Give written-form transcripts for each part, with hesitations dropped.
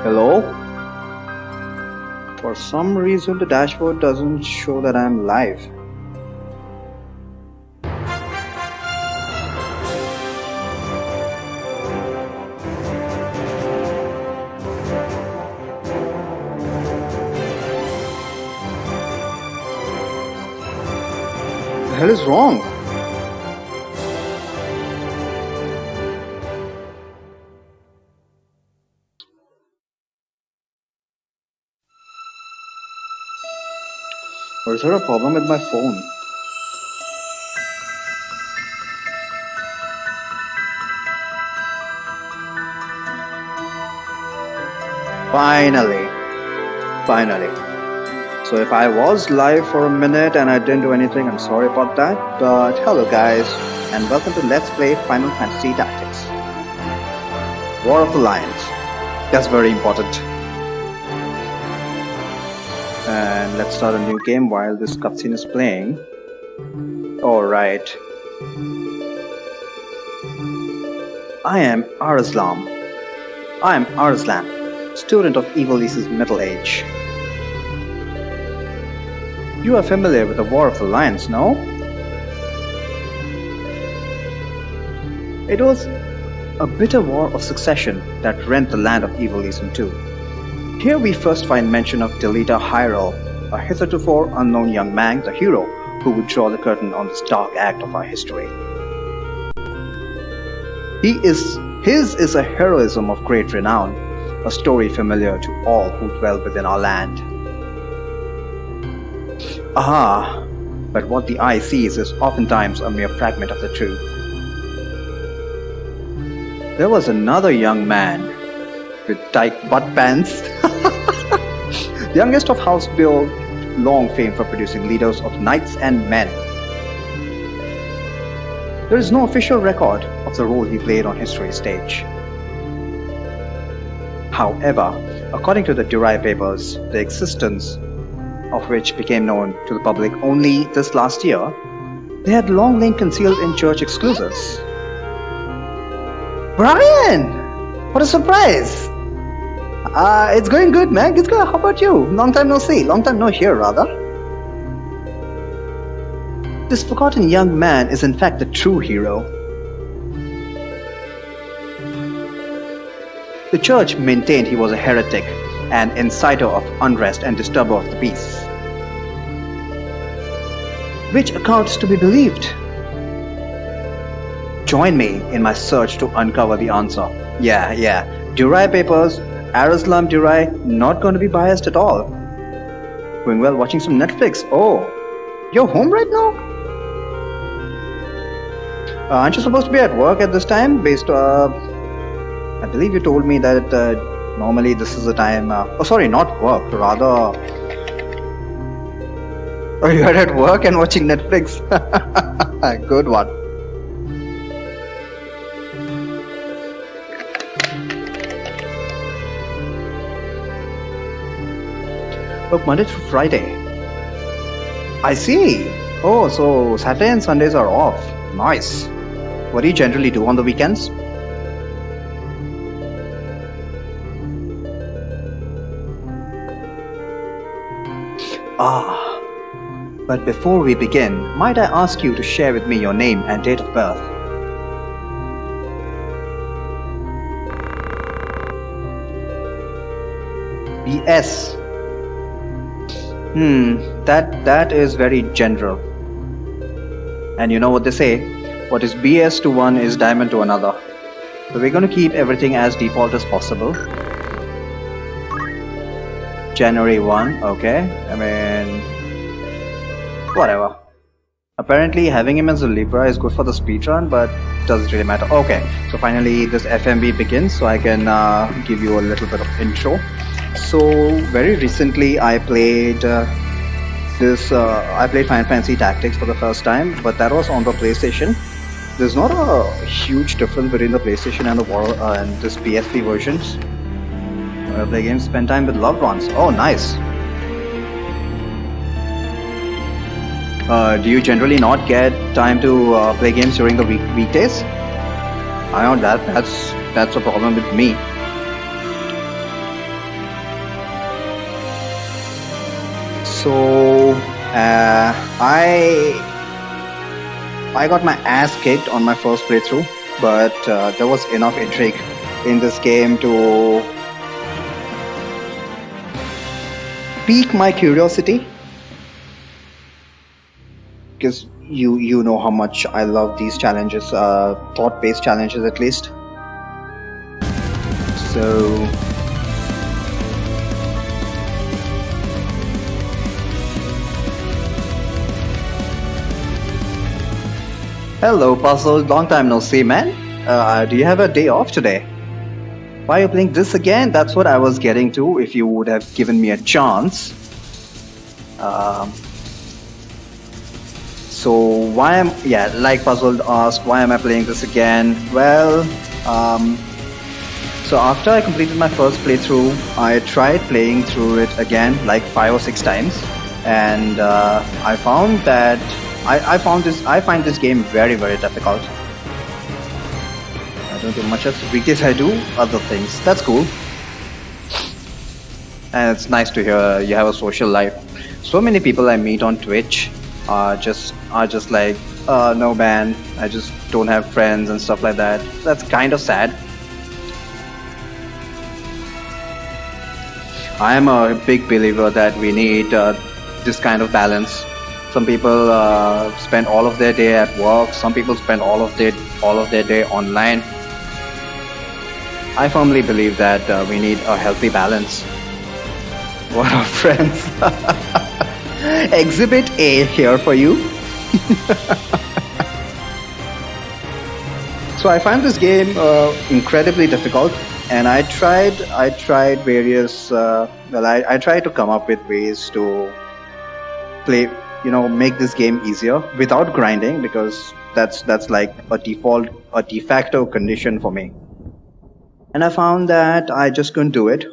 Hello? For some reason, the dashboard doesn't show that I'm live. The hell is wrong? Or is there a problem with my phone? Finally. Finally. So if I was live for a minute and I didn't do anything, I'm sorry about that. But hello guys, and welcome to Let's Play Final Fantasy Tactics. War of the Lions. That's very important. And let's start a new game while this cutscene is playing. Alright. I am Arslan, student of Ivalice's middle age. You are familiar with the War of the Lions, no? It was a bitter war of succession that rent the land of Ivalice in two. Here we first find mention of Delita Hyrule, a hitherto unknown young man, the hero, who would draw the curtain on this dark act of our history. His is a heroism of great renown, a story familiar to all who dwell within our land. But what the eye sees is oftentimes a mere fragment of the truth. There was another young man with tight butt pants, the youngest of House Bill, long famed for producing leaders of knights and men. There is no official record of the role he played on history's stage. However, according to the Durai papers, the existence of which became known to the public only this last year, they had long lain concealed in church exclusives. Brian! What a surprise! It's going good, man. It's good. How about you? Long time no see. Long time no hear, rather. This forgotten young man is in fact the true hero. The church maintained he was a heretic, an inciter of unrest and disturber of the peace. Which accounts to be believed? Join me in my search to uncover the answer. Yeah. Durai papers, Arislam Durai, not going to be biased at all. Going well watching some Netflix. Oh, you're home right now? Aren't you supposed to be at work at this time? I believe you told me that normally this is the time. Sorry, not work, rather. Oh, you are at work and watching Netflix. Good one. Work Monday through Friday. I see. Oh, so Saturday and Sundays are off. Nice. What do you generally do on the weekends? But before we begin, might I ask you to share with me your name and date of birth? BS. That is very general. And you know what they say, what is BS to one is diamond to another. So we're going to keep everything as default as possible. January 1, okay. I mean, whatever. Apparently having him as a Libra is good for the speedrun, but it doesn't really matter. Okay, so finally this FMV begins, so I can give you a little bit of intro. So very recently I played I played Final Fantasy Tactics for the first time, but that was on the PlayStation. There's not a huge difference between the PlayStation and the and this PSP versions. Play games, spend time with loved ones. Oh, nice. Do you generally not get time to play games during the weekdays? I know that's a problem with me. So I got my ass kicked on my first playthrough, but there was enough intrigue in this game to pique my curiosity, because you know how much I love these challenges, thought-based challenges at least. So hello, Puzzle. Long time no see, man. Do you have a day off today? Why are you playing this again? That's what I was getting to. If you would have given me a chance. Um, so why am like Puzzled asked, why am I playing this again? Well, so after I completed my first playthrough, I tried playing through it again like 5 or 6 times, and I found that I find this game very difficult. I don't do much as weekdays. I do other things. That's cool, and it's nice to hear you have a social life. So many people I meet on Twitch are just like, no man, I just don't have friends and stuff like that. That's kind of sad. I am a big believer that we need this kind of balance. Some people spend all of their day at work. Some people spend all of their day online. I firmly believe that we need a healthy balance. What are friends? Exhibit A here for you. So I find this game incredibly difficult, and I tried various. I tried to come up with ways to play, make this game easier without grinding, because that's like a de facto condition for me. And I found that I just couldn't do it.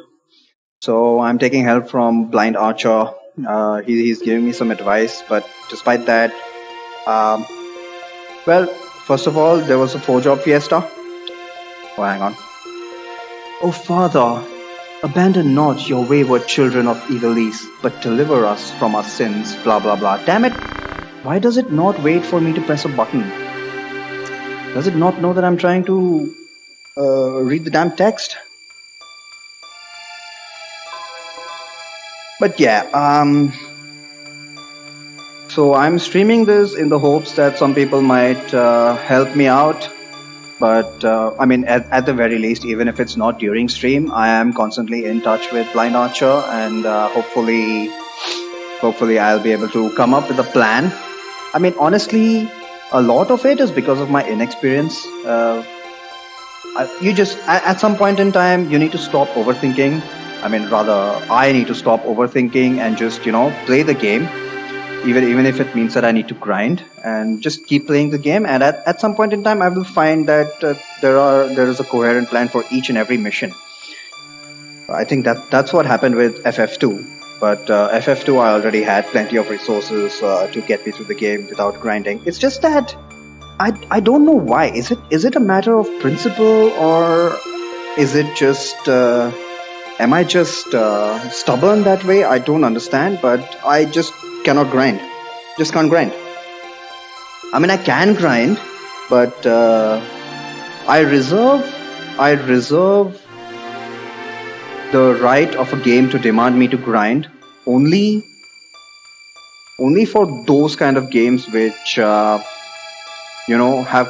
So I'm taking help from Blind Archer. He's giving me some advice, but despite that, um, well, first of all, there was a 4-job fiesta. Oh, hang on. Oh, Father, abandon not your wayward children of evil east, but deliver us from our sins, blah blah blah. Damn it! Why does it not wait for me to press a button? Does it not know that I'm trying to read the damn text? But yeah, so I'm streaming this in the hopes that some people might help me out. But I mean, at the very least, even if it's not during stream, I am constantly in touch with Blind Archer, and hopefully I'll be able to come up with a plan. I mean, honestly, a lot of it is because of my inexperience. You just at some point in time, you need to stop overthinking. I mean, rather, I need to stop overthinking and just play the game, even if it means that I need to grind, and just keep playing the game. And at some point in time, I will find that there is a coherent plan for each and every mission. I think that's what happened with FF2. But FF2, I already had plenty of resources to get me through the game without grinding. It's just that I don't know why. Is it a matter of principle, or is it just am I just stubborn that way? I don't understand, but I just cannot grind. Just can't grind. I mean, I can grind, but I reserve the right of a game to demand me to grind only for those kind of games which have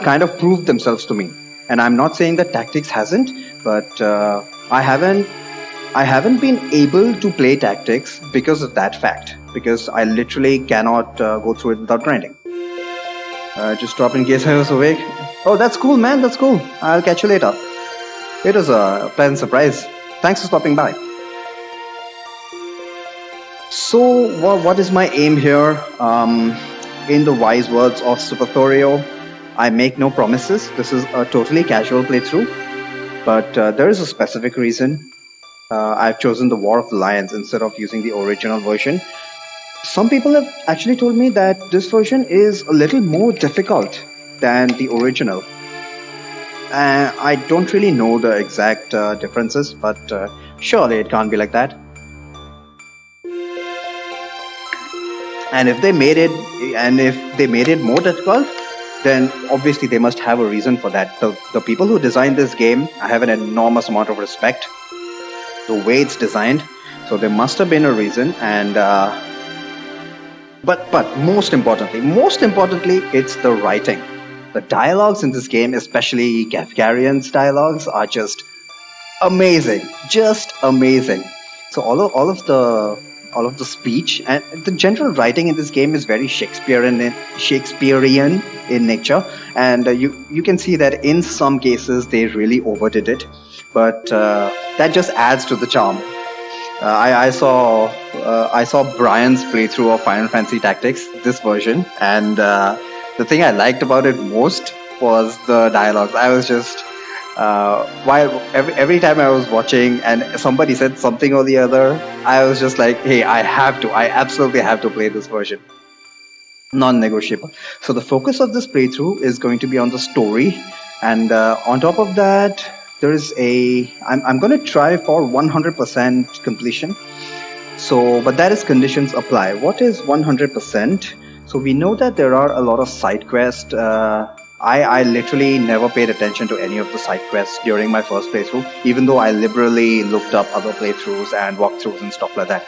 kind of proved themselves to me. And I'm not saying that Tactics hasn't, but I haven't been able to play Tactics because of that fact. Because I literally cannot go through it without grinding. Just drop in case I was awake. Oh, that's cool, man. That's cool. I'll catch you later. It was a pleasant surprise. Thanks for stopping by. So, what is my aim here? In the wise words of Super Thorio, I make no promises. This is a totally casual playthrough. But there is a specific reason. I've chosen the War of the Lions instead of using the original version. Some people have actually told me that this version is a little more difficult than the original. I don't really know the exact differences, but surely it can't be like that. And if they made it more difficult, then obviously they must have a reason for that. The people who designed this game, I have an enormous amount of respect the way it's designed. So there must have been a reason, and but most importantly, it's the writing. The dialogues in this game, especially Gafgarian's dialogues, are just amazing. So all of the speech and the general writing in this game is very Shakespearean in nature, and you can see that in some cases they really overdid it, but that just adds to the charm. I saw Brian's playthrough of Final Fantasy Tactics, this version, and the thing I liked about it most was the dialogues. I was just while every time I was watching and somebody said something or the other, I was just like, hey, I absolutely have to play this version. Non-negotiable. So the focus of this playthrough is going to be on the story, and on top of that, I'm going to try for 100% completion. So, but that is conditions apply. What is 100%? So we know that there are a lot of side quests. I literally never paid attention to any of the side quests during my first playthrough, even though I liberally looked up other playthroughs and walkthroughs and stuff like that.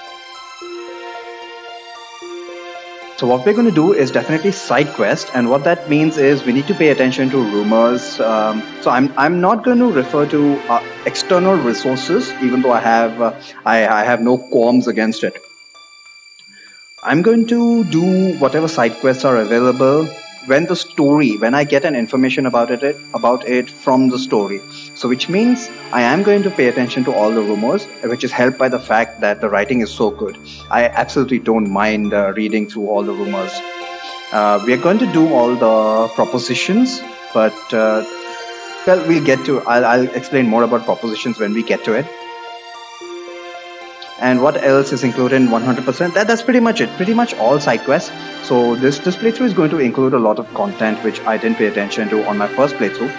So what we're going to do is definitely side quest, and what that means is we need to pay attention to rumors. So I'm not going to refer to external resources, even though I have no qualms against it. I'm going to do whatever side quests are available when I get an information about it from the story. So which means I am going to pay attention to all the rumors, which is helped by the fact that the writing is so good. I absolutely don't mind reading through all the rumors. We are going to do all the propositions, but well, we'll get to. I'll explain more about propositions when we get to it. And what else is included in 100%? That's pretty much it. Pretty much all side quests. So this playthrough is going to include a lot of content which I didn't pay attention to on my first playthrough.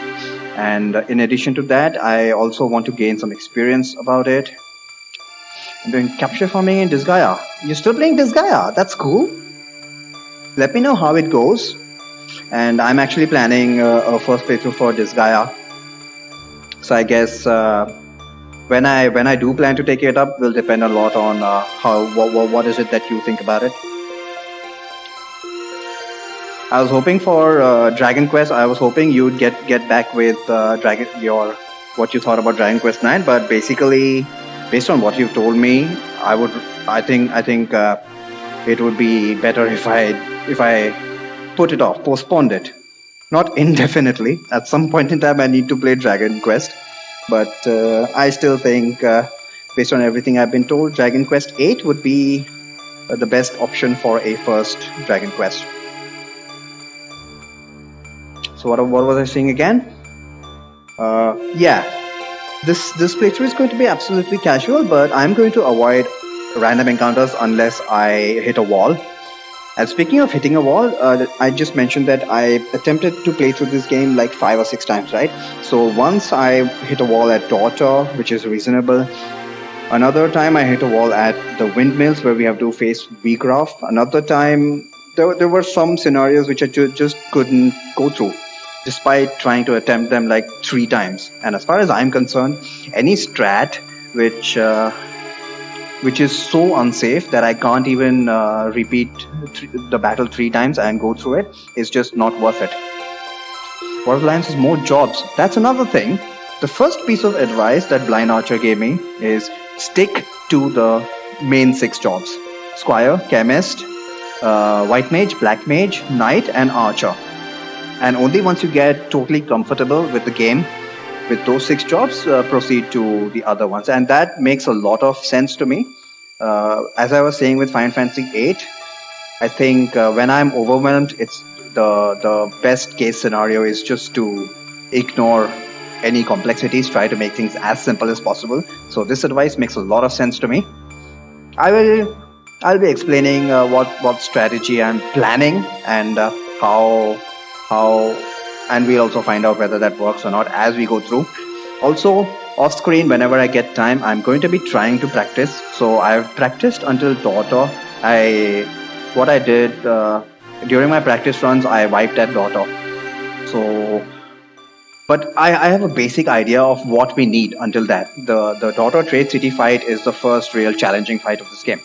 And in addition to that, I also want to gain some experience about it. I'm doing capture farming in Disgaea. You're still playing Disgaea? That's cool. Let me know how it goes. And I'm actually planning a first playthrough for Disgaea. So I guess when I do plan to take it up will depend a lot on what is it that you think about it. I was hoping for Dragon Quest. I was hoping you'd get back with what you thought about Dragon Quest 9, but basically, based on what you've told me, I think it would be better if I put it off, postponed it, not indefinitely. At some point in time, I need to play Dragon Quest, but I still think, based on everything I've been told, Dragon Quest 8 would be the best option for a first Dragon Quest. So what was I saying again? Yeah, this playthrough is going to be absolutely casual, but I'm going to avoid random encounters unless I hit a wall. And speaking of hitting a wall, I just mentioned that I attempted to play through this game like 5 or 6 times, right? So once I hit a wall at Daughter, which is reasonable. Another time I hit a wall at the windmills where we have to face Beecroft. Another time there were some scenarios which I just couldn't go through, despite trying to attempt them like 3 times. And as far as I'm concerned, any strat which is so unsafe that I can't even repeat the battle 3 times and go through it is just not worth it. Borderlands is more jobs. That's another thing. The first piece of advice that Blind Archer gave me is stick to the main 6 jobs: Squire, Chemist, White Mage, Black Mage, Knight, and Archer. And only once you get totally comfortable with the game, with those 6 jobs, proceed to the other ones. And that makes a lot of sense to me. As I was saying with Final Fantasy VIII, I think when I'm overwhelmed, it's the best case scenario is just to ignore any complexities, try to make things as simple as possible. So this advice makes a lot of sense to me. I'll be explaining what strategy I'm planning and how, and we'll also find out whether that works or not as we go through. Also, off screen, whenever I get time, I'm going to be trying to practice. So I've practiced until Daughter. what I did during my practice runs, I wiped that dot off. So, but I have a basic idea of what we need until that. The Daughter Trade City fight is the first real challenging fight of this game.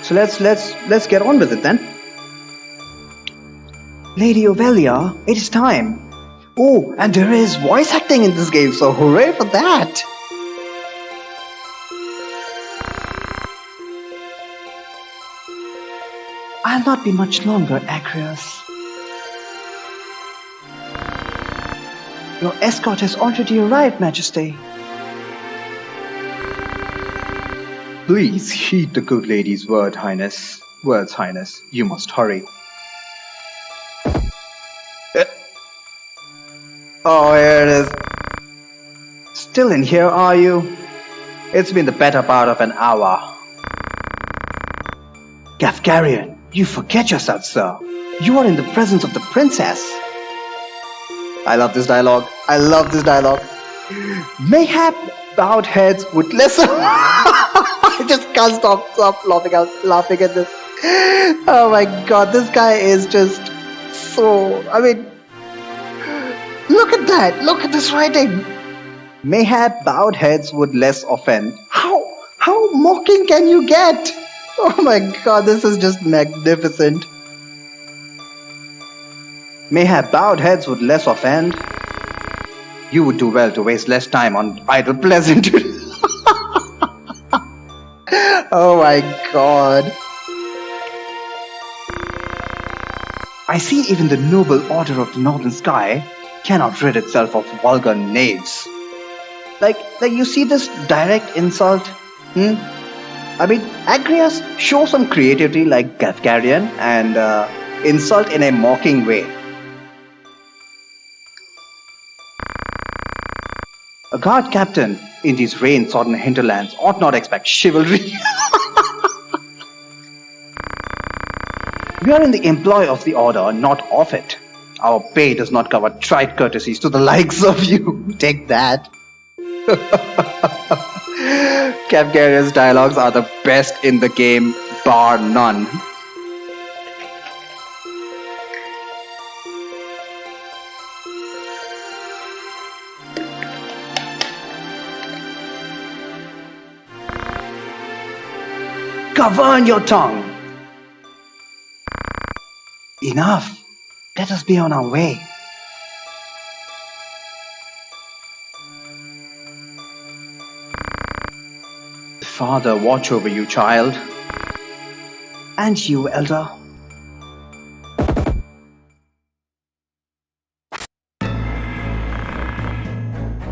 So let's get on with it then. Lady Ovelia, it is time. Oh, and there is voice acting in this game, so hooray for that! I'll not be much longer, Acreus. Your escort has already arrived, Majesty. Please heed the good lady's words, Highness. You must hurry. Oh, here it is. Still in here, are you? It's been the better part of an hour. Gafgarian, you forget yourself, sir. You are in the presence of the princess. I love this dialogue. Mayhap bowed heads would listen. I just can't stop laughing at this. Oh my god, this guy is just so... I mean, look at that. Look at this writing. Mayhap bowed heads would less offend. How mocking can you get? Oh my god, this is just magnificent. Mayhap bowed heads would less offend. You would do well to waste less time on idle pleasantries. Oh my god. I see even the noble order of the northern sky cannot rid itself of vulgar knaves. Like you see this direct insult? I mean, Agrias, show some creativity like Gafgarian and insult in a mocking way. A guard captain in these rain-sodden hinterlands ought not expect chivalry. We are in the employ of the order, not of it. Our pay does not cover trite courtesies to the likes of you. Take that. Gafgarian's dialogues are the best in the game, bar none. Govern your tongue! Enough! Let us be on our way. Father, watch over you, child. And you, elder.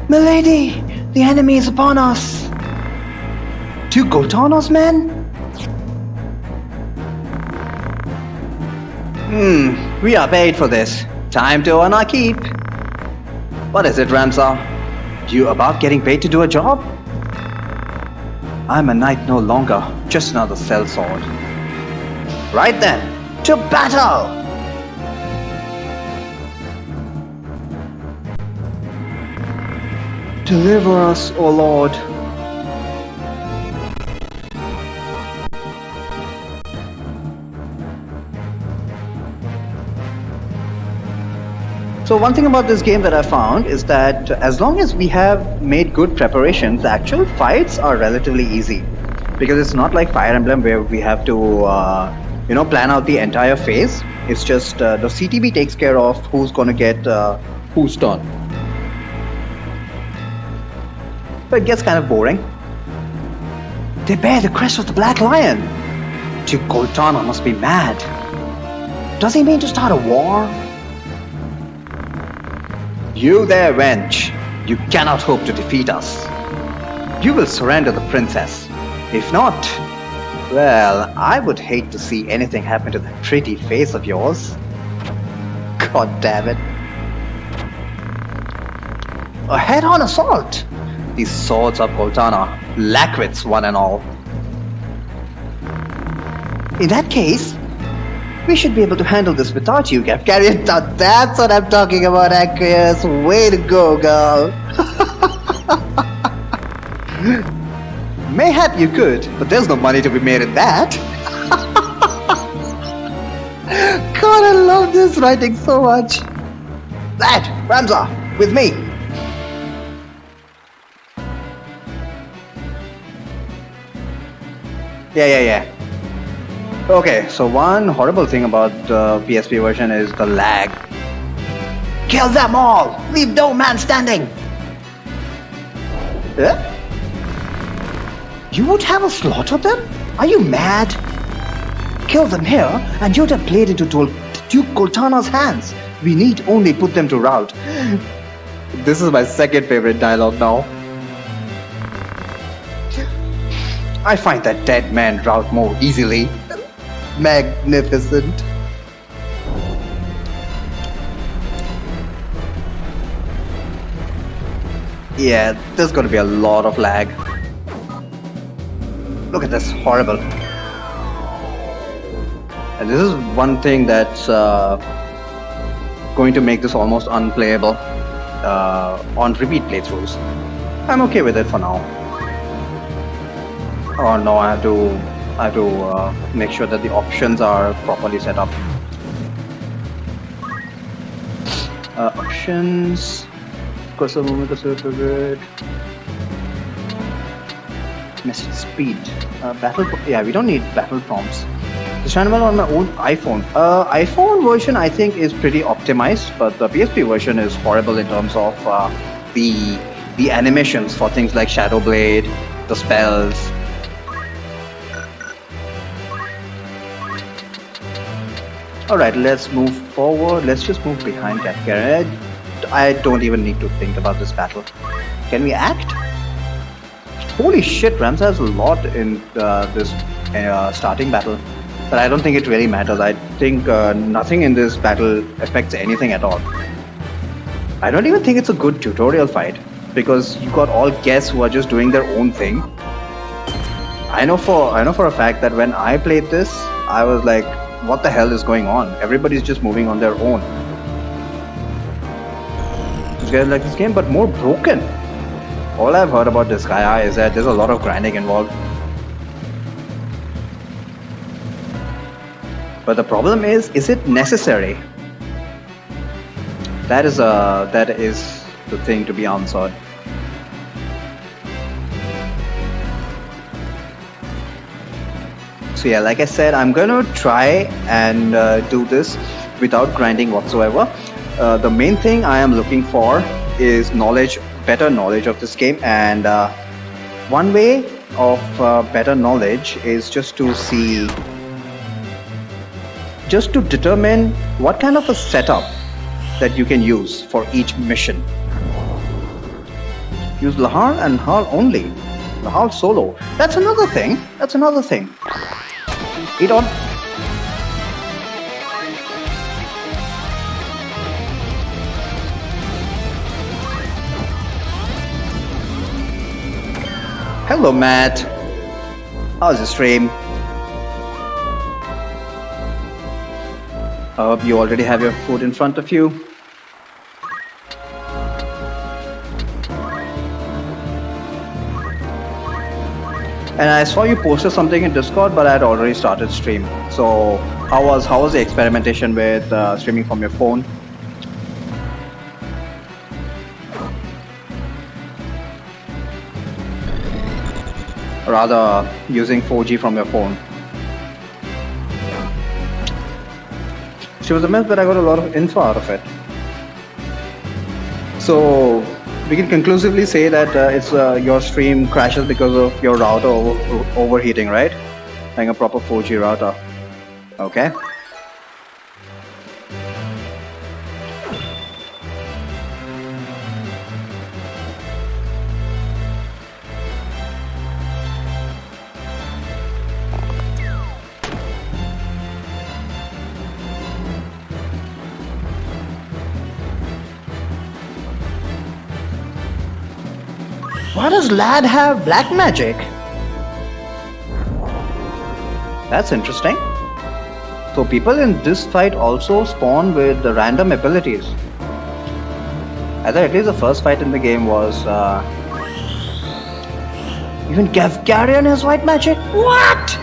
Milady! The enemy is upon us! 2 Goltanos, men? We are paid for this. Time to earn our keep. What is it, Ramsar? You about getting paid to do a job? I'm a knight no longer, just another sellsword. Right then, to battle! Deliver us, O Lord. So one thing about this game that I found is that as long as we have made good preparations, the actual fights are relatively easy. Because it's not like Fire Emblem where we have to, plan out the entire phase. It's just the CTB takes care of who's gonna get whose turn. But it gets kind of boring. They bear the crest of the Black Lion. Duke Goltana must be mad. Does he mean to start a war? You there, wench. You cannot hope to defeat us. You will surrender the princess. If not, well, I would hate to see anything happen to that pretty face of yours. God damn it. A head-on assault! These swords of Goltana, lackwits one and all. In that case, we should be able to handle this without you, Gafgarian. That's what I'm talking about, Acreus. Way to go, girl. Mayhap you could, but there's no money to be made in that. God, I love this writing so much. Lad, Ramza, with me. Yeah. Okay, so one horrible thing about the PSP version is the lag. Kill them all! Leave no man standing! You would have a slaughter them? Are you mad? Kill them here, and you'd have played into Duke Cortana's hands. We need only put them to rout. This is my second favorite dialogue now. I find that dead men rout more easily. Magnificent. Yeah, there's gonna be a lot of lag. Look at this, horrible. And this is one thing that's going to make this almost unplayable on repeat playthroughs. I'm okay with it for now. Oh no, I have to make sure that the options are properly set up. Options. Cursor movement, cursor pivot. Message speed. Battle. Yeah, we don't need battle prompts. The channel on my own iPhone. iPhone version I think is pretty optimized, but the PSP version is horrible in terms of the animations for things like Shadow Blade, the spells. Alright, let's move forward. Let's just move behind Cat. I don't even need to think about this battle. Can we act? Holy shit, Ramza has a lot in this starting battle. But I don't think it really matters. I think nothing in this battle affects anything at all. I don't even think it's a good tutorial fight, because you got all guests who are just doing their own thing. I know for a fact that when I played this, I was like, what the hell is going on? Everybody's just moving on their own. These guys like this game, but more broken. All I've heard about this guy is that there's a lot of grinding involved. But the problem is it necessary? That is the thing to be answered. So yeah, like I said, I'm gonna try and do this without grinding whatsoever. The main thing I am looking for is knowledge, better knowledge of this game, and one way of better knowledge is just to determine what kind of a setup that you can use for each mission. Use Lahar and Har only. Lahar solo. That's another thing. Eat on. Hello, Matt. How's the stream? I hope you already have your food in front of you. And I saw you posted something in Discord, but I had already started stream. So how was the experimentation with streaming from your phone? Rather, using 4G from your phone. She was a mess, but I got a lot of info out of it. So we can conclusively say that it's your stream crashes because of your router overheating, right? Like a proper 4G router. Okay. Why does Lad have black magic? That's interesting. So people in this fight also spawn with the random abilities. I thought at least the first fight in the game was Even Gavgarian has white magic? What?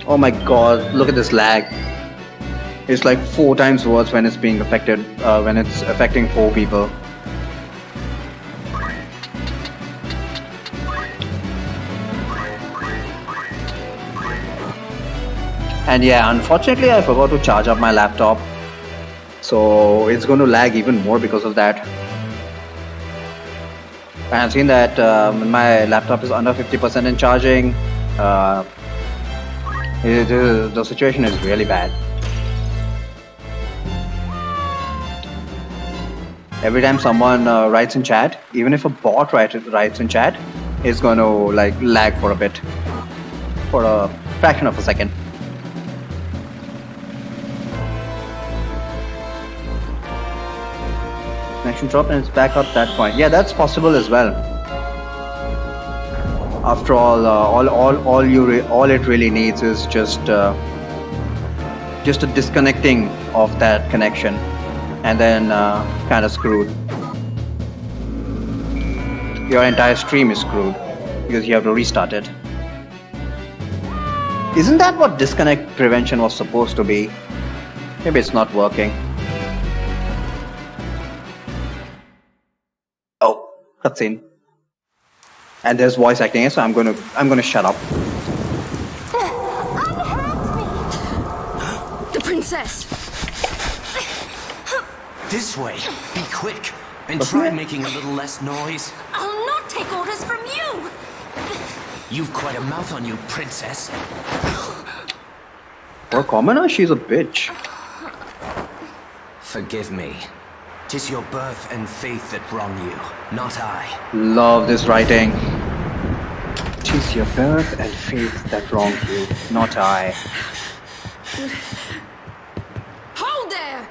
Oh my god, look at this lag. It's like 4 times worse when it's being affected, when it's affecting 4 people. And yeah, unfortunately I forgot to charge up my laptop. So it's going to lag even more because of that. And I've seen that my laptop is under 50% in charging. The situation is really bad. Every time someone writes in chat, even if a bot writes in chat, it's going to like lag for a bit, for a fraction of a second. Connection drop and it's back up that point. Yeah, that's possible as well. After all, all it really needs is just a disconnecting of that connection, and then kind of screwed. Your entire stream is screwed because you have to restart it. Isn't that what disconnect prevention was supposed to be? Maybe it's not working. Oh, cutscene. And there's voice acting, so I'm gonna shut up. The princess. This way. Be quick and try making a little less noise. I'll not take orders from you. You've quite a mouth on you, princess. For a commoner, she's a bitch. Forgive me. 'Tis your birth and faith that wrong you, not I. Love this writing. 'Tis your birth and faith that wronged you, not I. Hold there!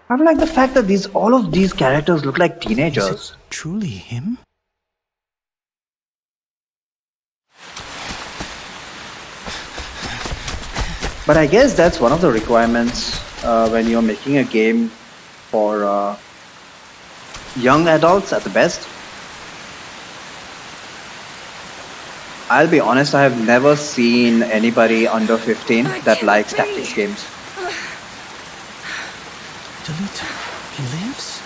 I like the fact that all of these characters look like teenagers. Is it truly him? But I guess that's one of the requirements when you're making a game for young adults at the best. I'll be honest, I have never seen anybody under 15 that likes tactics games. Delita, he lives?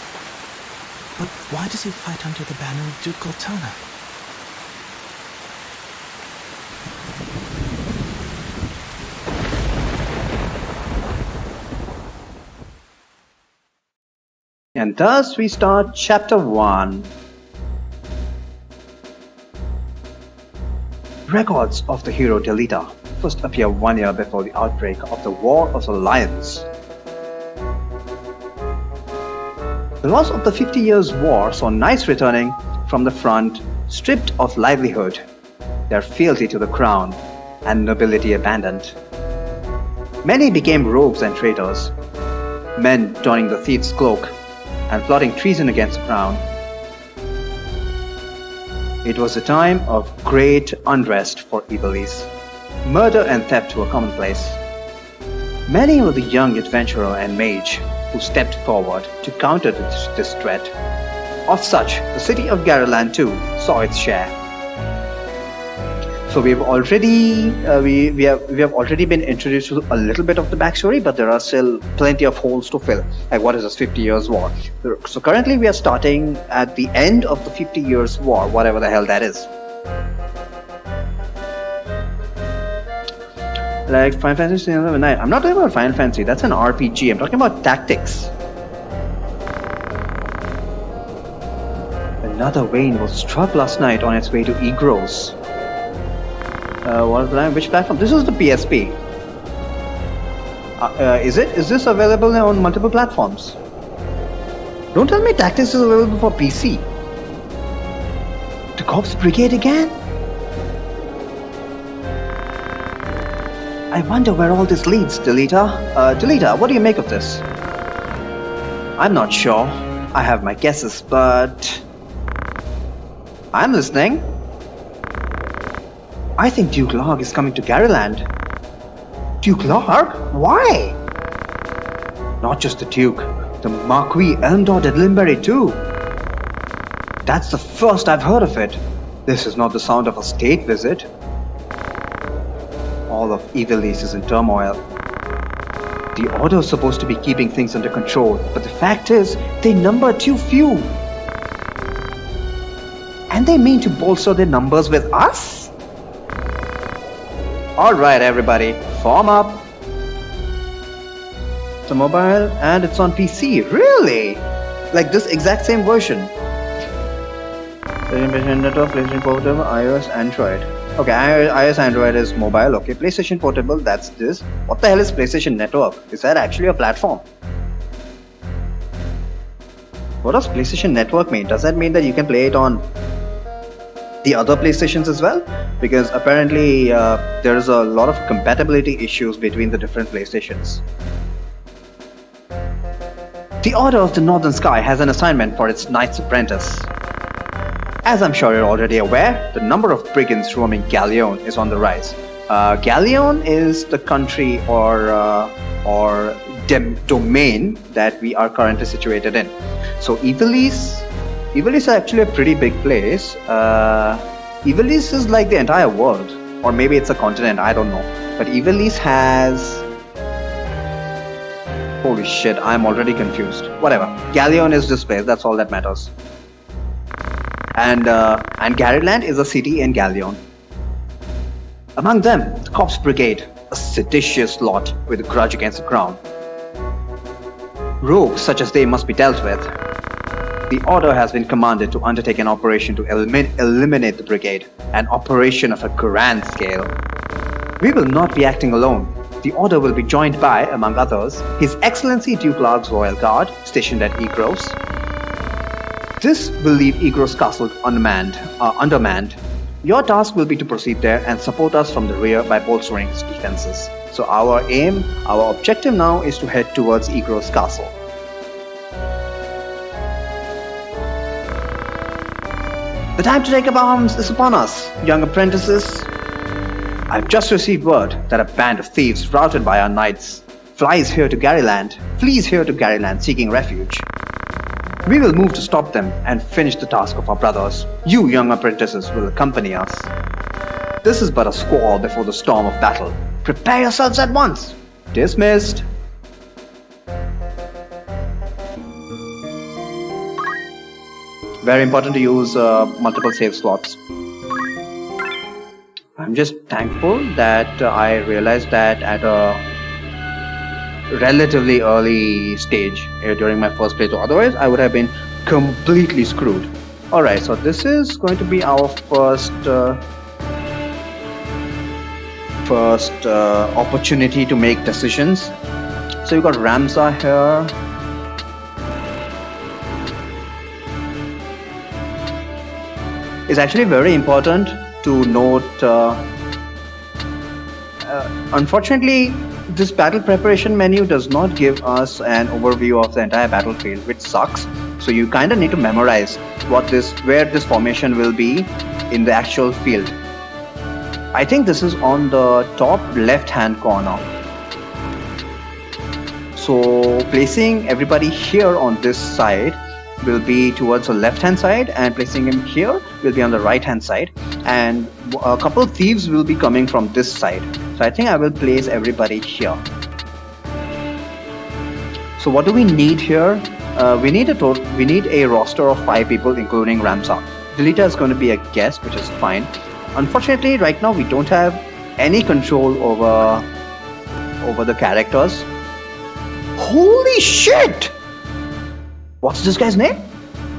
But why does he fight under the banner of Duke Goltana? And thus we start chapter 1. Records of the hero Delita first appear 1 year before the outbreak of the War of the Lions. The loss of the 50 Years' War saw knights returning from the front, stripped of livelihood, their fealty to the crown, and nobility abandoned. Many became rogues and traitors, men donning the thief's cloak and plotting treason against the crown. It was a time of great unrest for Iblis. Murder and theft were commonplace. Many were the young adventurer and mage who stepped forward to counter this threat. Of such, the city of Garaland too saw its share. So we've already we have already been introduced to a little bit of the backstory, but there are still plenty of holes to fill. Like, what is this 50 Years' War? So currently we are starting at the end of the 50 Years' War, whatever the hell that is. Like Final Fantasy Night. I'm not talking about Final Fantasy. That's an RPG. I'm talking about tactics. Another vein was struck last night on its way to Egros. Which platform? This is the PSP. Is this available on multiple platforms? Don't tell me Tactics is available for PC. The Corps Brigade again? I wonder where all this leads, Delita. Delita, what do you make of this? I'm not sure. I have my guesses, but... I'm listening. I think Duke Log is coming to Garaland. Duke Lark? Why? Not just the Duke, the Marquis Elmdor de Limberry too. That's the first I've heard of it. This is not the sound of a state visit. All of Ivalice is in turmoil. The Order is supposed to be keeping things under control, but the fact is, they number too few. And they mean to bolster their numbers with us? Alright everybody, form up. It's a mobile and it's on PC. Really? Like this exact same version. PlayStation Network, PlayStation Portable, iOS, Android. Okay, iOS, Android is mobile. Okay, PlayStation Portable, that's this. What the hell is PlayStation Network? Is that actually a platform? What does PlayStation Network mean? Does that mean that you can play it on the other PlayStations as well? Because apparently there is a lot of compatibility issues between the different PlayStations. The Order of the Northern Sky has an assignment for its Knights Apprentice. As I'm sure you're already aware, the number of brigands roaming Galleon is on the rise. Galleon is the country or domain that we are currently situated in. So Ivalice is actually a pretty big place. Ivalice is like the entire world, or maybe it's a continent, I don't know. But Ivalice has... Holy shit, I'm already confused. Whatever. Galleon is this place, that's all that matters. And Garyland is a city in Galleon. Among them, the Corps Brigade, a seditious lot with a grudge against the crown. Rogues such as they must be dealt with. The Order has been commanded to undertake an operation to eliminate the brigade, an operation of a grand scale. We will not be acting alone. The Order will be joined by, among others, His Excellency Duke Larg's Royal Guard, stationed at Egros. This will leave Egros Castle undermanned. Your task will be to proceed there and support us from the rear by bolstering its defenses. So our objective now is to head towards Egros Castle. The time to take up arms is upon us, young apprentices. I've just received word that a band of thieves routed by our knights flees here to Garyland seeking refuge. We will move to stop them and finish the task of our brothers. You young apprentices will accompany us. This is but a squall before the storm of battle. Prepare yourselves at once. Dismissed. Very important to use multiple save slots. I'm just thankful that I realized that at a relatively early stage during my first playthrough. Otherwise, I would have been completely screwed. Alright, so this is going to be our first opportunity to make decisions. So you got Ramza here. It's actually very important to note, unfortunately, this battle preparation menu does not give us an overview of the entire battlefield, which sucks. So you kind of need to memorize where this formation will be in the actual field. I think this is on the top left-hand corner. So placing everybody here on this side will be towards the left-hand side, and placing him here will be on the right-hand side. And a couple of thieves will be coming from this side. So I think I will place everybody here. So what do we need here? We need a roster of 5 people, including Ramza. Delita is going to be a guest, which is fine. Unfortunately, right now we don't have any control over the characters. Holy shit! What's this guy's name?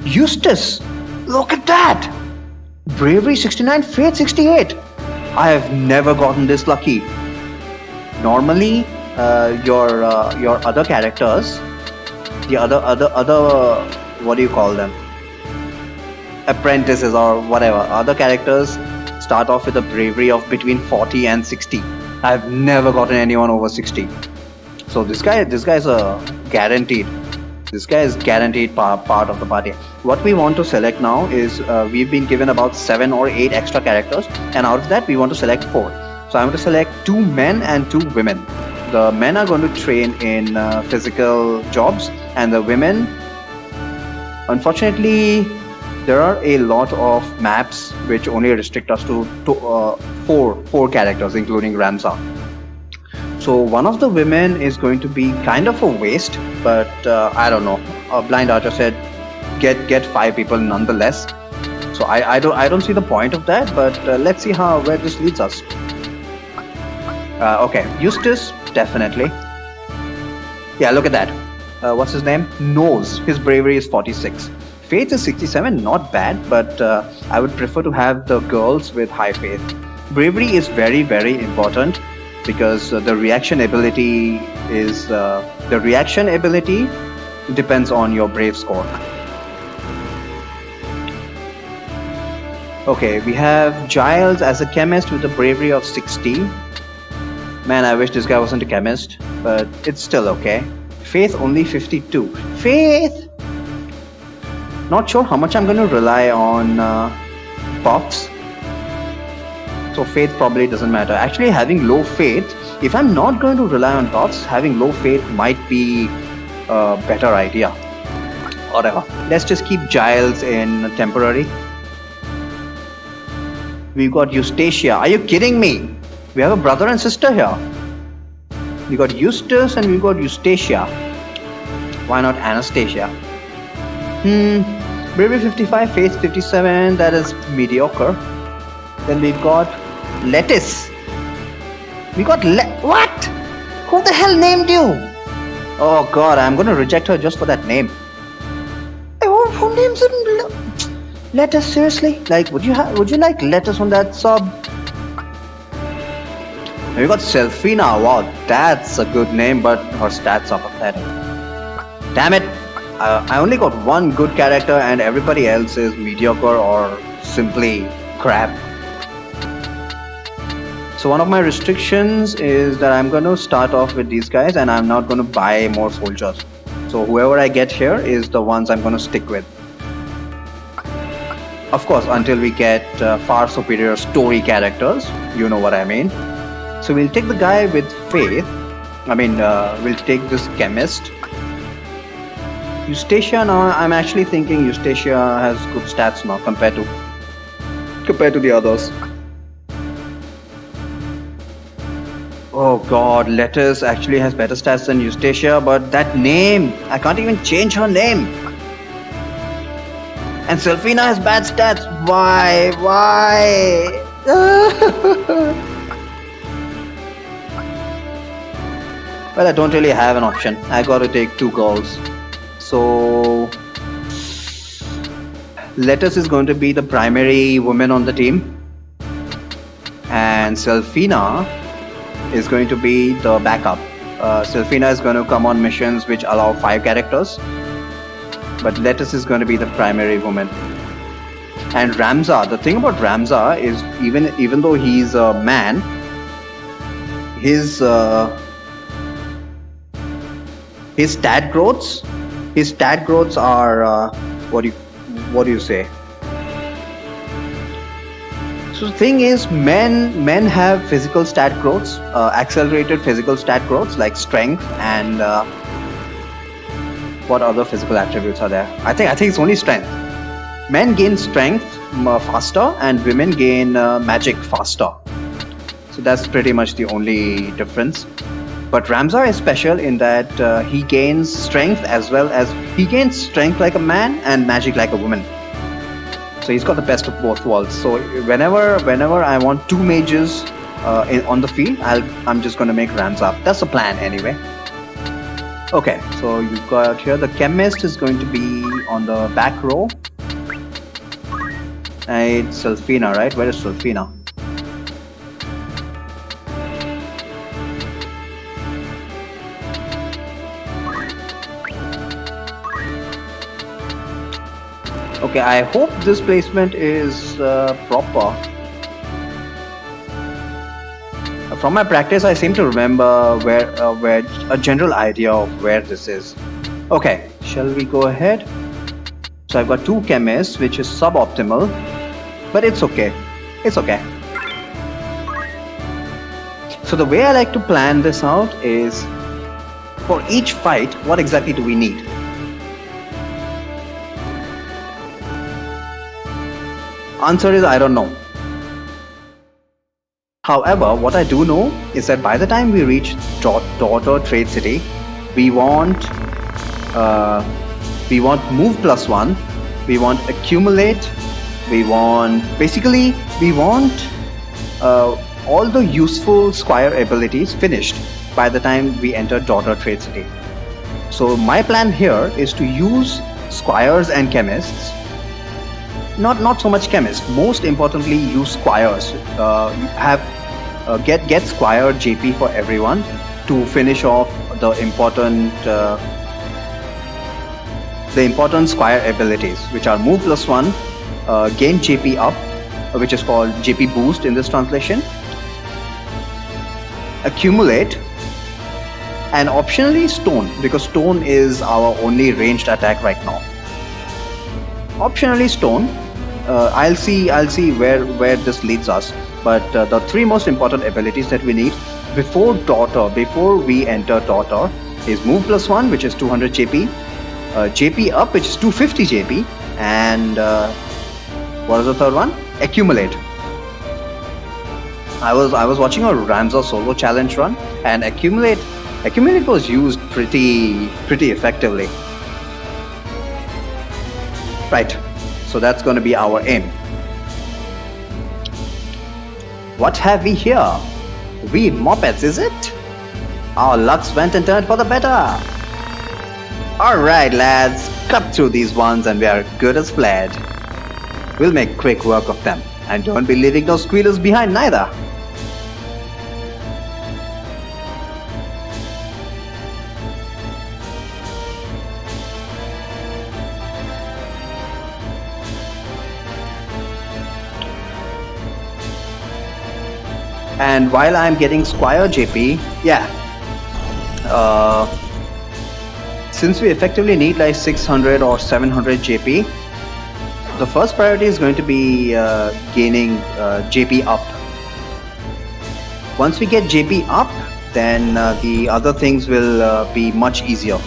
Eustace. Look at that! Bravery 69, Faith 68. I have never gotten this lucky. Normally, your other characters, the other what do you call them? Apprentices or whatever. Other characters start off with a bravery of between 40 and 60. I've never gotten anyone over 60. So this guy is a guaranteed. This guy is guaranteed part of the party. What we want to select now is we've been given about 7 or 8 extra characters, and out of that we want to select 4. So I'm going to select 2 men and 2 women. The men are going to train in physical jobs, and the women, unfortunately, there are a lot of maps which only restrict us to four characters, including Ramza. So one of the women is going to be kind of a waste, but I don't know. Blind Archer said, get 5 people nonetheless. So I don't see the point of that, but let's see where this leads us. Okay, Eustace, definitely. Yeah, look at that. What's his name? Nose. His bravery is 46. Faith is 67, not bad, but I would prefer to have the girls with high faith. Bravery is very, very important because the reaction ability depends on your brave score. Okay, we have Giles as a chemist with a bravery of 60. Man, I wish this guy wasn't a chemist, but it's still okay. Faith only 52. Faith! Not sure how much I'm going to rely on buffs. So faith probably doesn't matter. Actually, having low faith, if I'm not going to rely on buffs, having low faith might be a better idea. Whatever. Let's just keep Giles in temporary. We've got Eustacia. Are you kidding me? We have a brother and sister here. We got Eustace and we got Eustacia. Why not Anastasia? Bravery 55, Faith 57. That is mediocre. Then we've got Lettuce. We got what? Who the hell named you? Oh god, I'm gonna reject her just for that name. Who names him Lettuce? Seriously? Like, would you like lettuce on that sub? We got Selfina. Wow, that's a good name, but her stats are pathetic. Damn it! I only got one good character, and everybody else is mediocre or simply crap. So one of my restrictions is that I'm going to start off with these guys, and I'm not going to buy more soldiers. So whoever I get here is the ones I'm going to stick with. Of course, until we get far superior story characters, you know what I mean. So we'll take the guy with faith. We'll take this chemist. Eustacia now, I'm actually thinking Eustacia has good stats now compared to the others. Oh god, Lettuce actually has better stats than Eustacia, but that name, I can't even change her name. And Selfina has bad stats. Why? Well, I don't really have an option. I gotta take 2 girls. So Lettuce is going to be the primary woman on the team, and Selfina is going to be the backup. Selfina is going to come on missions which allow 5 characters, but Lettuce is going to be the primary woman. And Ramza, the thing about Ramza is even though he's a man, his stat growths are what do you say? So the thing is, men have physical stat growths, accelerated physical stat growths like strength and what other physical attributes are there? I think it's only strength. Men gain strength faster and women gain magic faster. So that's pretty much the only difference. But Ramza is special in that he gains strength like a man and magic like a woman. So he's got the best of both worlds. So whenever I want 2 mages on the field, I'm just gonna make Ramza. That's the plan anyway. Okay, so you've got here the chemist is going to be on the back row. And it's Selfina, right? Where is Selfina? Okay, I hope this placement is proper. From my practice, I seem to remember where a general idea of where this is. Okay, shall we go ahead? So I've got 2 chemists, which is suboptimal, but it's okay. It's okay. So the way I like to plan this out is, for each fight, what exactly do we need? Answer is I don't know. However, what I do know is that by the time we reach Daughter Trade City, we want move +1, we want accumulate, we want all the useful Squire abilities finished by the time we enter Daughter Trade City. So my plan here is to use Squires and Chemists. Not so much chemists. Most importantly, use squires. Get squire JP for everyone to finish off the important squire abilities, which are move +1, gain JP up, which is called JP boost in this translation, accumulate, and optionally stone, because stone is our only ranged attack right now. Optionally stone. I'll see where this leads us, but the three most important abilities that we need before we enter Daughter is move +1, which is 200 JP, JP up, which is 250 JP, and what is the third one? Accumulate. I was watching a Ramza solo challenge run, and accumulate was used pretty effectively. Right. So that's going to be our aim. What have we here? Weed mopeds, is it? Our lucks went and turned for the better. Alright lads, cut through these ones and we are good as fled. We'll make quick work of them, and don't be leaving those squealers behind neither. And while I'm getting Squire JP, since we effectively need like 600 or 700 JP, the first priority is going to be gaining JP up. Once we get JP up, then the other things will be much easier.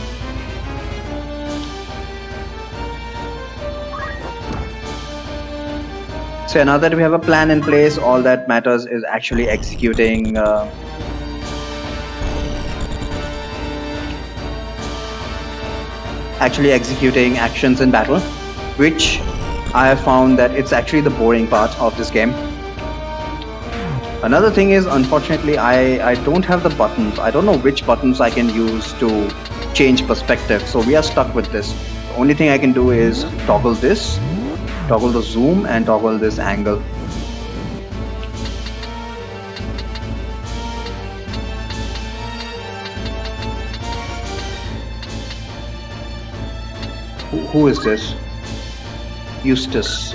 So now that we have a plan in place, all that matters is actually executing actions in battle, which I have found that it's actually the boring part of this game. Another thing is, unfortunately, I don't have the buttons. I don't know which buttons I can use to change perspective, so we are stuck with this. The only thing I can do is toggle this, toggle the zoom, and toggle this angle. Who is this? Eustace.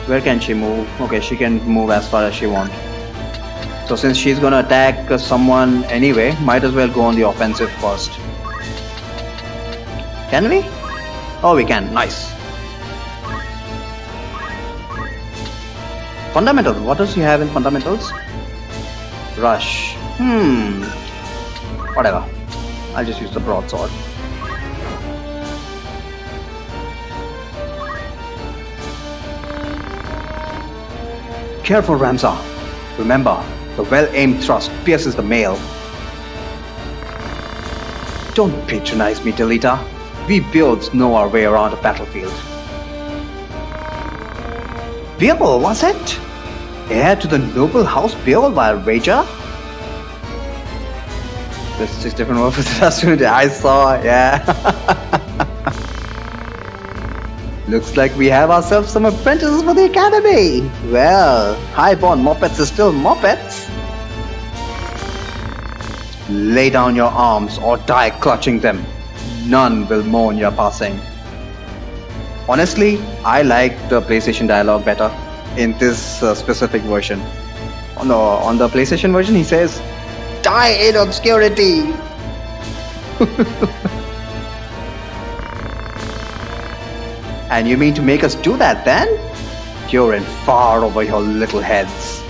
Where can she move? Okay, she can move as far as she wants. So since she's gonna attack someone anyway, might as well go on the offensive first. Can we? Oh, we can. Nice. Fundamentals. What does he have in fundamentals? Rush. Whatever. I'll just use the broadsword. Careful, Ramza. Remember, the well-aimed thrust pierces the mail. Don't patronize me, Delita. We builds know our way around a battlefield. Beowulf, was it? Heir to the noble house Beowulf, Rager? There's 6 different words for the I saw, yeah. Looks like we have ourselves some apprentices for the academy. Well, highborn moppets are still moppets. Lay down your arms or die clutching them. None will mourn your passing. Honestly, I like the PlayStation dialogue better in this specific version. On the PlayStation version, he says, "Die in obscurity." And you mean to make us do that then? You're in far over your little heads.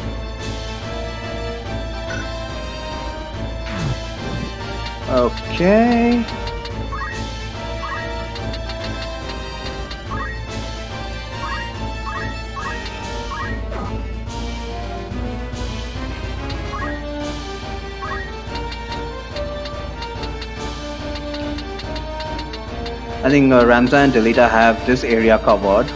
Okay. I think Ramza and Delita have this area covered.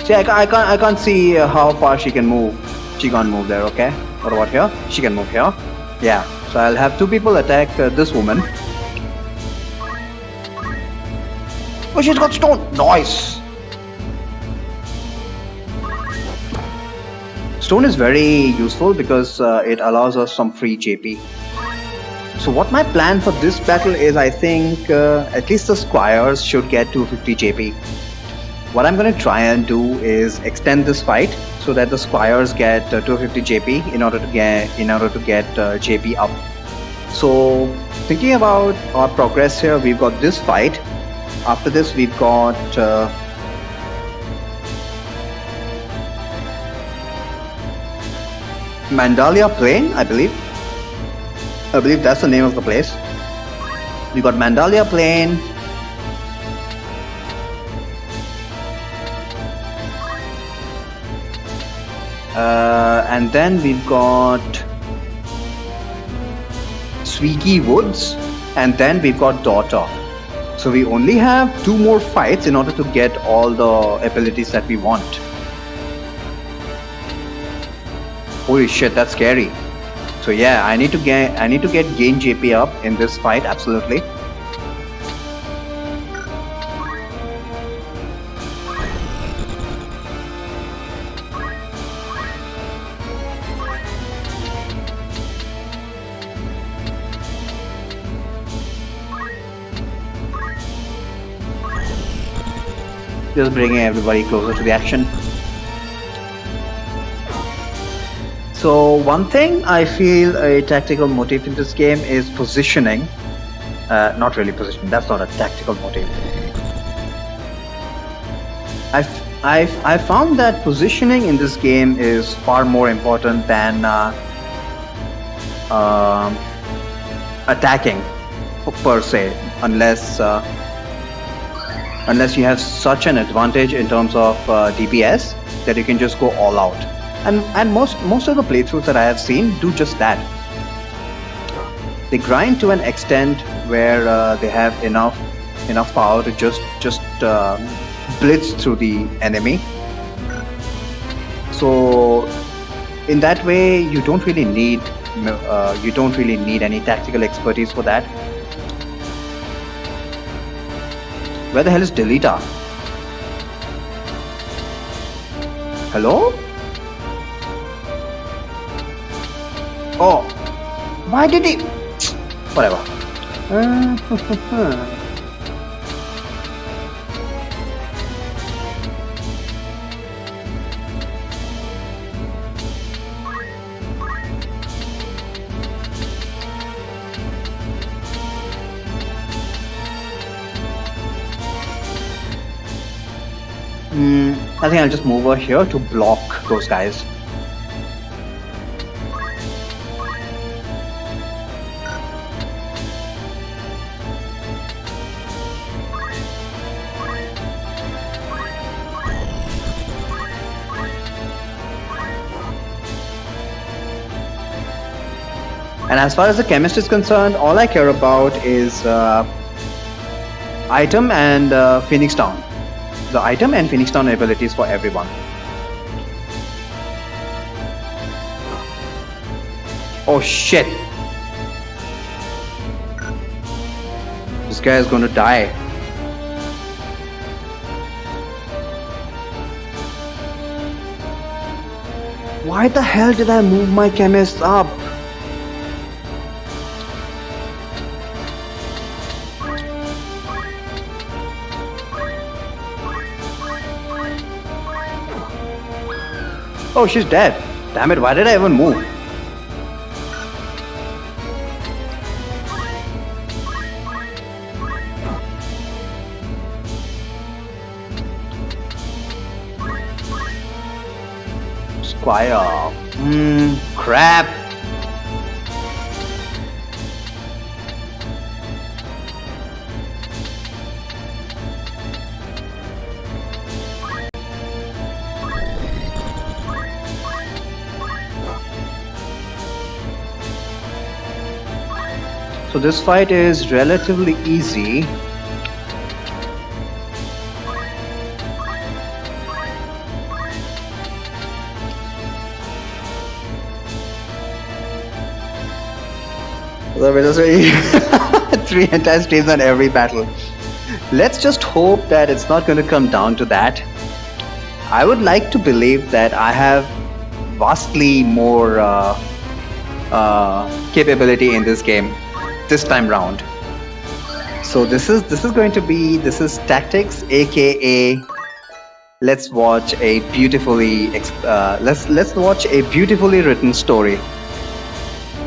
See, I can't see how far she can move. She can't move there, okay? What about here? She can move here. Yeah, so I'll have two people attack this woman. Oh, she's got stone. Nice. Stone is very useful because it allows us some free JP. So what my plan for this battle is, I think at least the squires should get 250 JP. What I'm going to try and do is extend this fight so that the squires get 250 JP in order to get JP up. So thinking about our progress here, we've got this fight. After this, we've got Mandalia Plain, I believe. I believe that's the name of the place. We got Mandalia Plain. And then we've got Swiggy Woods, and then we've got Daughter. So we only have 2 more fights in order to get all the abilities that we want. Holy shit, that's scary. So yeah, I need to get gain JP up in this fight, absolutely. Just bringing everybody closer to the action. So one thing I feel a tactical motive in this game is positioning. Not really positioning, that's not a tactical motive. I found that positioning in this game is far more important than attacking per se, unless you have such an advantage in terms of DPS that you can just go all out. And most of the playthroughs that I have seen do just that. They grind to an extent where they have enough power to just blitz through the enemy. So in that way, you don't really need any tactical expertise for that. Where the hell is Delita? Hello? Oh, why did he? Whatever. I think I'll just move over here to block those guys. And as far as the chemist is concerned, all I care about is item and Phoenix Town. The item and Phoenix Town abilities for everyone. Oh shit! This guy is going to die. Why the hell did I move my chemist up? Oh, she's dead. Damn it, why did I even move? Squire. Crap. So this fight is relatively easy. So we're just waiting 3 entire streams on every battle. Let's just hope that it's not going to come down to that. I would like to believe that I have vastly more capability in this game this time round. So this is going to be tactics, aka let's watch a beautifully let's watch a beautifully written story.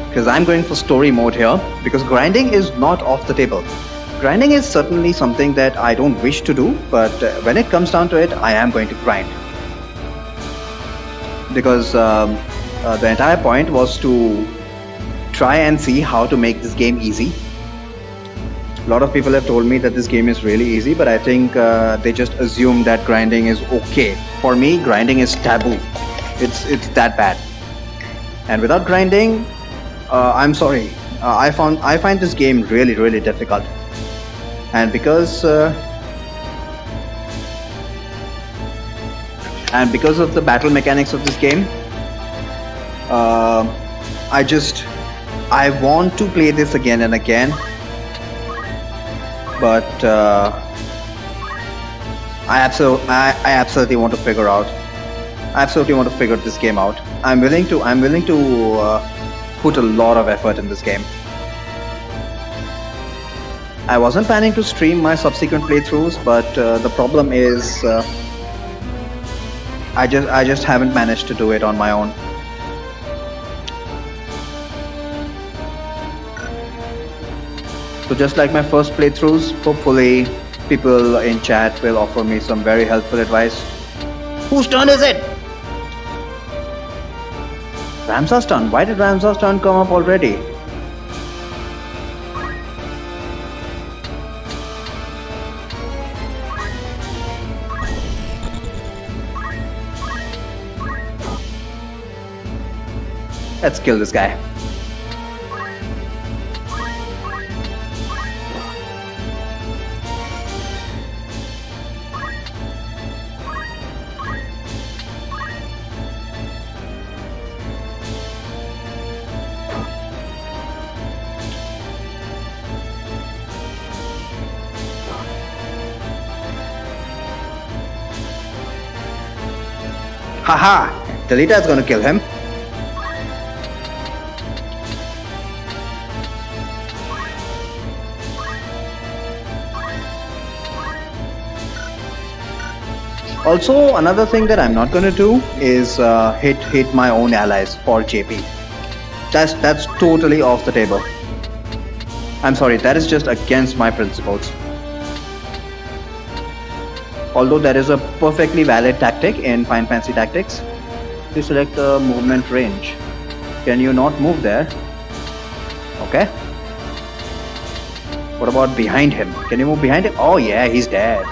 Because I'm going for story mode here, because grinding is not off the table. Grinding is certainly something that I don't wish to do, but when it comes down to it, I am going to grind. Because the entire point was to try and see how to make this game easy. A lot of people have told me that this game is really easy, but I think they just assume that grinding is okay. For me, grinding is taboo. It's that bad. And without grinding, I'm sorry. I find this game really difficult. And because of the battle mechanics of this game, I want to play this again and again, but I absolutely want to figure out. I absolutely want to figure this game out. I'm willing to put a lot of effort in this game. I wasn't planning to stream my subsequent playthroughs, but the problem is I just haven't managed to do it on my own. So just like my first playthroughs, hopefully people in chat will offer me some very helpful advice. Whose turn is it? Ramsa's turn. Why did Ramsa's turn come up already? Let's kill this guy. Haha! Delita is gonna kill him. Also, another thing that I'm not gonna do is hit my own allies for JP. That's totally off the table. I'm sorry, that is just against my principles. Although there is a perfectly valid tactic in Final Fantasy Tactics. Please select the movement range. Can you not move there? Okay. What about behind him? Can you move behind him? Oh yeah, he's dead.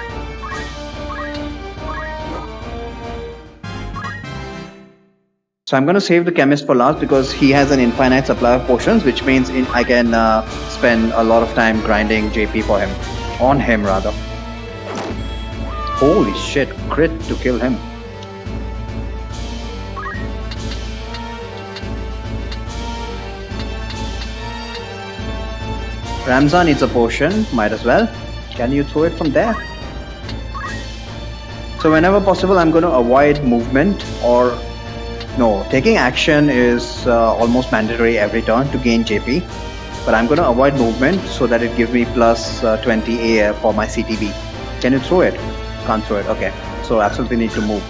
So I'm gonna save the chemist for last because he has an infinite supply of potions, which means I can spend a lot of time grinding JP for him. On him rather. Holy shit, crit to kill him. Ramza needs a potion, might as well. Can you throw it from there? So whenever possible, I'm going to avoid movement or... No, taking action is almost mandatory every turn to gain JP. But I'm going to avoid movement so that it gives me plus 20 AF for my CTB. Can you throw it? Can't throw it, okay. So absolutely need to move.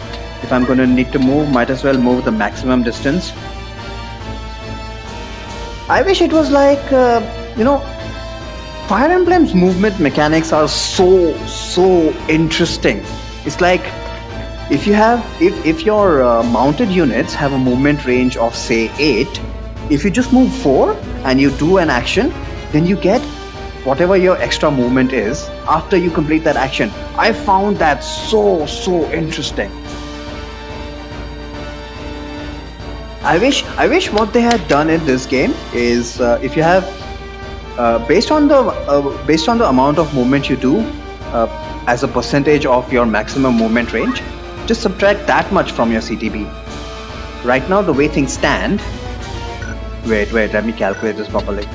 If I'm gonna need to move, might as well move the maximum distance. I wish it was like, Fire Emblem's movement mechanics are so interesting. It's like if your mounted units have a movement range of say 8, if you just move 4 and you do an action, then you get whatever your extra movement is after you complete that action. I found that so interesting. I wish what they had done in this game is if you have based on the amount of movement you do as a percentage of your maximum movement range, just subtract that much from your CTB. Right now, the way things stand. Wait, let me calculate this properly.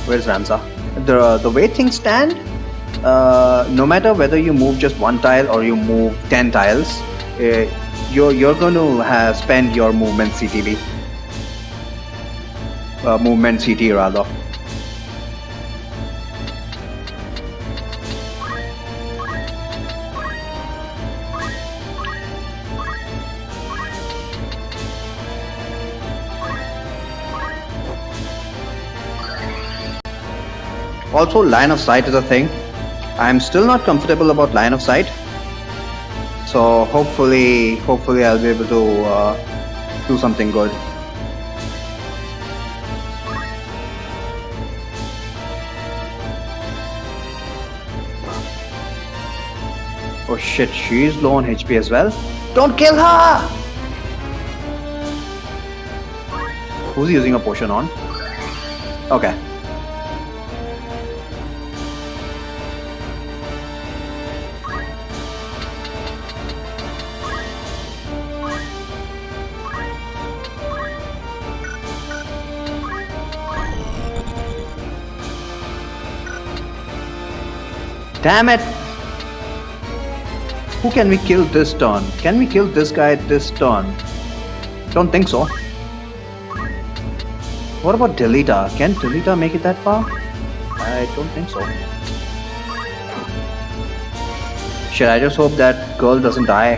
Where's Ramza? The way things stand, no matter whether you move just one tile or you move 10 tiles, you're going to spend your movement CTB. Movement CT rather. Also, line of sight is a thing. I'm still not comfortable about line of sight. So hopefully I'll be able to do something good. Oh shit, she's low on HP as well. Don't kill her! Who's he using a potion on? Okay. Damn it! Who can we kill this turn? Can we kill this guy this turn? Don't think so. What about Delita? Can Delita make it that far? I don't think so. Shit, I just hope that girl doesn't die.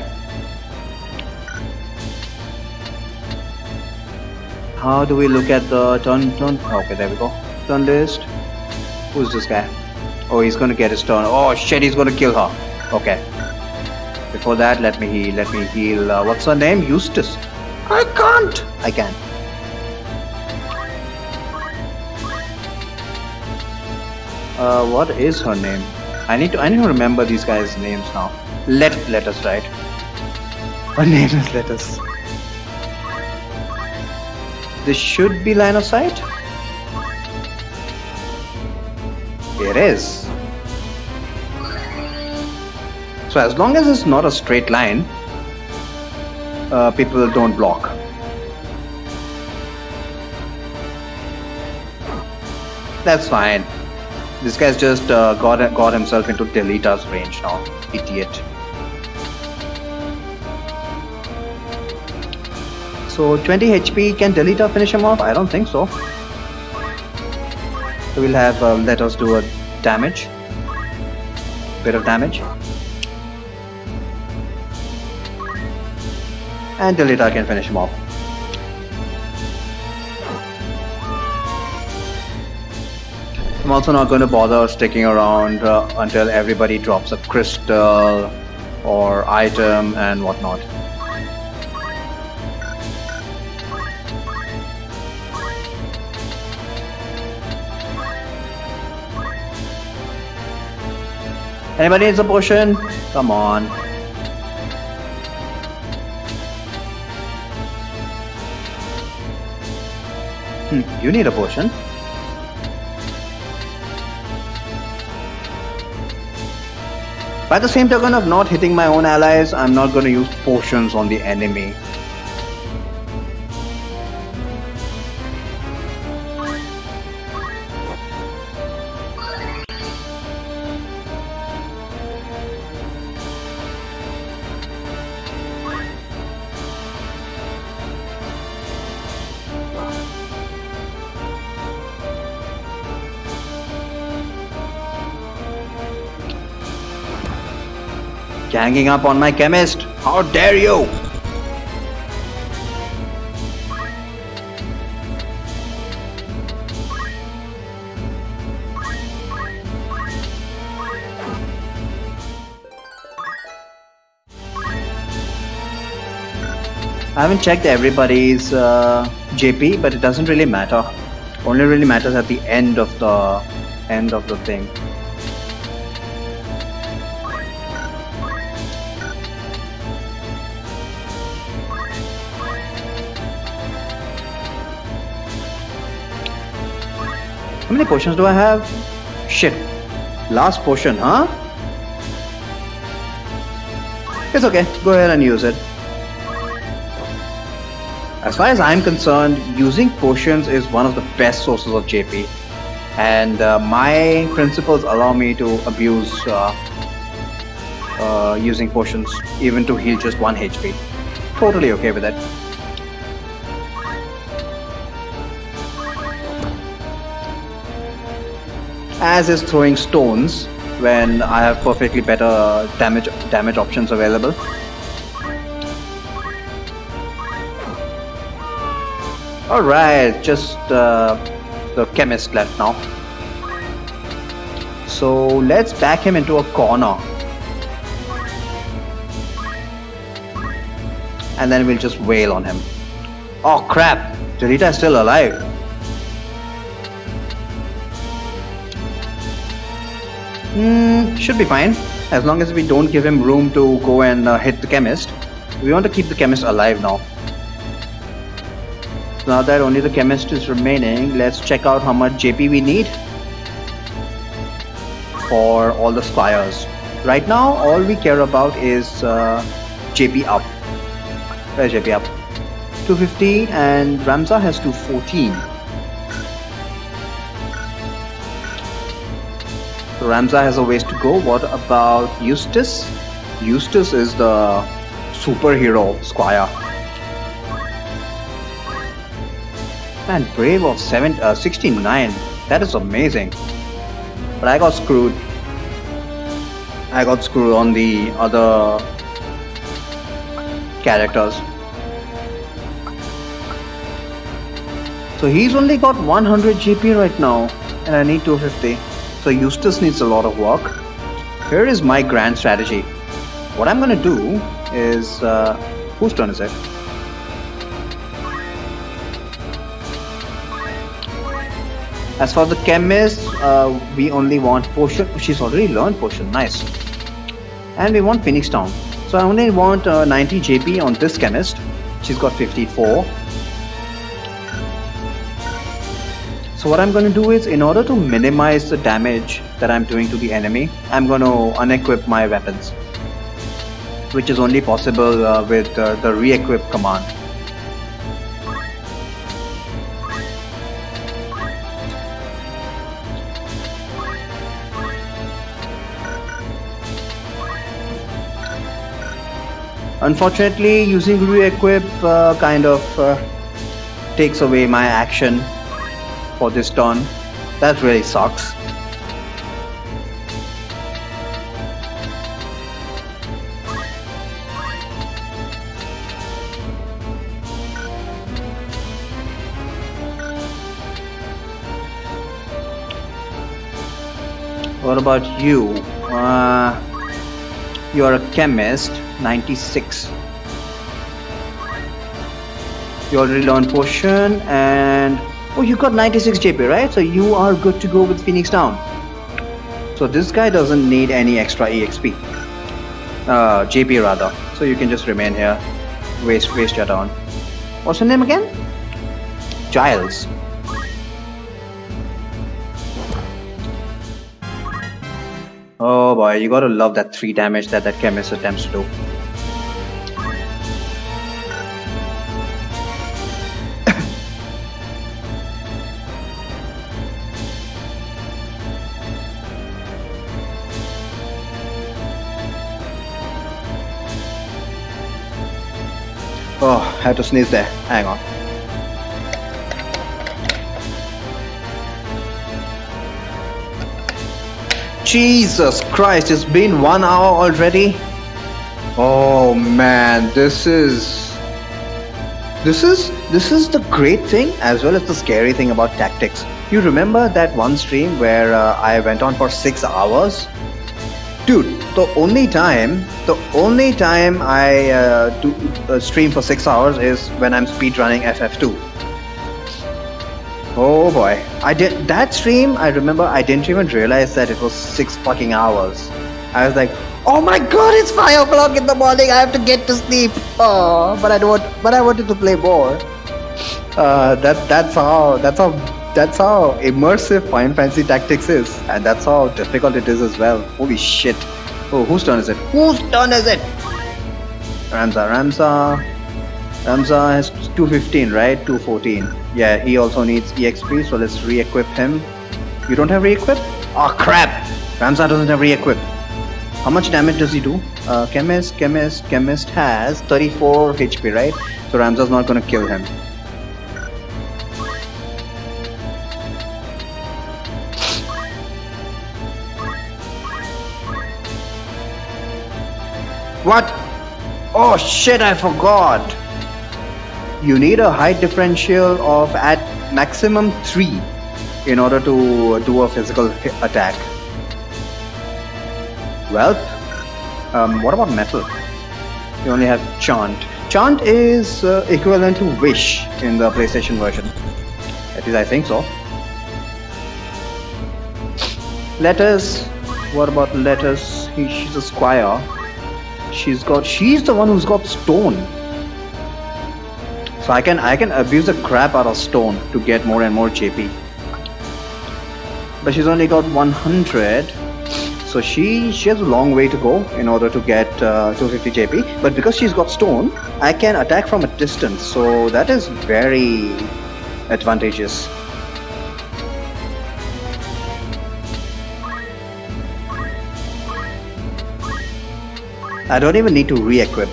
How do we look at the turn? Okay, there we go. Turn list. Who's this guy? Oh, he's gonna get his turn. Oh shit, he's gonna kill her. Okay. Before that, let me heal. What's her name? Eustace. I can't. I can. What is her name? I need to remember these guys' names now. Lettuce, right? Her name is Lettuce. This should be line of sight. It is. So as long as it's not a straight line, people don't block. That's fine. This guy's just got himself into Delita's range now. Idiot. So 20 HP, can Delita finish him off? I don't think so. So we'll have let us do a damage. Bit of damage. And Delita can finish him off. I'm also not going to bother sticking around until everybody drops a crystal or item and whatnot. Anybody needs a potion? Come on. You need a potion. By the same token of not hitting my own allies, I'm not going to use potions on the enemy. Ganging up on my chemist. How dare you? I haven't checked everybody's JP, but it doesn't really matter. Only really matters at the end of the thing. How many potions do I have? Shit. Last potion, huh? It's okay. Go ahead and use it. As far as I'm concerned, using potions is one of the best sources of JP. And my principles allow me to abuse using potions even to heal just 1 HP. Totally okay with it. As is throwing stones when I have perfectly better damage options available. Alright, just the chemist left now. So let's back him into a corner. And then we'll just wail on him. Oh crap, Delita is still alive. Should be fine, as long as we don't give him room to go and hit the chemist. We want to keep the chemist alive now. So now that only the chemist is remaining, let's check out how much JP we need for all the spires. Right now, all we care about is JP up. Where's JP up? 250 and Ramza has 214. So Ramza has a ways to go. What about Eustace? Eustace is the superhero squire. Man, Brave of 69. That is amazing. But I got screwed. I got screwed on the other characters. So he's only got 100 GP right now, and I need 250. So Eustace needs a lot of work. Here is my grand strategy. What I'm gonna do is, whose turn is it? As for the chemist, we only want potion. She's already learned potion, nice. And we want Phoenix Town. So I only want 90 JP on this chemist. She's got 54. So what I'm going to do is, in order to minimize the damage that I'm doing to the enemy, I'm going to unequip my weapons, which is only possible with the re-equip command. Unfortunately, using re-equip kind of takes away my action for this turn. That really sucks. What about you? You're a chemist, 96. You already learned potion and oh, you got 96 JP, right? So you are good to go with Phoenix Down. So this guy doesn't need any extra EXP. JP rather. So you can just remain here. Waste your turn. What's your name again? Giles. Oh boy, you gotta love that 3 damage that chemist attempts to do. Oh, I had to sneeze there. Hang on. Jesus Christ, it's been 1 hour already. Oh man, this is the great thing as well as the scary thing about tactics. You remember that one stream where I went on for 6 hours? Dude, the only time I do stream for 6 hours is when I'm speedrunning FF2. Oh boy, I did that stream. I remember I didn't even realize that it was 6 fucking hours. I was like, oh my god, it's 5 o'clock in the morning. I have to get to sleep. Oh, but I don't. But I wanted to play more. That's how immersive Final Fantasy Tactics is, and that's how difficult it is as well. Holy shit! Oh, whose turn is it? Whose turn is it? Ramza has 215, right? 214. Yeah, he also needs EXP, so let's re-equip him. You don't have re-equip? Oh crap! Ramza doesn't have re-equip. How much damage does he do? Chemist has 34 HP, right? So Ramza's not gonna kill him. What? Oh shit, I forgot. You need a height differential of at maximum 3 in order to do a physical attack. Well, what about metal? You only have chant. Chant is equivalent to wish in the PlayStation version. At least I think so. Letters. What about letters? She's a squire. She's the one who's got stone. So I can abuse the crap out of stone to get more and more JP. But she's only got 100. So she has a long way to go in order to get 250 JP. But because she's got stone, I can attack from a distance. So that is very advantageous. I don't even need to re-equip.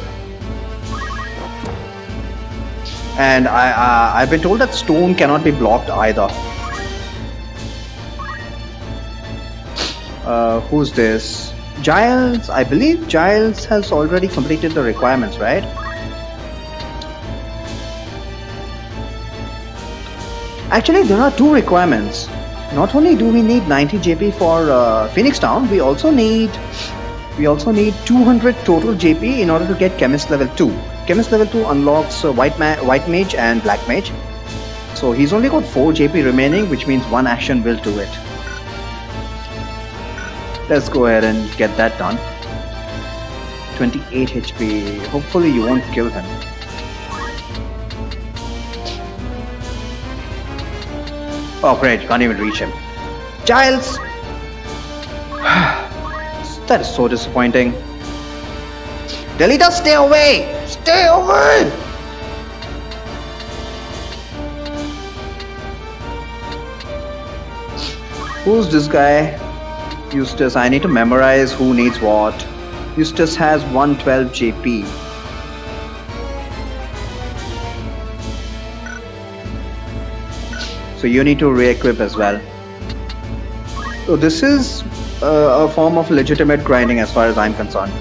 And I've been told that stone cannot be blocked either. Who's this? Giles. I believe Giles has already completed the requirements, right? Actually, there are 2 requirements. Not only do we need 90 JP for Phoenix Town, we also need 200 total JP in order to get Chemist level 2. Chemist level 2 unlocks White Mage and Black Mage. So he's only got 4 JP remaining, which means 1 action will do it. Let's go ahead and get that done. 28 HP. Hopefully you won't kill him. Oh great, you can't even reach him. Giles! That is so disappointing. Delita, stay away! Stay away! Who's this guy? Eustace. I need to memorize who needs what. Eustace has 112 JP. So you need to re-equip as well. So this is a form of legitimate grinding as far as I'm concerned.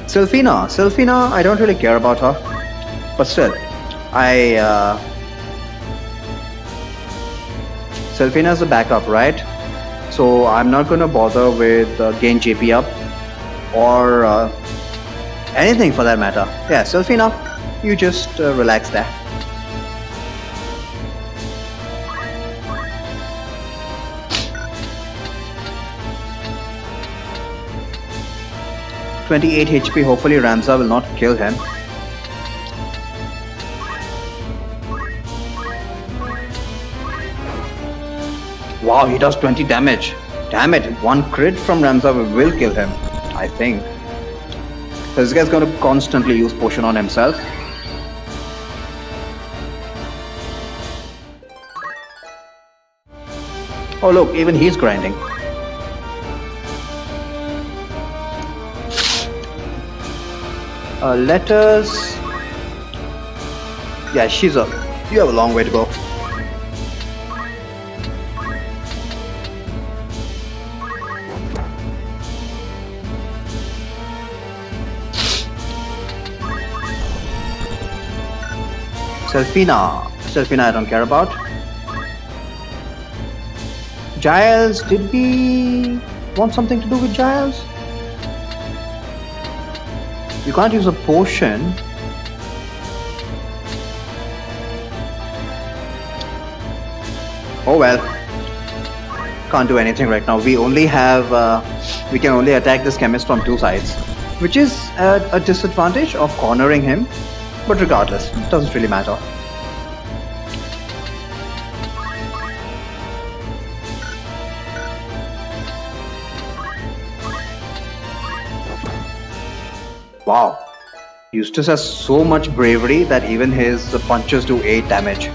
Sylphina, I don't really care about her, but still, Sylphina's a backup, right? So I'm not gonna bother with gain JP up or anything for that matter. Yeah, Sylphina, you just relax there. .28 HP. Hopefully Ramza will not kill him. Wow, he does 20 damage. Damn it, 1 crit from Ramza will kill him, I think. This guy's gonna constantly use potion on himself. Oh look, even he's grinding. Letters. Yeah, you have a long way to go. Sylphina. Selfina, I don't care about. Giles, did we want something to do with Giles? You can't use a potion. Oh well. Can't do anything right now. We only have, we can only attack this chemist from two sides, which is a disadvantage of cornering him. But regardless, it doesn't really matter. Wow. Eustace has so much bravery that even his punches do 8 damage.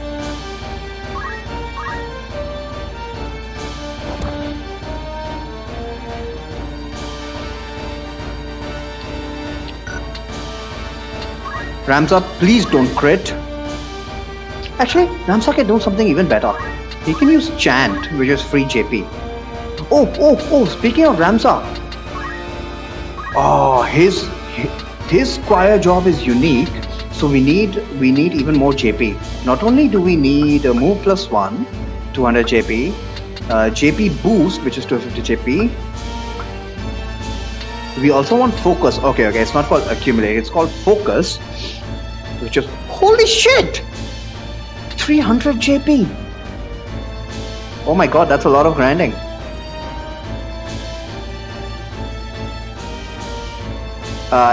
Ramsa, please don't crit. Actually, Ramsa can do something even better. He can use Chant, which is free JP. Oh, speaking of Ramsa. Oh, his squire job is unique, so we need even more JP. Not only do we need a move plus 1, 200 JP, JP boost, which is 250 JP. We also want focus. Okay, it's not called accumulate, it's called focus, which is, holy shit, 300 JP. Oh my god, that's a lot of grinding.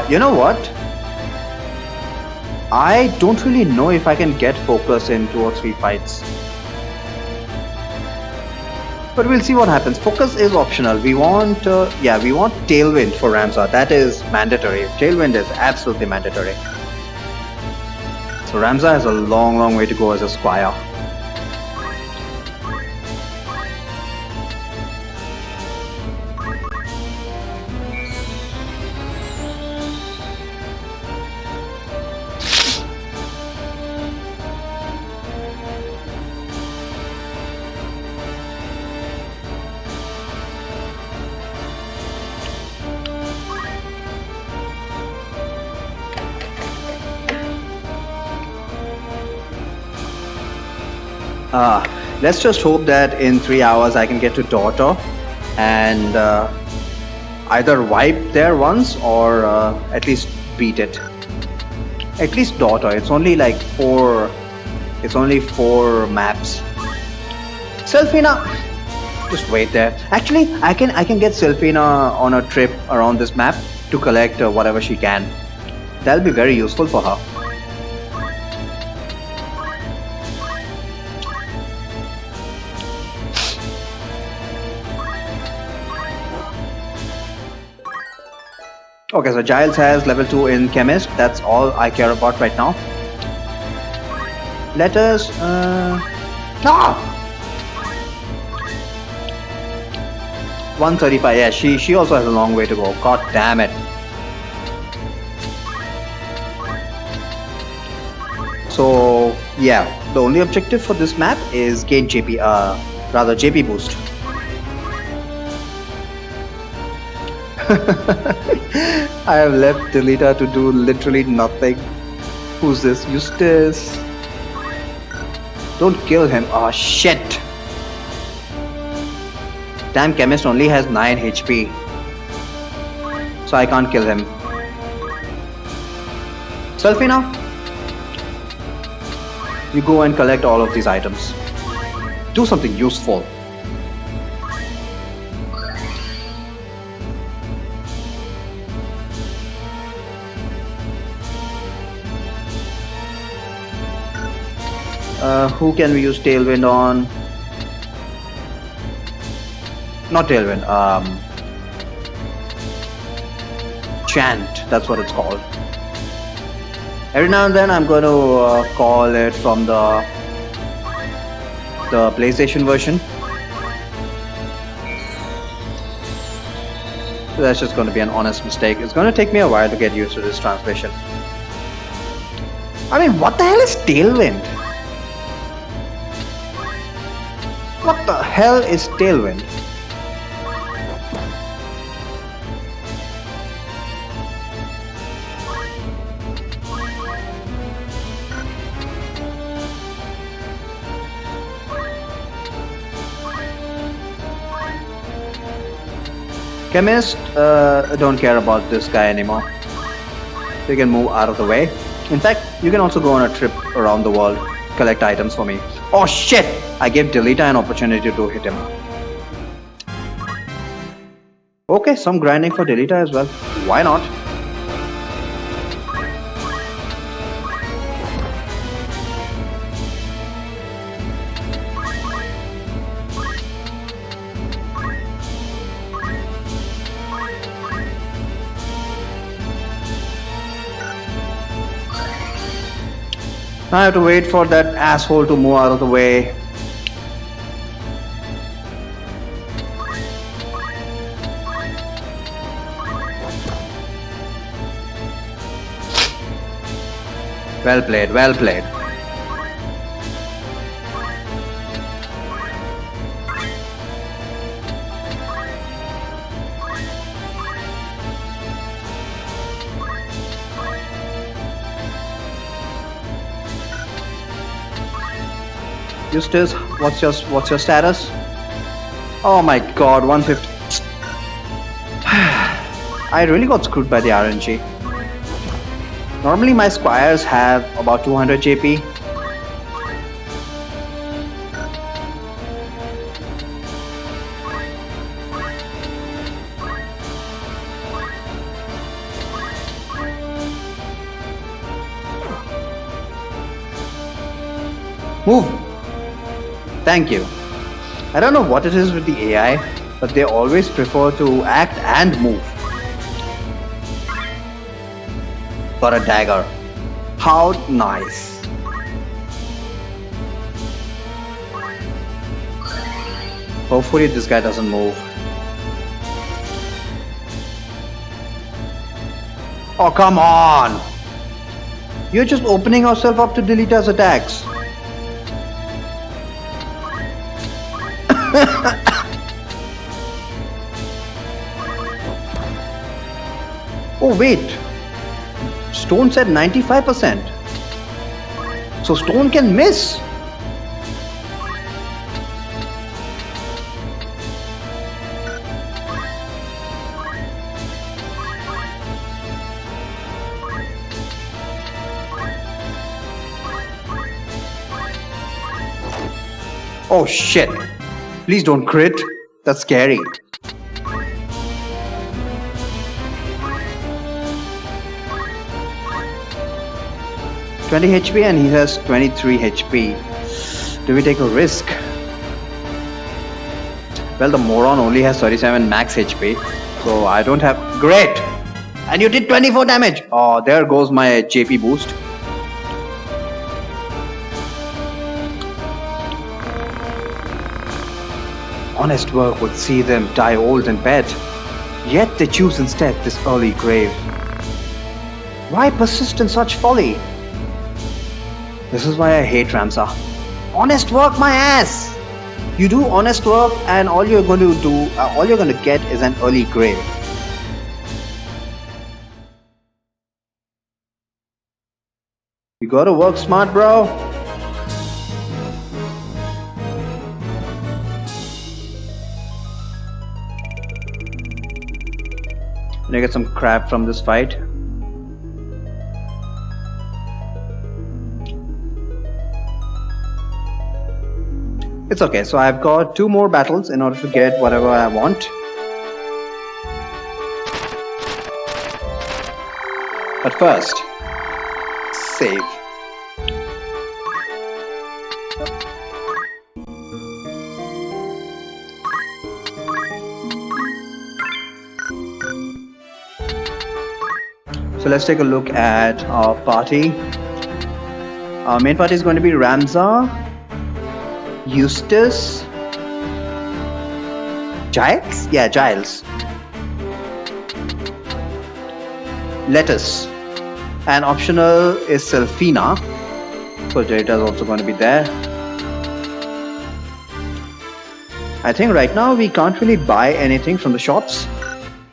You know what? I don't really know if I can get focus in 2 or 3 fights. But we'll see what happens. Focus is optional. We want, we want Tailwind for Ramsa. That is mandatory. Tailwind is absolutely mandatory. So Ramsa has a long way to go as a squire. Let's just hope that in 3 hours I can get to Daughter and either wipe there once or at least beat it. At least Daughter. It's only like 4. It's only 4 maps. Selfina, just wait there. Actually, I can get Selfina on a trip around this map to collect whatever she can. That'll be very useful for her. Okay, so Giles has level 2 in Chemist. That's all I care about right now. Let us... No! 135, yeah, she also has a long way to go. God damn it. So, yeah, the only objective for this map is gain JP, rather JP boost. I have left Delita to do literally nothing. Who's this? Eustace. Don't kill him. Oh shit. Damn, Chemist only has 9 HP. So I can't kill him. Selfina, you go and collect all of these items. Do something useful. Who can we use Tailwind on? Not Tailwind, Chant, that's what it's called. Every now and then I'm going to call it from the PlayStation version. So that's just going to be an honest mistake. It's going to take me a while to get used to this translation. I mean, what the hell is Tailwind? What the hell is Tailwind? Chemist, don't care about this guy anymore. You can move out of the way. In fact, you can also go on a trip around the world, collect items for me. Oh shit! I gave Delita an opportunity to hit him. Okay, some grinding for Delita as well. Why not? I have to wait for that asshole to move out of the way. Well played, well played. Eustace, what's your status? Oh my god, 150. I really got screwed by the RNG. Normally my squires have about 200 JP. Move! Thank you. I don't know what it is with the AI, but they always prefer to act and move. Got a dagger. How nice. Hopefully this guy doesn't move. Oh, come on! You're just opening yourself up to Delita's attacks. Oh wait, Stone said 95%. So Stone can miss. Oh shit. Please don't crit. That's scary. HP and he has 23 HP. Do we take a risk? Well, the moron only has 37 max HP, so I don't have. Great! And you did 24 damage! Oh, there goes my JP boost. Honest work would see them die old in bed, yet they choose instead this early grave. Why persist in such folly? This is why I hate Ramsa. Honest work, my ass! You do honest work, and all you're going to get is an early grave. You gotta work smart, bro. Let me get some crap from this fight. It's okay, so I've got 2 more battles in order to get whatever I want. But first, save. So let's take a look at our party. Our main party is going to be Ramza, Eustace, Giles? Yeah, Giles. Lettuce. And optional is Selfina. So Jada is also going to be there. I think right now we can't really buy anything from the shops.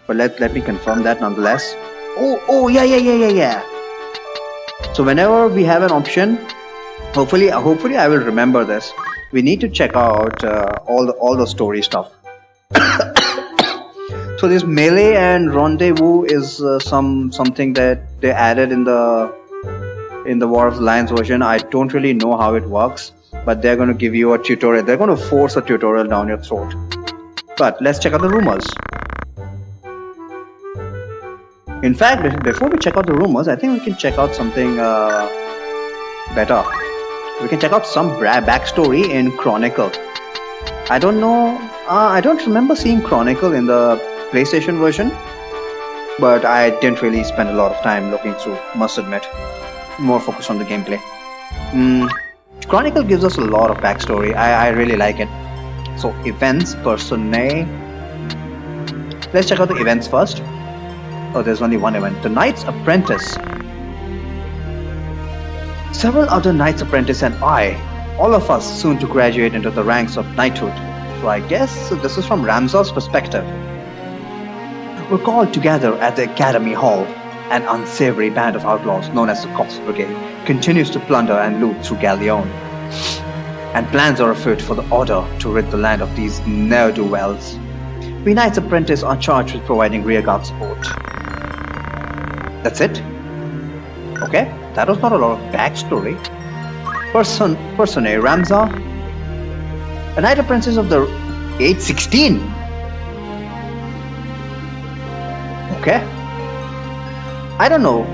But let me confirm that nonetheless. Oh yeah. So whenever we have an option, hopefully I will remember this. We need to check out all the story stuff. So this melee and rendezvous is something that they added in the War of the Lions version. I don't really know how it works, but they're going to give you a tutorial. They're going to force a tutorial down your throat. But let's check out the rumors. In fact, before we check out the rumors, I think we can check out something better. We can check out some backstory in Chronicle. I don't know. I don't remember seeing Chronicle in the PlayStation version, but I didn't really spend a lot of time looking through, must admit. More focused on the gameplay. Chronicle gives us a lot of backstory. I really like it. So, events, personae. Let's check out the events first. Oh, there's only one event. The Knight's Apprentice. Several other Knight's Apprentice and I, all of us soon to graduate into the ranks of knighthood. So I guess this is from Ramza's perspective. We're called together at the Academy Hall. An unsavory band of outlaws known as the Cops Brigade continues to plunder and loot through Galleon. And plans are afoot for the Order to rid the land of these ne'er-do-wells. We Knights Apprentice are charged with providing rearguard support. That's it? Okay, that was not a lot of backstory. Personae Ramza, a Knight Apprentice of the age 16. Okay. I don't know.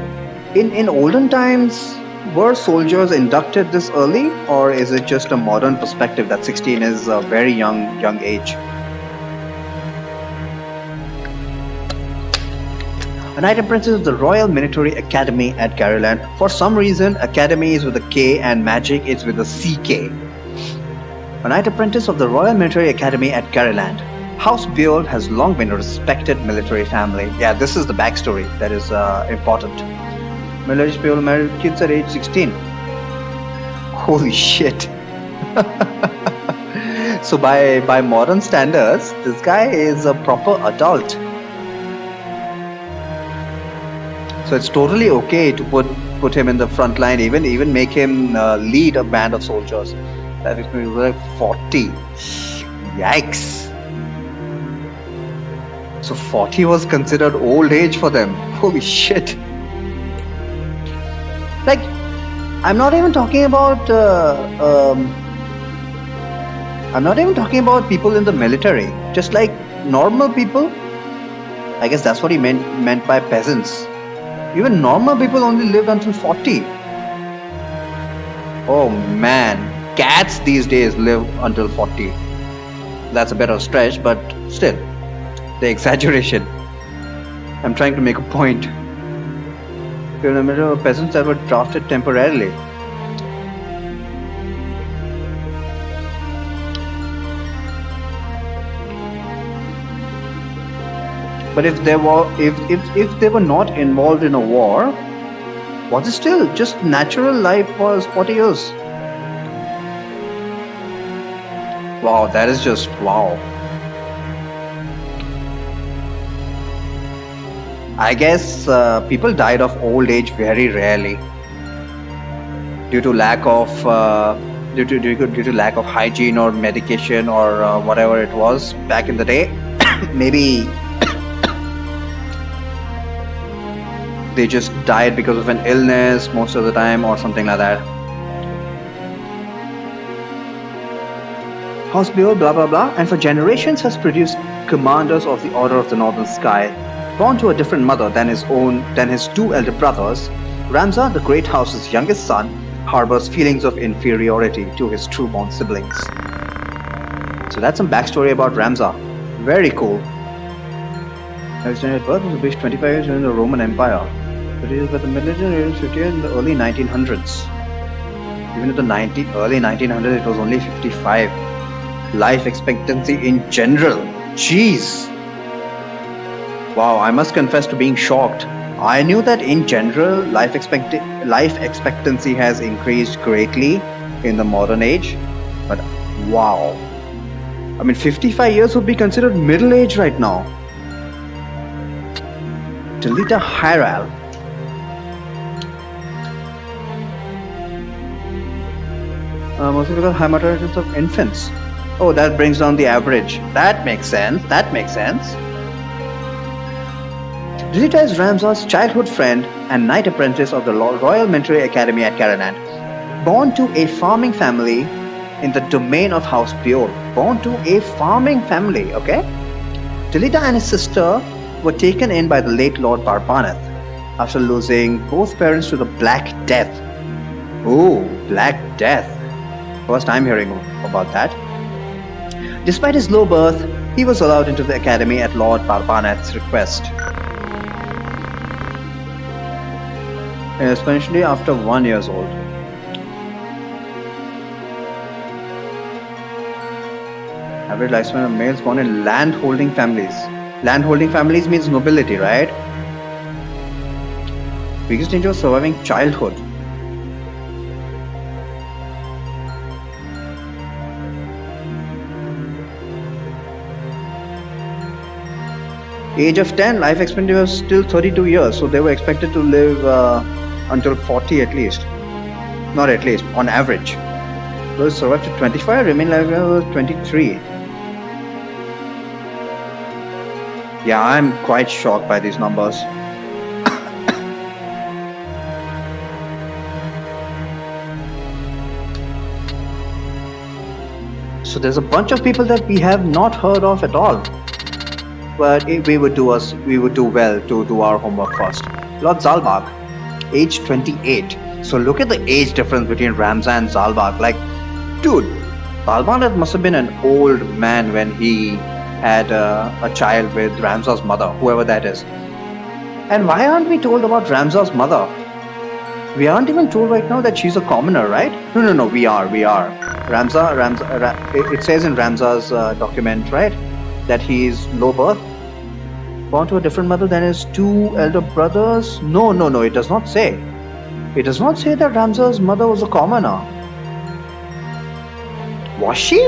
In olden times, were soldiers inducted this early, or is it just a modern perspective that 16 is a very young age? A Knight Apprentice of the Royal Military Academy at Garyland. For some reason, Academy is with a K and Magic is with a CK. A Knight Apprentice of the Royal Military Academy at Garyland. House Beard has long been a respected military family. Yeah, this is the backstory that is important. Military people married kids at age 16. Holy shit. So by modern standards, this guy is a proper adult. So it's totally okay to put him in the front line, even make him lead a band of soldiers. That is going to be like 40. Yikes. So 40 was considered old age for them. Holy shit. Like, I'm not even talking about people in the military. Just like normal people. I guess that's what he meant by peasants. Even normal people only live until 40. Oh man, cats these days live until 40. That's a bit of a stretch, but still, the exaggeration. I'm trying to make a point. You remember peasants that were drafted temporarily. But if they were not involved in a war, was it still just natural life was 40 years? Wow, that is just wow. I guess people died of old age very rarely due to lack of due to lack of hygiene or medication or whatever it was back in the day. Maybe they just died because of an illness most of the time or something like that. House Beard, blah blah blah, and for generations has produced commanders of the Order of the Northern Sky. Born to a different mother than his two elder brothers, Ramza, the Great House's youngest son, harbors feelings of inferiority to his true-born siblings. So that's some backstory about Ramza. Very cool. Alexander at birth was aged 25 years during the Roman Empire. But it is by the military in the early 1900s. Even in the early 1900s, it was only 55. Life expectancy in general. Jeez. Wow, I must confess to being shocked. I knew that in general, life expectancy has increased greatly in the modern age. But wow. I mean, 55 years would be considered middle age right now. Delita Hyral. Mostly because high mortality of infants. Oh, that brings down the average. That makes sense. Delita is Ramza's childhood friend and knight apprentice of the Royal Military Academy at Karanan. Born to a farming family in the domain of House Beol. Born to a farming family, okay? Delita and his sister were taken in by the late Lord Barbaneth after losing both parents to the Black Death. Oh, Black Death. First time hearing about that. Despite his low birth, he was allowed into the academy at Lord Barbaneth's request. Especially after 1 year old. Average lifespan of males born in land-holding families. Land-holding families means nobility, right? Biggest danger of surviving childhood. Age of 10, life expectancy was still 32 years, so they were expected to live until 40 at least. Not at least, on average. Those survived to 25, remain alive was 23. Yeah, I'm quite shocked by these numbers. So there's a bunch of people that we have not heard of at all. But we would do well to do our homework first. Lord Zalbag, age 28. So look at the age difference between Ramza and Zalbag. Like, dude, Balbaneth must have been an old man when he had a child with Ramza's mother, whoever that is. And why aren't we told about Ramza's mother? We aren't even told right now that she's a commoner, right? No, we are. It says in Ramza's document, right, that he is low birth, born to a different mother than his two elder brothers. No, it does not say. It does not say that Ramza's mother was a commoner. Was she?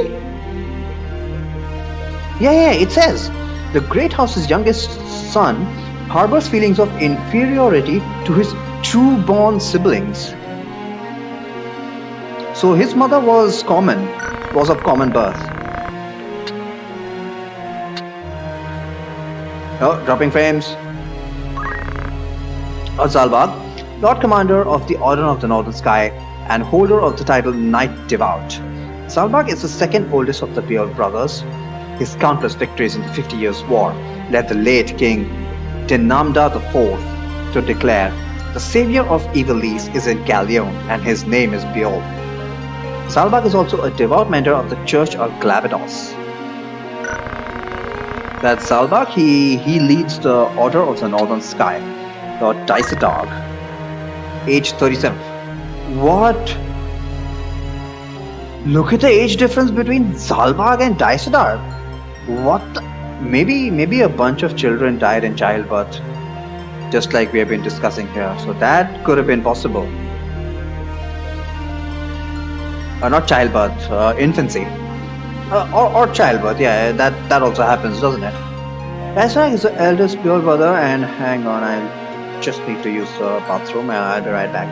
Yeah, it says. The Great House's youngest son harbors feelings of inferiority to his true-born siblings. So his mother was of common birth. Oh, dropping frames. Zalbag, Lord Commander of the Order of the Northern Sky and holder of the title Knight Devout. Zalbag is the second oldest of the Beol brothers. His countless victories in the 50 Years' War led the late King Denamda IV to declare, "The savior of Evilise is in Galleon and his name is Beol." Zalbag is also a devout member of the Church of Glabados. That Zalbag, he leads the Order of the Northern Sky, Lord Daisadog, age 37. What? Look at the age difference between Zalbag and Daisadog. What? Maybe a bunch of children died in childbirth, just like we have been discussing here. So that could have been possible. Not childbirth, infancy. Or childbirth, yeah, that also happens, doesn't it? Daisadog is the eldest Beol brother, and hang on, I just need to use the bathroom. I'll be right back.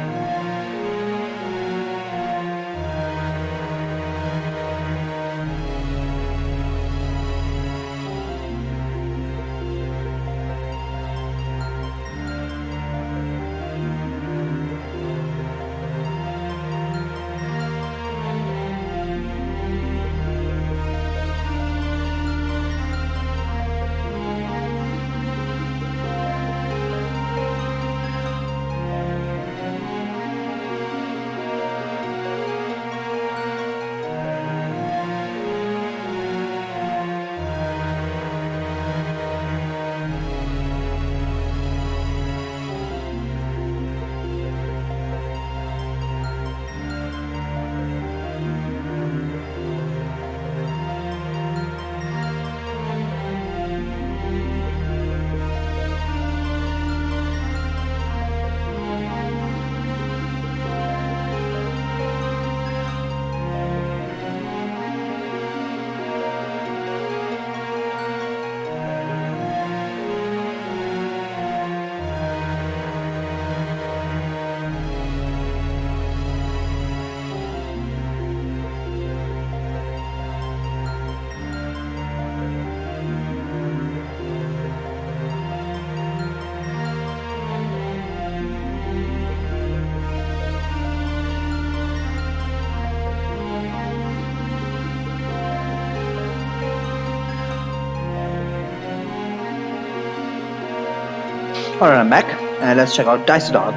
Alright, I'm back, and let's check out Dice Dog.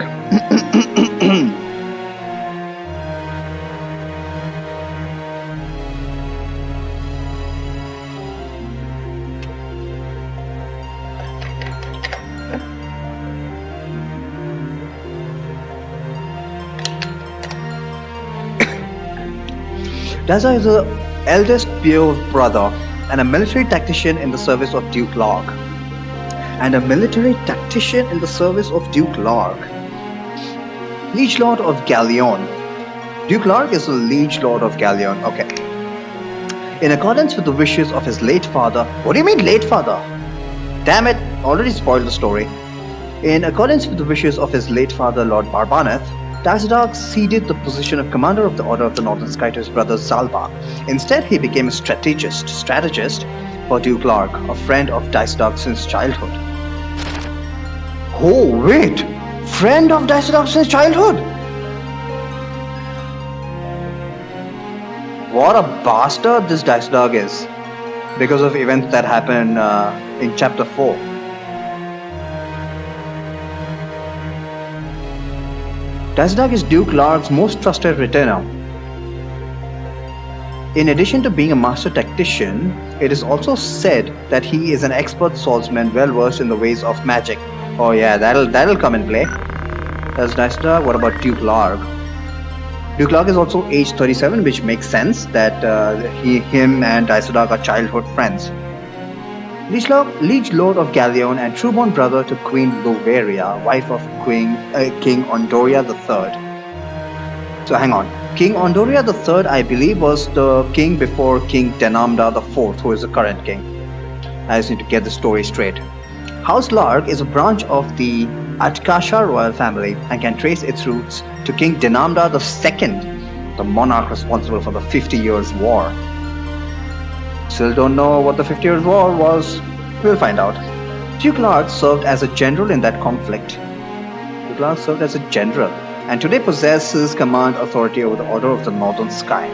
Daza is the eldest pure brother and a military tactician in the service of Duke Larg. Liege Lord of Galleon. Duke Larg is the Liege Lord of Galleon. Okay. In accordance with the wishes of his late father. What do you mean, late father? Damn it, already spoiled the story. In accordance with the wishes of his late father, Lord Barbaneth, Dazadog ceded the position of commander of the Order of the Northern Sky to his brother Zalba. Instead, he became a strategist for Duke Larg, a friend of Dazadog since childhood. Oh, wait! Friend of Dazadog since childhood? What a bastard this Dazadog is, because of events that happen in Chapter 4. Dazadog is Duke Larg's most trusted retainer. In addition to being a master tactician, it is also said that he is an expert swordsman well versed in the ways of magic. Oh yeah, that'll come in play. That's Dazadog. What about Duke Larg? Duke Larg is also age 37, which makes sense that him and Dazadog are childhood friends. Liege Lord of Galleon and true-born brother to Queen Louveria, wife of King Ondoria III. So hang on. King Ondoria III, I believe, was the king before King Denamda IV, who is the current king. I just need to get the story straight. House Larg is a branch of the Atkasha royal family and can trace its roots to King Denamda II, the monarch responsible for the 50 Years' War. Still don't know what the 50 Years' War was. We'll find out. Duke Larg served as a general in that conflict. And today possesses command authority over the Order of the Northern Sky.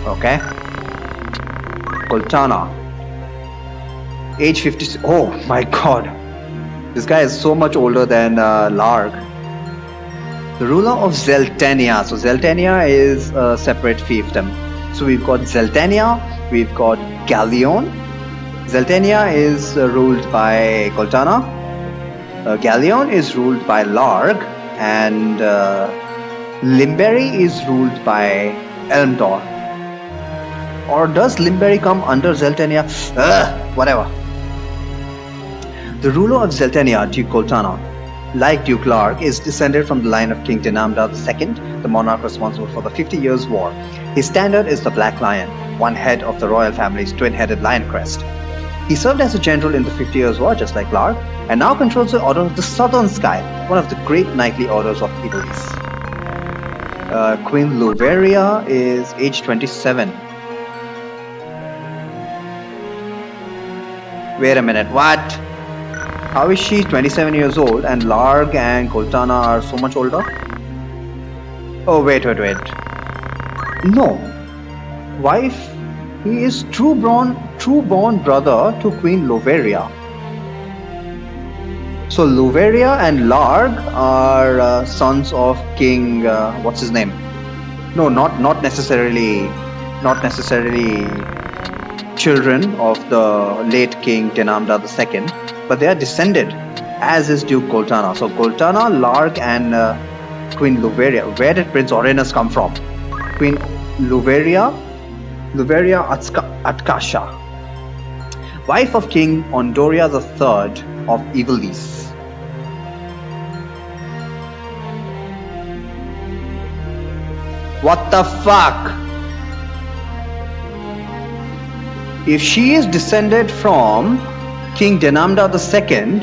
Okay. Kultana. Age 56. Oh my god. This guy is so much older than Larg. The ruler of Zeltania. So Zeltania is a separate fiefdom. So we've got Zeltania, we've got Galleon. Zeltania is ruled by Kultana. Galleon is ruled by Larg, and Limberry is ruled by Elmdor. Or does Limberry come under Zeltania? Whatever. The ruler of Zeltania, Duke Kultana, like Duke Larg, is descended from the line of King Denamda II, the monarch responsible for the 50 Years' War. His standard is the Black Lion, one head of the royal family's twin-headed lion crest. He served as a general in the 50 Years' War, just like Larg, and now controls the Order of the Southern Sky, one of the great knightly orders of Italis. Queen Louveria is age 27. Wait a minute, what? How is she 27 years old and Larg and Kultana are so much older? Oh, wait. No. Wife, he is true-born brother to Queen Louveria. So Louveria and Larg are sons of King, what's his name? No, not necessarily children of the late King Denamda II, but they are descended, as is Duke Kultana. So Kultana, Larg, and Queen Louveria. Where did Prince Orenus come from? Queen Louveria Atkasha, wife of King Ondoria III of Ivalice. What the fuck? If she is descended from King Denamda II,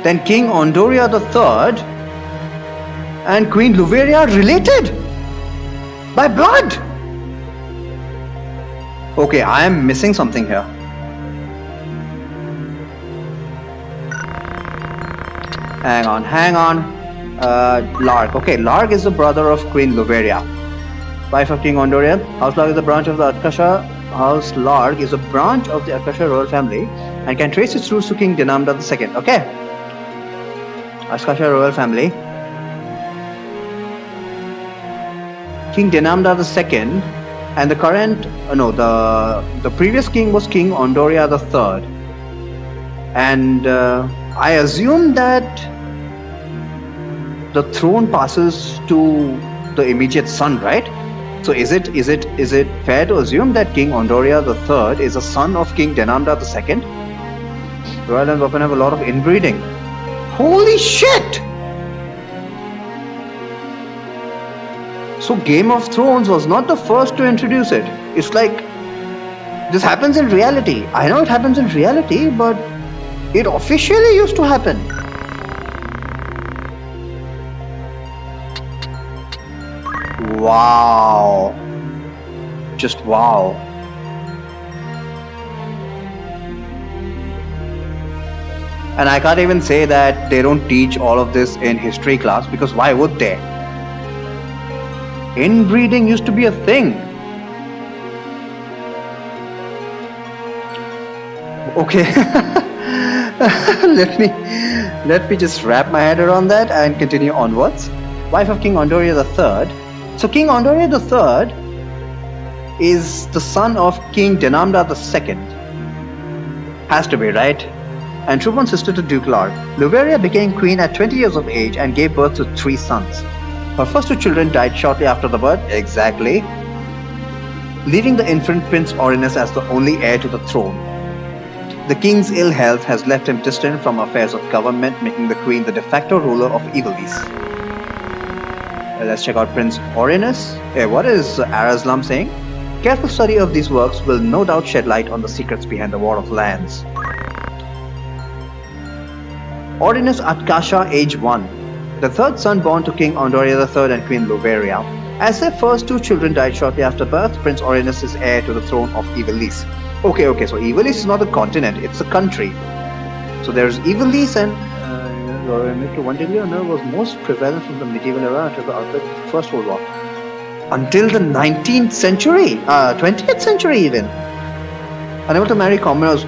then King Ondoria III and Queen Louveria are related by blood. Okay, I am missing something here. Hang on. Lark. Okay, Lark is the brother of Queen Luveria, wife of King Ondorian. House Lark is a branch of the Akasha. House Lark is a branch of the Akasha royal family and can trace its roots to King Denamda II. Okay, Akasha royal family. King Denamda II, and the current the previous king was King Ondoria III, and I assume that the throne passes to the immediate son, right? So is it fair to assume that King Ondoria III is a son of King Denamda II? Royal lands often have a lot of inbreeding. Holy shit! So Game of Thrones was not the first to introduce it. It's like this happens in reality. I know it happens in reality, but it officially used to happen. Wow. Just wow. And I can't even say that they don't teach all of this in history class, because why would they? Inbreeding used to be a thing. Okay. let me just wrap my head around that and continue onwards. Wife of King Ondoria III. So King Ondoria III is the son of King Denamda II. Has to be, right? And true-born sister to Duke Lark. Luveria became queen at 20 years of age and gave birth to 3 sons. Her first 2 children died shortly after the birth, exactly, leaving the infant Prince Orinus as the only heir to the throne. The king's ill health has left him distant from affairs of government, making the queen the de facto ruler of Ivalice. Let's check out Prince Orinus. What is Arazlam saying? Careful study of these works will no doubt shed light on the secrets behind the War of Lands. Orinus Atkasha, age 1. The third son born to King Ondoria III and Queen Luveria. As their first 2 children died shortly after birth, Prince Orinus is heir to the throne of Ivalice. Okay, so Ivalice is not a continent, it's a country. So there's Ivalice, and to one degree or another was most prevalent from the medieval era until the outbreak of the First World War. Until the 19th century, 20th century even. Unable to marry commoners.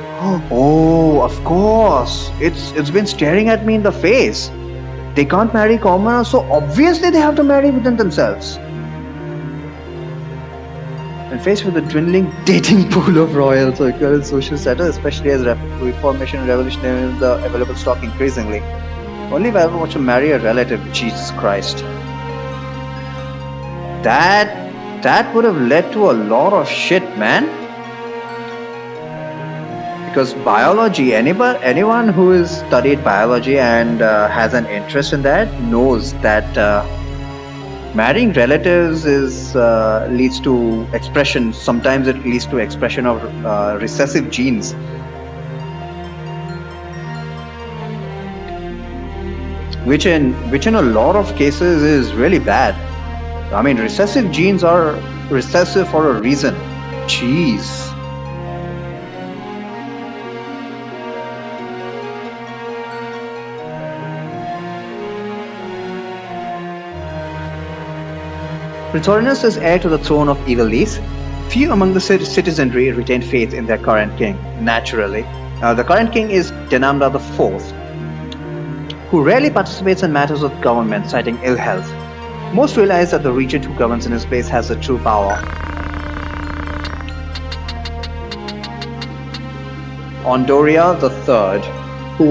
Oh, of course. It's been staring at me in the face. They can't marry commoners, so obviously they have to marry within themselves. When faced with a dwindling dating pool of royals or equivalent social status, especially as Reformation and Revolution and the available stock increasingly, only if I ever want to marry a relative, Jesus Christ. That would have led to a lot of shit, man. Because biology, anyone who has studied biology and has an interest in that knows that marrying relatives leads to expression. Sometimes it leads to expression of recessive genes. Which in a lot of cases is really bad. I mean, recessive genes are recessive for a reason. Jeez. Prince Orinus is heir to the throne of Ivalice. Few among the citizenry retain faith in their current king, naturally. The current king is Denamda IV, who rarely participates in matters of government, citing ill health. Most realize that the regent who governs in his place has the true power. Ondoria III, who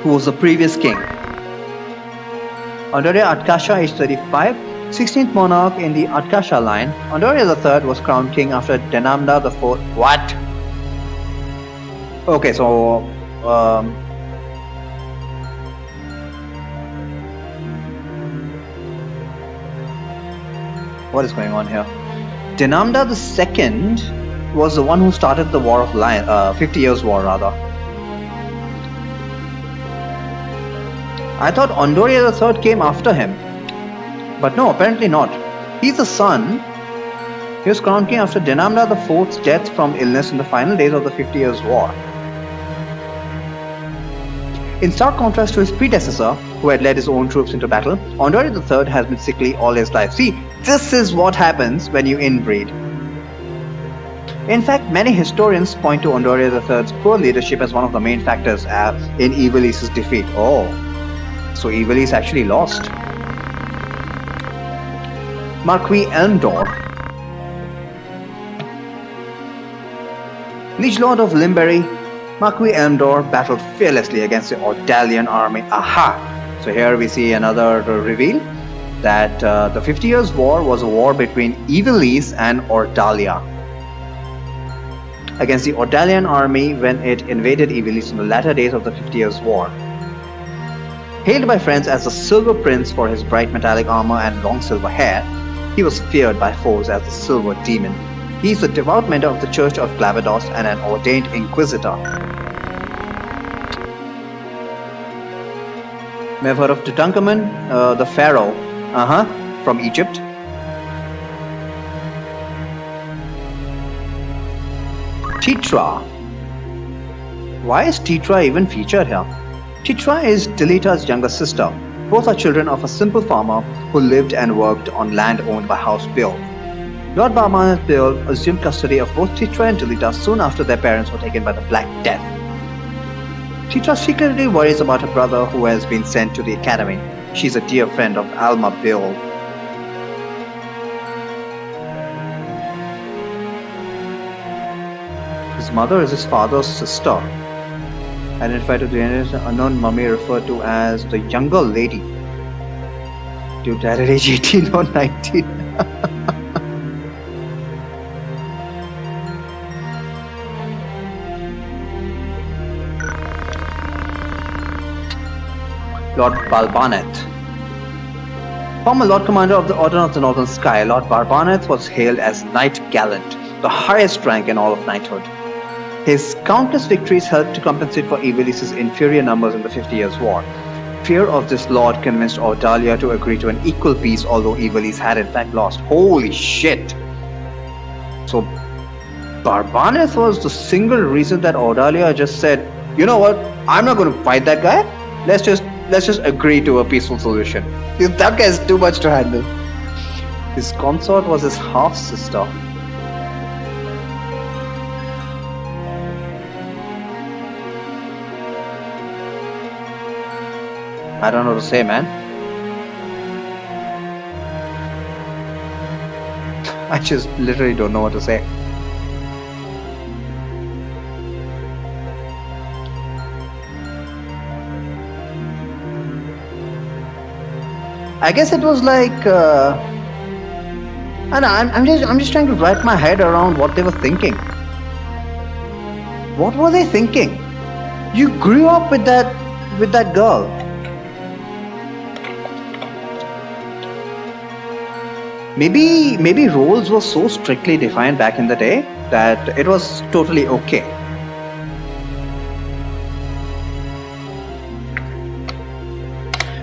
was the previous king. Ondoria Atkasha, age 35, 16th monarch in the Atkasha line. Ondoria III was crowned king after Denamda IV. What? Okay, so what is going on here? Denamda II was the one who started the War of Lion, 50 Years' War rather. I thought Ondoria III came after him. But no, apparently not. He's the son. He was crowned king after Denamda IV's death from illness in the final days of the 50 Years' War. In stark contrast to his predecessor, who had led his own troops into battle, Ondore III has been sickly all his life. See, this is what happens when you inbreed. In fact, many historians point to Ondore III's poor leadership as one of the main factors in Ivalice's defeat. Oh, so Ivalice actually lost. Marquis Elmdor, Liege Lord of Limbury, Marquis Elmdor battled fearlessly against the Ordalian army. Aha! So here we see another reveal that the 50 Years' War was a war between Ivalice and Ordalia against the Ordalian army when it invaded Ivalice in the latter days of the 50 Years' War. Hailed by friends as the Silver Prince for his bright metallic armor and long silver hair, he was feared by foes as the Silver Demon. He is a devout member of the Church of Clavados and an ordained inquisitor. May have heard of Tutankhamun, the pharaoh, from Egypt. Titra. Why is Titra even featured here? Titra is Dilita's younger sister. Both are children of a simple farmer who lived and worked on land owned by House Bill. Lord Barmanet Bill assumed custody of both Titra and Dilita soon after their parents were taken by the Black Death. Titra secretly worries about her brother who has been sent to the academy. She's a dear friend of Alma Bill. His mother is his father's sister. Identified to the unknown mummy referred to as the younger lady. Dude died at age 18 or 19. Lord Balbanet. Former Lord Commander of the Order of the Northern Sky, Lord Barbanet was hailed as Knight Gallant, the highest rank in all of knighthood. His countless victories helped to compensate for Ivalice's inferior numbers in the 50 Years' War. Fear of this lord convinced Ordalia to agree to an equal peace, although Ivalice had in fact lost. Holy shit! So, Barbanet was the single reason that Ordalia just said, you know what, I'm not going to fight that guy. Let's just agree to a peaceful solution. That guy is too much to handle. His consort was his half-sister. I don't know what to say, man. I just literally don't know what to say. I guess it was like I'm just trying to wrap my head around what they were thinking. What were they thinking? You grew up with that girl. Maybe roles were so strictly defined back in the day that it was totally okay.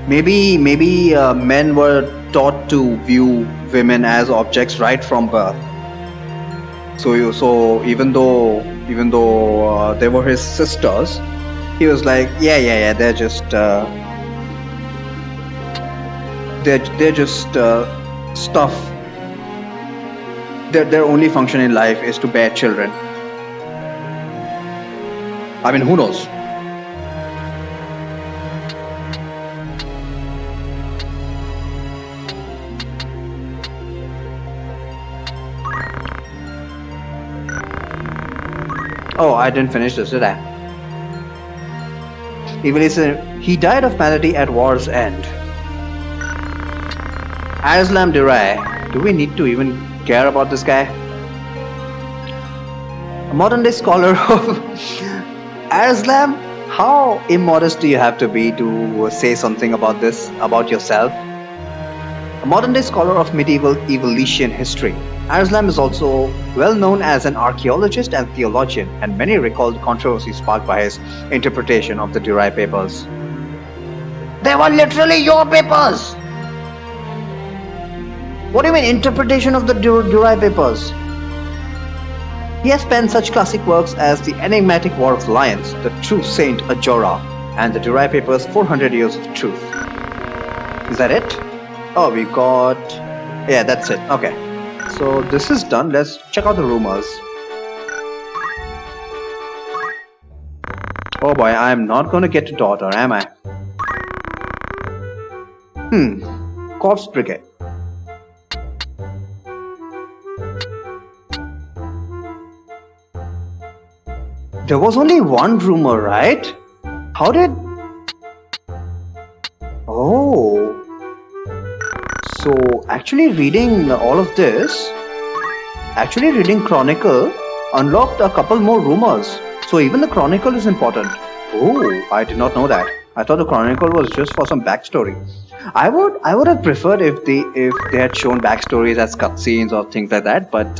Maybe men were taught to view women as objects right from birth. So even though they were his sisters, he was like, yeah, they're just stuff. Their only function in life is to bear children. I mean, who knows? Oh, I didn't finish this, did I? He died of malady at war's end. Aslam Dirai. Do we need to even care about this guy? A modern day scholar of Aslam? How immodest do you have to be to say something about this, about yourself? A modern day scholar of medieval Evolutian history, Arslan is also well known as an archaeologist and theologian, and many recall the controversy sparked by his interpretation of the Durai papers. They were literally your papers! What do you mean, interpretation of the Durai papers? He has penned such classic works as The Enigmatic War of the Lions, The True Saint Ajora, and the Durai Papers 400 Years of Truth. Is that it? Oh, we got... Yeah, that's it. Okay. So this is done. Let's check out the rumors. Oh boy, I'm not gonna get a daughter, am I? Corpse Brigade. There was only one rumor, right? How did... Oh. So, actually reading all of this, actually reading Chronicle unlocked a couple more rumors. So even the Chronicle is important. Oh, I did not know that. I thought the Chronicle was just for some backstory. I would have preferred if they had shown backstories as cutscenes or things like that, but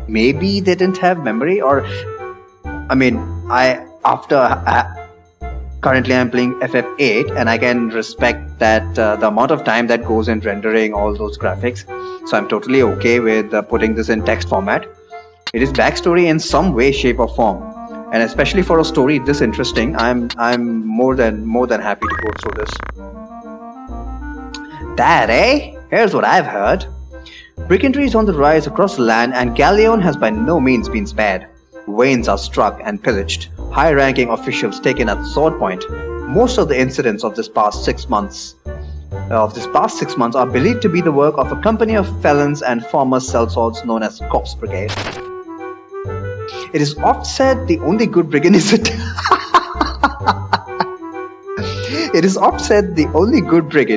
maybe they didn't have memory, or I mean, currently I'm playing FF8 and I can respect that the amount of time that goes in rendering all those graphics, so I'm totally okay with putting this in text format. It is backstory in some way, shape or form, and especially for a story this interesting, I'm more than happy to go through this. That, eh? Here's what I've heard. Brigandry is on the rise across the land, and Galleon has by no means been spared. Wains are struck and pillaged, high-ranking officials taken at sword point. Most of the incidents of this past 6 months are believed to be the work of a company of felons and former sellswords known as Corpse Brigade. It is oft said the only good brigand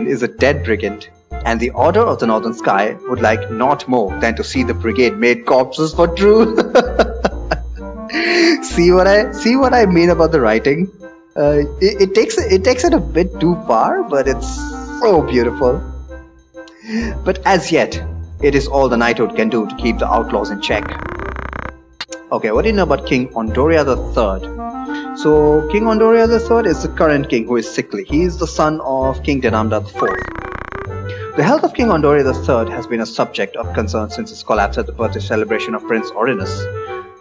is a dead brigand, and the Order of the Northern Sky would like naught more than to see the brigade made corpses for truth. See what I mean about the writing? It takes it a bit too far, but it's so beautiful. But as yet, it is all the knighthood can do to keep the outlaws in check. Okay, what do you know about King Ondoria III? So, King Ondoria III is the current king who is sickly. He is the son of King Denamda IV. The health of King Ondoria III has been a subject of concern since his collapse at the birthday celebration of Prince Orinus.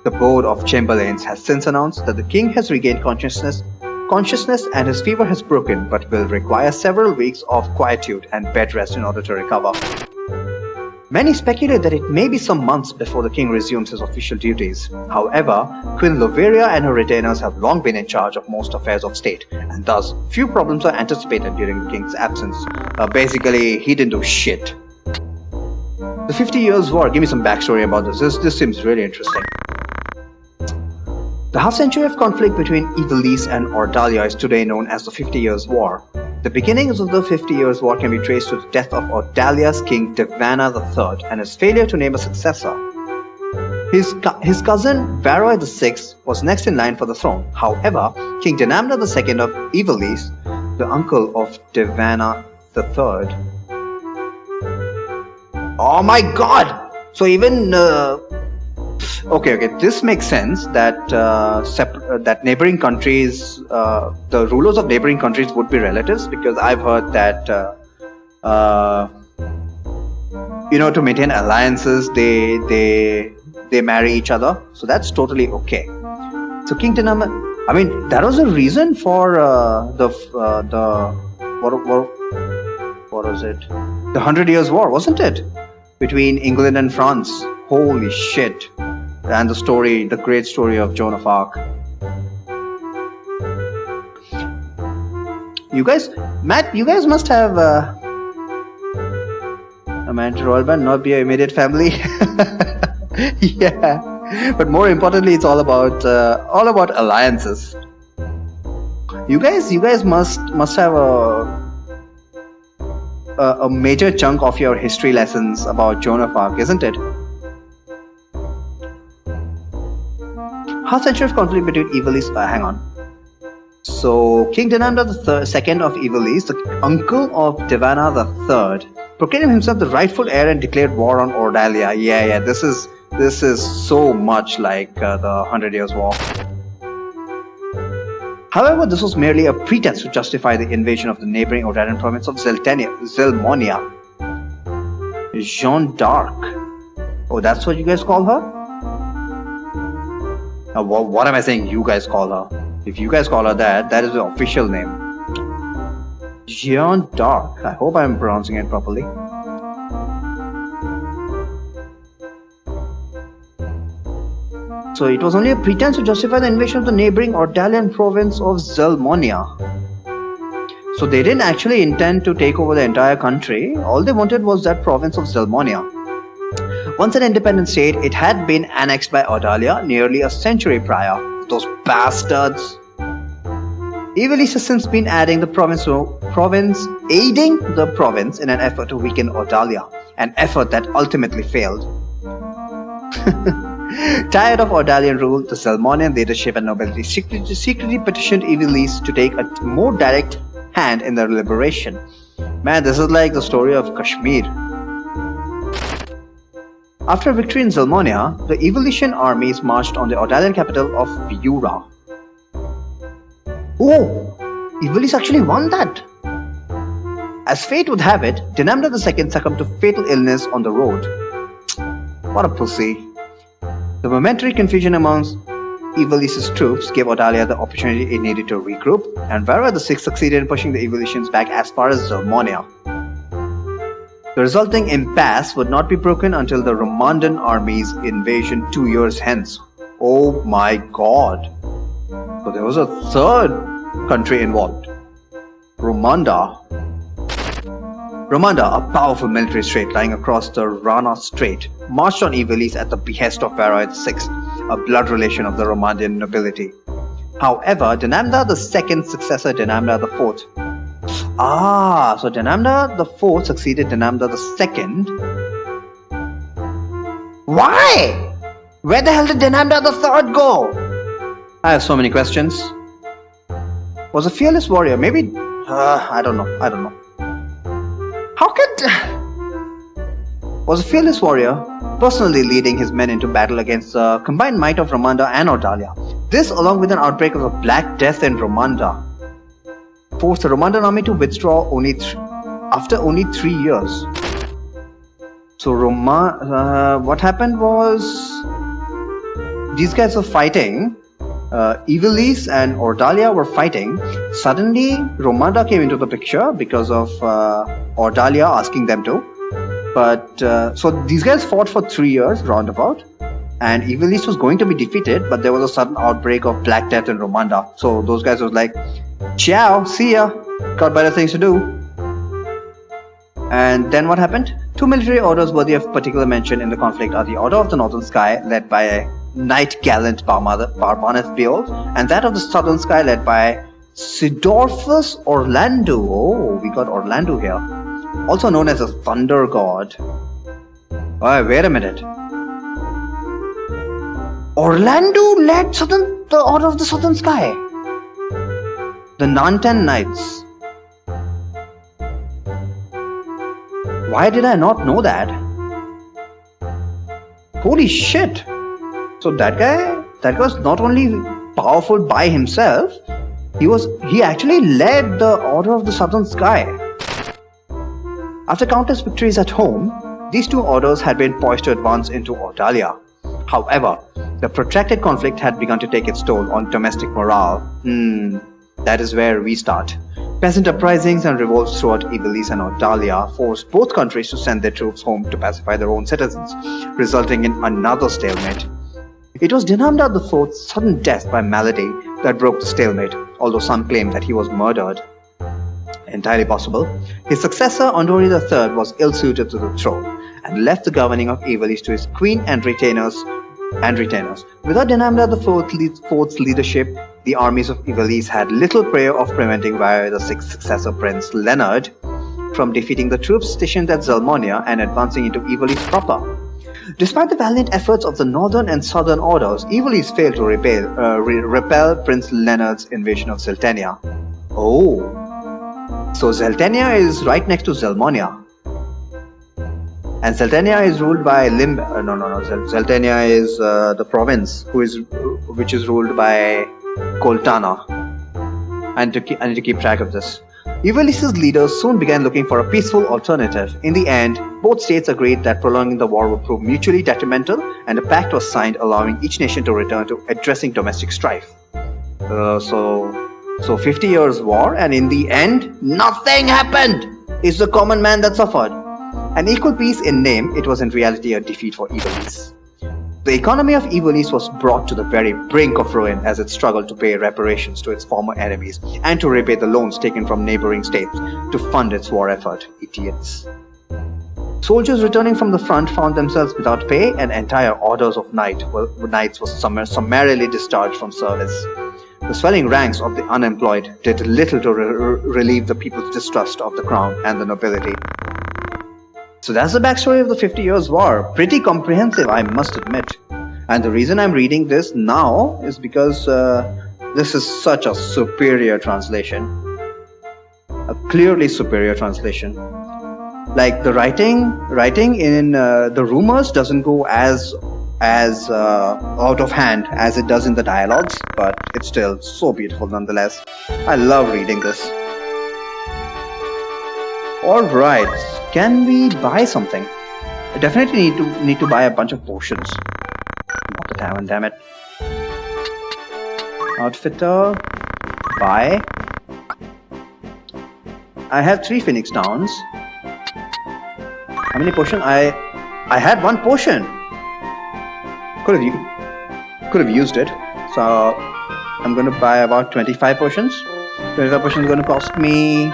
The Board of Chamberlains has since announced that the king has regained consciousness and his fever has broken, but will require several weeks of quietude and bed rest in order to recover. Many speculate that it may be some months before the king resumes his official duties. However, Queen Loveria and her retainers have long been in charge of most affairs of state, and thus few problems are anticipated during the king's absence. Basically, he didn't do shit. The 50 Years' War, give me some backstory about this. This seems really interesting. The half-century of conflict between Ivalice and Ordalia is today known as the 50 Years' War. The beginnings of the 50 Years' War can be traced to the death of Ordalia's king Devana III and his failure to name a successor. His cousin Varroy VI was next in line for the throne. However, King Denamda II of Ivalice, the uncle of Devana III... Oh my god! So even... Okay, this makes sense that that neighboring countries, the rulers of neighboring countries would be relatives, because I've heard that, to maintain alliances, they marry each other. So that's totally okay. So King Denamda, I mean, that was a reason for what was it? The 100 Years' War, wasn't it? Between England and France. Holy shit. And the great story of Joan of Arc. Matt, you guys must have Amanda Royal Band not be your immediate family. Yeah, but more importantly, it's all about alliances. You guys must have a major chunk of your history lessons about Joan of Arc, isn't it? Half-century of conflict between Ivalice... hang on. So, King Denamda II of Ivalice, the uncle of Devana III, proclaimed himself the rightful heir and declared war on Ordalia. Yeah, this is so much like the 100 Years' War. However, this was merely a pretense to justify the invasion of the neighboring Ordalian province of Zelmonia. Jeanne d'Arc. Oh, that's what you guys call her? What am I saying you guys call her? If you guys call her that, that is the official name. Jeanne d'Arc. I hope I'm pronouncing it properly. So it was only a pretense to justify the invasion of the neighboring Ordalian province of Zelmonia. So they didn't actually intend to take over the entire country. All they wanted was that province of Zelmonia. Once an independent state, it had been annexed by Ordalia nearly a century prior. Those bastards. Ivalice has since been aiding the province in an effort to weaken Ordalia, an effort that ultimately failed. Tired of Ordalian rule, the Zelmonian leadership and nobility secretly petitioned Ivalice to take a more direct hand in their liberation. Man, this is like the story of Kashmir. After victory in Zelmonia, the Evolution armies marched on the Ordalian capital of Viura. Oh, Ivalice actually won that. As fate would have it, Dinamda II succumbed to fatal illness on the road. What a pussy. The momentary confusion amongst Ivalice's troops gave Ordalia the opportunity it needed to regroup, and Vara VI succeeded in pushing the Evolutions back as far as Zelmonia. The resulting impasse would not be broken until the Romandan army's invasion 2 years hence. Oh my god. So there was a third country involved. Romanda. Romanda, a powerful military state lying across the Rana Strait, marched on Ivalice at the behest of Vara VI, a blood relation of the Romandian nobility. However, Dinamda II's successor Dinamda IV. So Dinamda IV succeeded Dinamda II. Why? Where the hell did Dinamda III go? I have so many questions. Was a fearless warrior, maybe... I don't know. How could... Was a fearless warrior, personally leading his men into battle against the combined might of Romanda and Ordalia. This, along with an outbreak of the Black Death in Romanda, forced the Romandan army to withdraw after only 3 years. So what happened was, these guys were fighting. Ivalice and Ordalia were fighting. Suddenly, Romanda came into the picture because of Ordalia asking them to. But so these guys fought for 3 years roundabout, and Ivalice was going to be defeated, but there was a sudden outbreak of Black Death in Romanda. So those guys was like, ciao, see ya, got better things to do. And then what happened? Two military orders worthy of particular mention in the conflict are the Order of the Northern Sky, led by Knight Gallant Barbaneth Beold, and that of the Southern Sky, led by Sidorphus Orlando. Oh, we got Orlando here. Also known as a Thunder God. Oh, wait a minute. Orlando led the Order of the Southern Sky. The Nantan Knights. Why did I not know that? Holy shit! So that guy was not only powerful by himself, he actually led the Order of the Southern Sky. After countless victories at home, these two orders had been poised to advance into Ordalia. However, the protracted conflict had begun to take its toll on domestic morale. That is where we start. Peasant uprisings and revolts throughout Ivalice and Ordalia forced both countries to send their troops home to pacify their own citizens, resulting in another stalemate. It was Dinamda IV's sudden death by malady that broke the stalemate, although some claim that he was murdered. Entirely possible. His successor, Andori III, was ill-suited to the throne and left the governing of Ivalice to his queen and retainers. Without Dinamda IV's leadership, the armies of Ivalice had little prayer of preventing Vara VI's successor, Prince Leonard, from defeating the troops stationed at Zelmonia and advancing into Ivalice proper. Despite the valiant efforts of the northern and southern orders, Ivalice failed to repel Prince Leonard's invasion of Zeltenia. Oh, so Zeltenia is right next to Zelmonia. And Zeltenia is ruled by Zeltenia is the province which is ruled by Koltana. I need to keep track of this. Ivalice's leaders soon began looking for a peaceful alternative. In the end, both states agreed that prolonging the war would prove mutually detrimental, and a pact was signed allowing each nation to return to addressing domestic strife. So 50 years war, and in the end, nothing happened. It's the common man that suffered. An equal peace in name, it was in reality a defeat for Evil East. The economy of Evil East was brought to the very brink of ruin as it struggled to pay reparations to its former enemies and to repay the loans taken from neighboring states to fund its war effort. Idiots. Soldiers returning from the front found themselves without pay, and entire orders of knights were summarily discharged from service. The swelling ranks of the unemployed did little to relieve the people's distrust of the crown and the nobility. So that's the backstory of the 50 Years' War. Pretty comprehensive, I must admit. And the reason I'm reading this now is because this is such a superior translation. A clearly superior translation. Like the writing in the rumors doesn't go as out of hand as it does in the dialogues, but it's still so beautiful nonetheless. I love reading this. Alright, can we buy something? I definitely need to buy a bunch of potions. Not the tavern, damn it. Outfitter. Buy. I have 3 Phoenix Downs. How many potions? I had 1 potion. Could have used it. So I'm gonna buy about 25 potions. 25 potions is gonna cost me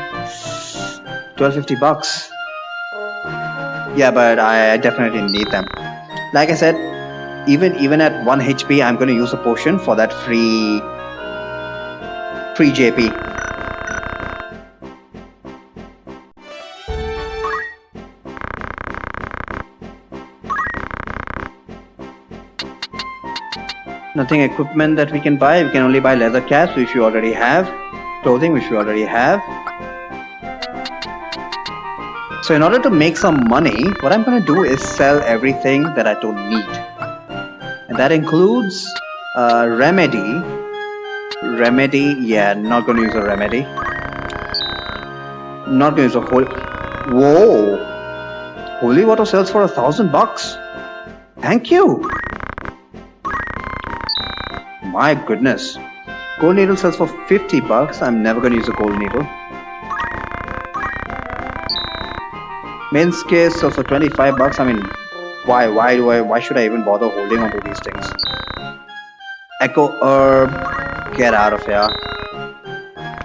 $12.50. Yeah, but I definitely need them. Like I said, even at 1 HP, I'm gonna use a potion for that free JP. Nothing equipment that we can buy. We can only buy leather caps, which we already have. Clothing, which we already have. So in order to make some money, what I'm going to do is sell everything that I don't need. And that includes remedy. Remedy, yeah, not going to use a remedy. Not going to use a Whoa! Holy water sells for $1,000. Thank you! My goodness. Gold needle sells for $50. I'm never going to use a gold needle. Men's case sells for $25. I mean, why should I even bother holding on to these things? Echo herb, get out of here.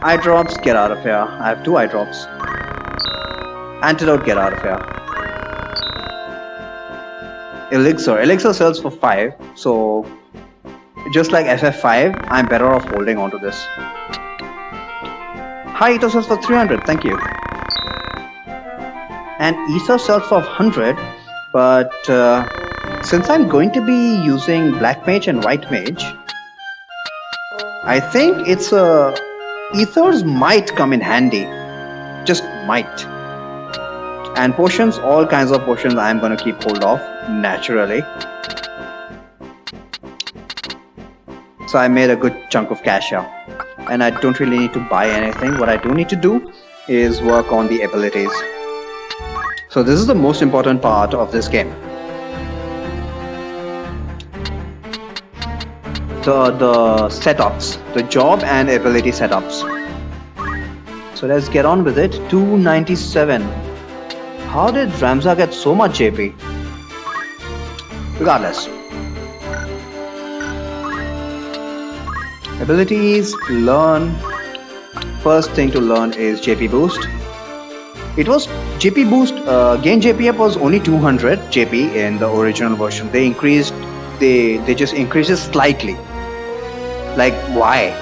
Eye drops, get out of here. I have 2 eye drops. Antidote, get out of here. Elixir sells for 5. So just like FF5, I'm better off holding on to this. High ether sells for 300, thank you. And ether sells for 100, but since I'm going to be using black mage and white mage, I think it's ethers might come in handy. Just might. And potions, all kinds of potions I'm gonna keep hold of, naturally. So I made a good chunk of cash here. And I don't really need to buy anything. What I do need to do is work on the abilities. So this is the most important part of this game. The setups, the job and ability setups. So let's get on with it. 297. How did Ramza get so much JP? Regardless. Abilities, learn. First thing to learn is JP boost. It was JP boost, gain JP up was only 200 JP in the original version. They just increased it slightly. Like, why?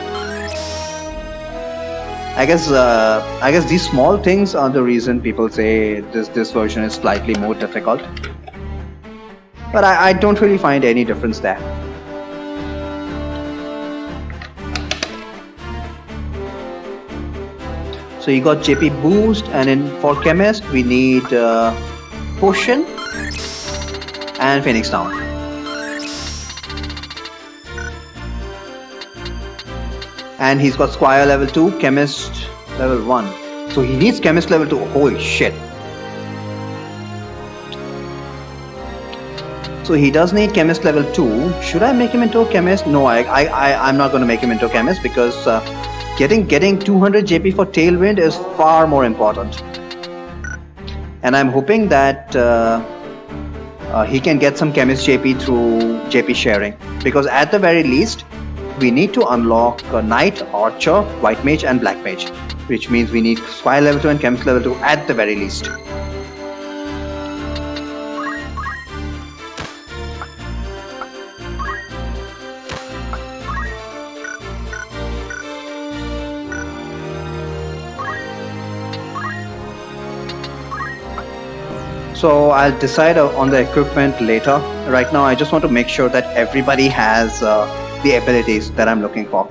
I guess these small things are the reason people say this version is slightly more difficult. But I don't really find any difference there. So you got JP boost, and for chemist we need potion and Phoenix Down. And he's got Squire level 2, chemist level 1. So he needs chemist level 2. Holy shit. So he does need chemist level 2. Should I make him into a chemist? No, I'm not going to make him into a chemist because getting 200 JP for Tailwind is far more important. And I'm hoping that he can get some chemist JP through JP sharing. Because at the very least, we need to unlock Knight, Archer, White Mage and Black Mage. Which means we need Squire level 2 and chemist level 2 at the very least. So I'll decide on the equipment later. Right now I just want to make sure that everybody has the abilities that I'm looking for.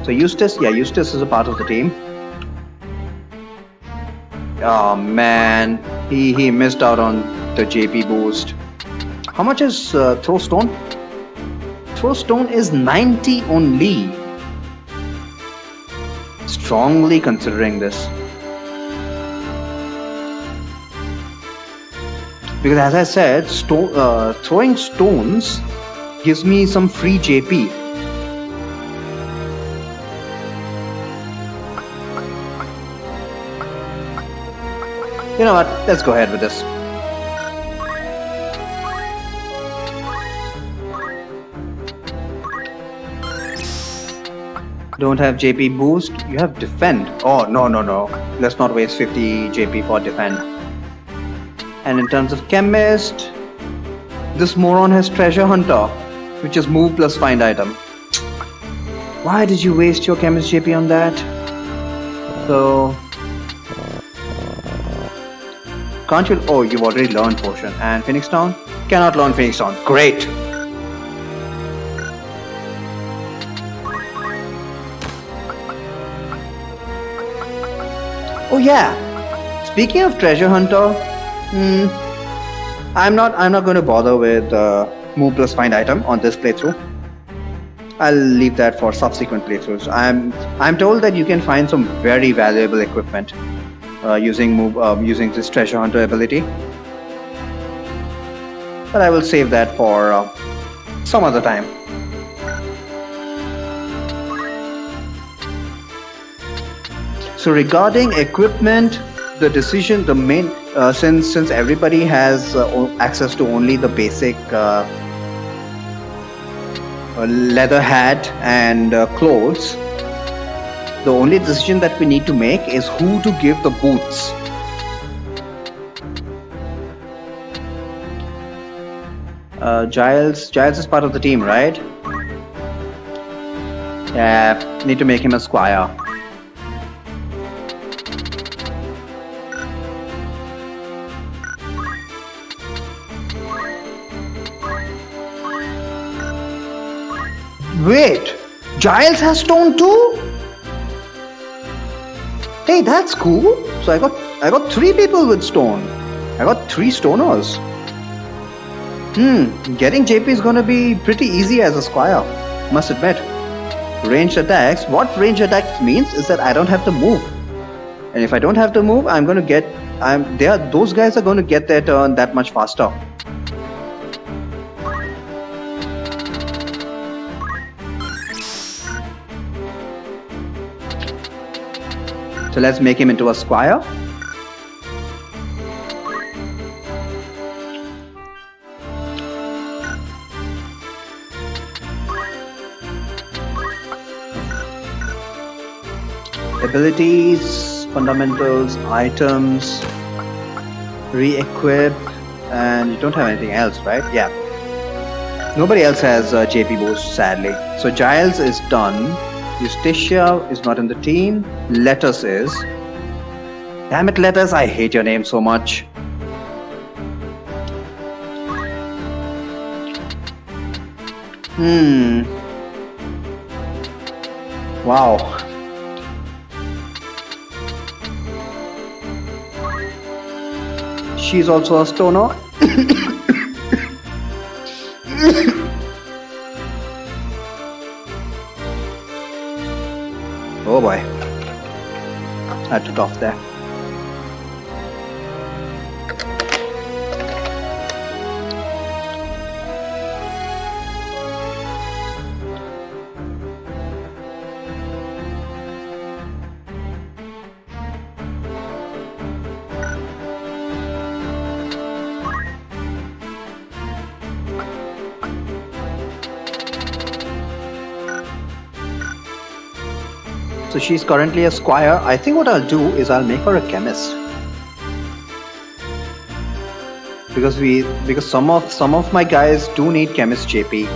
So Eustace is a part of the team. Oh man, he missed out on the JP boost. How much is Throw Stone? Throw Stone is 90 only. Strongly considering this. Because as I said, throwing stones gives me some free JP. You know what? Let's go ahead with this. Don't have JP boost. You have defend. Oh, no. Let's not waste 50 JP for defend. And in terms of chemist, this moron has treasure hunter, which is move plus find item. Why did you waste your chemist JP on that? So can't you? Oh, you've already learned potion. And Phoenix Town? Cannot learn Phoenix Town. Great. Oh yeah. Speaking of treasure hunter, I'm not going to bother with move plus find item on this playthrough. I'll leave that for subsequent playthroughs. I'm told that you can find some very valuable equipment using this treasure hunter ability, but I will save that for some other time. So regarding equipment, the decision, the main since everybody has access to only the basic leather hat and clothes, the only decision that we need to make is who to give the boots. Giles is part of the team, right? Yeah, need to make him a squire. Wait, Giles has stone too? Hey, that's cool. So I got 3 people with stone. I got 3 stoners. Getting JP is gonna be pretty easy as a squire, must admit. Ranged attacks. What ranged attacks means is that I don't have to move. And if I don't have to move, those guys are gonna get their turn that much faster. So let's make him into a squire. Abilities, fundamentals, items, re-equip, and you don't have anything else, right? Yeah. Nobody else has JP boost, sadly. So Giles is done. Eustacia is not in the team. Letus is. Damn it, Letus, I hate your name so much. Wow. She's also a stoner. Oh boy. I took off there. So she's currently a squire. I think what I'll do is I'll make her a chemist. Because some of my guys do need chemist JP.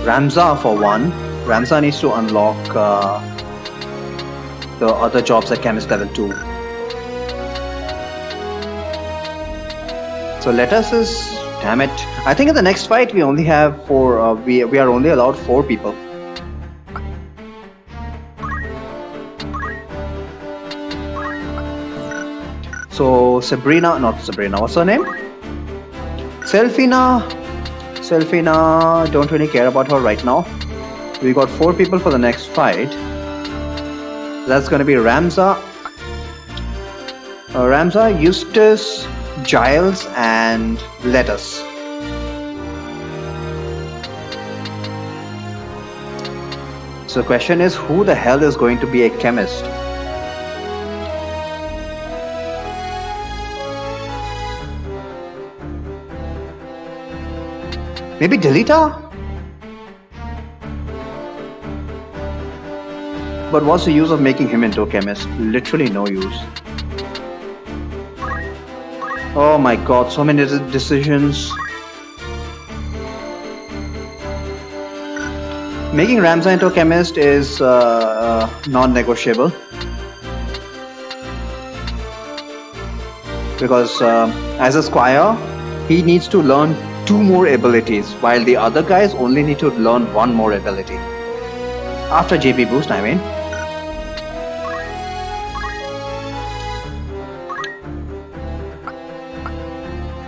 Ramza for one. Ramza needs to unlock the other jobs at chemist level 2. So lettuce is, damn it. I think in the next fight we only have 4. We are only allowed 4 people. So Sabrina, not Sabrina, what's her name? Selfina, don't really care about her right now. We got 4 people for the next fight. That's gonna be Ramza, Eustace, Giles, and Lettuce. So the question is, who the hell is going to be a chemist? Maybe Delita? But what's the use of making him into a chemist? Literally no use. Oh my god, so many decisions. Making Ramza into a chemist is non-negotiable. Because as a squire, he needs to learn 2 more abilities, while the other guys only need to learn 1 more ability. After JP boost, I mean.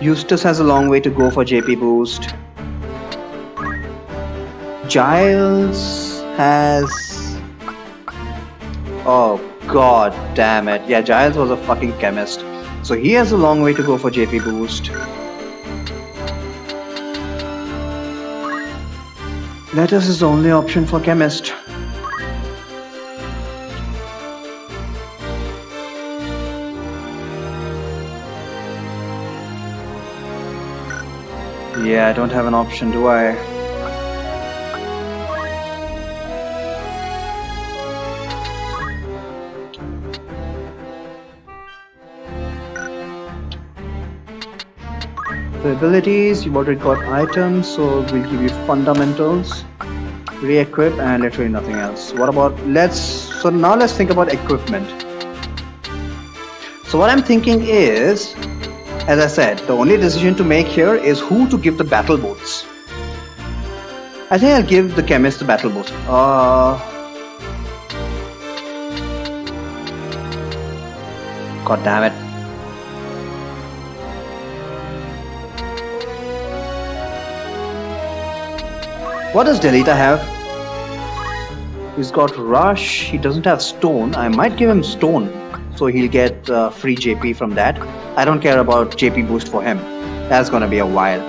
Eustace has a long way to go for JP boost. Giles has... Oh god damn it. Yeah, Giles was a fucking chemist. So he has a long way to go for JP boost. Lettuce is the only option for chemist. Yeah, I don't have an option, do I? The abilities, you've already got items, so we'll give you fundamentals, re-equip, and literally nothing else. What about, so now let's think about equipment. So what I'm thinking is, as I said, the only decision to make here is who to give the battle boots. I think I'll give the chemist the battle boots. God damn it. What does Delita have? He's got Rush, he doesn't have Stone. I might give him Stone, so he'll get free JP from that. I don't care about JP boost for him. That's gonna be a while.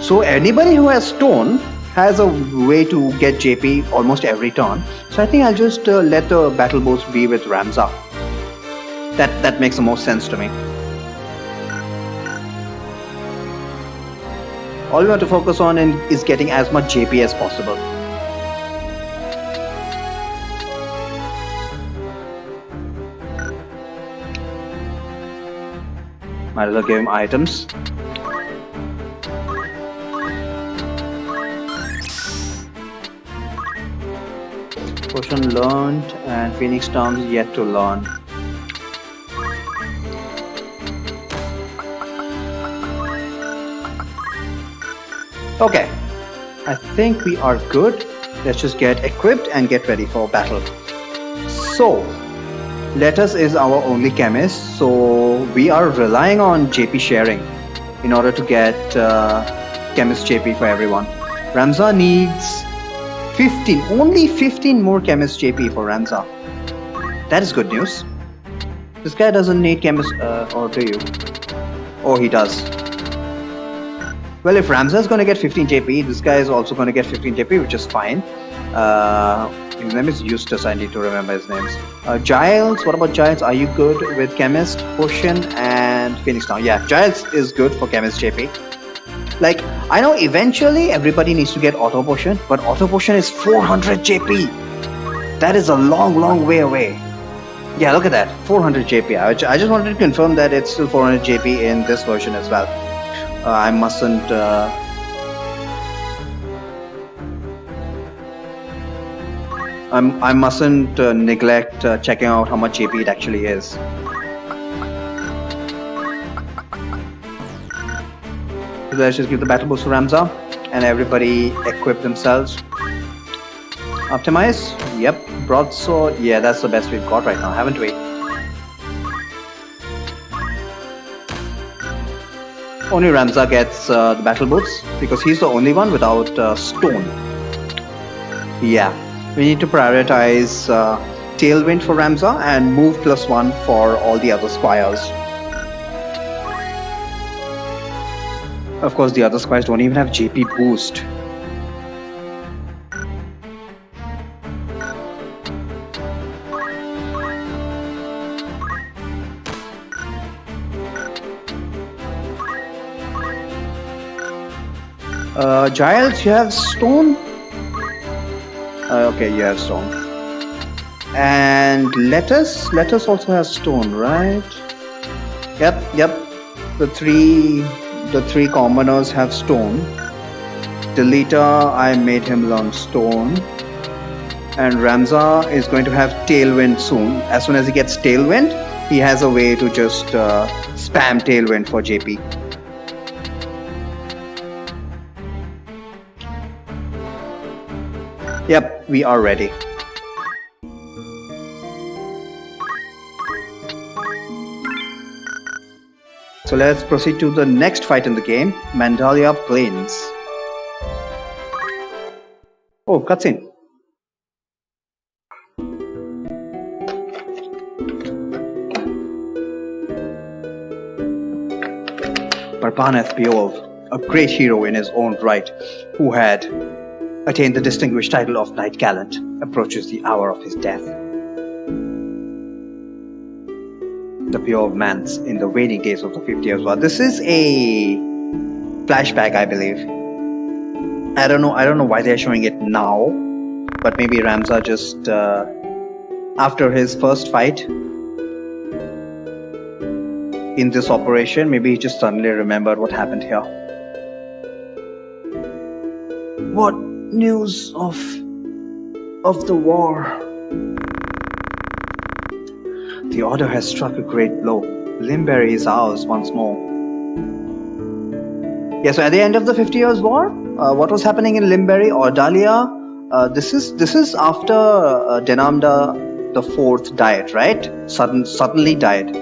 So anybody who has Stone has a way to get JP almost every turn. So I think I'll just let the battle boost be with Ramza. That makes the most sense to me. All we want to focus on is getting as much JP as possible. Might as well give him items. Potion learned and Phoenix Tongues yet to learn. Okay, I think we are good. Let's just get equipped and get ready for battle. So, Lettuce is our only chemist, so we are relying on JP sharing in order to get chemist JP for everyone. Ramza needs 15, only 15 more chemist JP for Ramza. That is good news. This guy doesn't need chemist, or do you? Oh, he does. Well, if Ramza is going to get 15 JP, this guy is also going to get 15 JP, which is fine. His name is Eustace. I need to remember his names. Giles. What about Giles? Are you good with Chemist, Potion, and Phoenix now? Yeah, Giles is good for Chemist JP. Like, I know eventually everybody needs to get Auto Potion, but Auto Potion is 400 JP. That is a long, long way away. Yeah, look at that. 400 JP. I just wanted to confirm that it's still 400 JP in this version as well. I mustn't... I mustn't neglect checking out how much JP it actually is. So let's just give the battle boost to Ramza and everybody equip themselves. Optimize? Yep. Broadsword? Yeah, that's the best we've got right now, haven't we? Only Ramza gets the battle boots because he's the only one without stone. Yeah. We need to prioritize Tailwind for Ramza and move +1 for all the other squires. Of course, the other squires don't even have JP boost. Giles, you have stone? Okay, you have stone. And Lettuce? Lettuce also has stone, right? Yep. The three commoners have stone. Deleter, I made him learn stone. And Ramza is going to have Tailwind soon. As soon as he gets Tailwind, he has a way to just spam Tailwind for JP. Yep, we are ready. So let's proceed to the next fight in the game, Mandalia Plains. Oh, cutscene. Barbaneth Beowulf, a great hero in his own right, who had attained the distinguished title of Knight Gallant, approaches the hour of his death. The Pure Man's in the waning days of the 50 Years' War. This is a flashback, I believe. I don't know why they're showing it now, but maybe Ramza just after his first fight in this operation, maybe he just suddenly remembered what happened here. What news of the war? The Order has struck a great blow. Limberry is ours once more. Yeah, so at the end of the 50 Years' War, what was happening in Limberry or Dahlia? This is after Denamda the Fourth died, right? Suddenly died.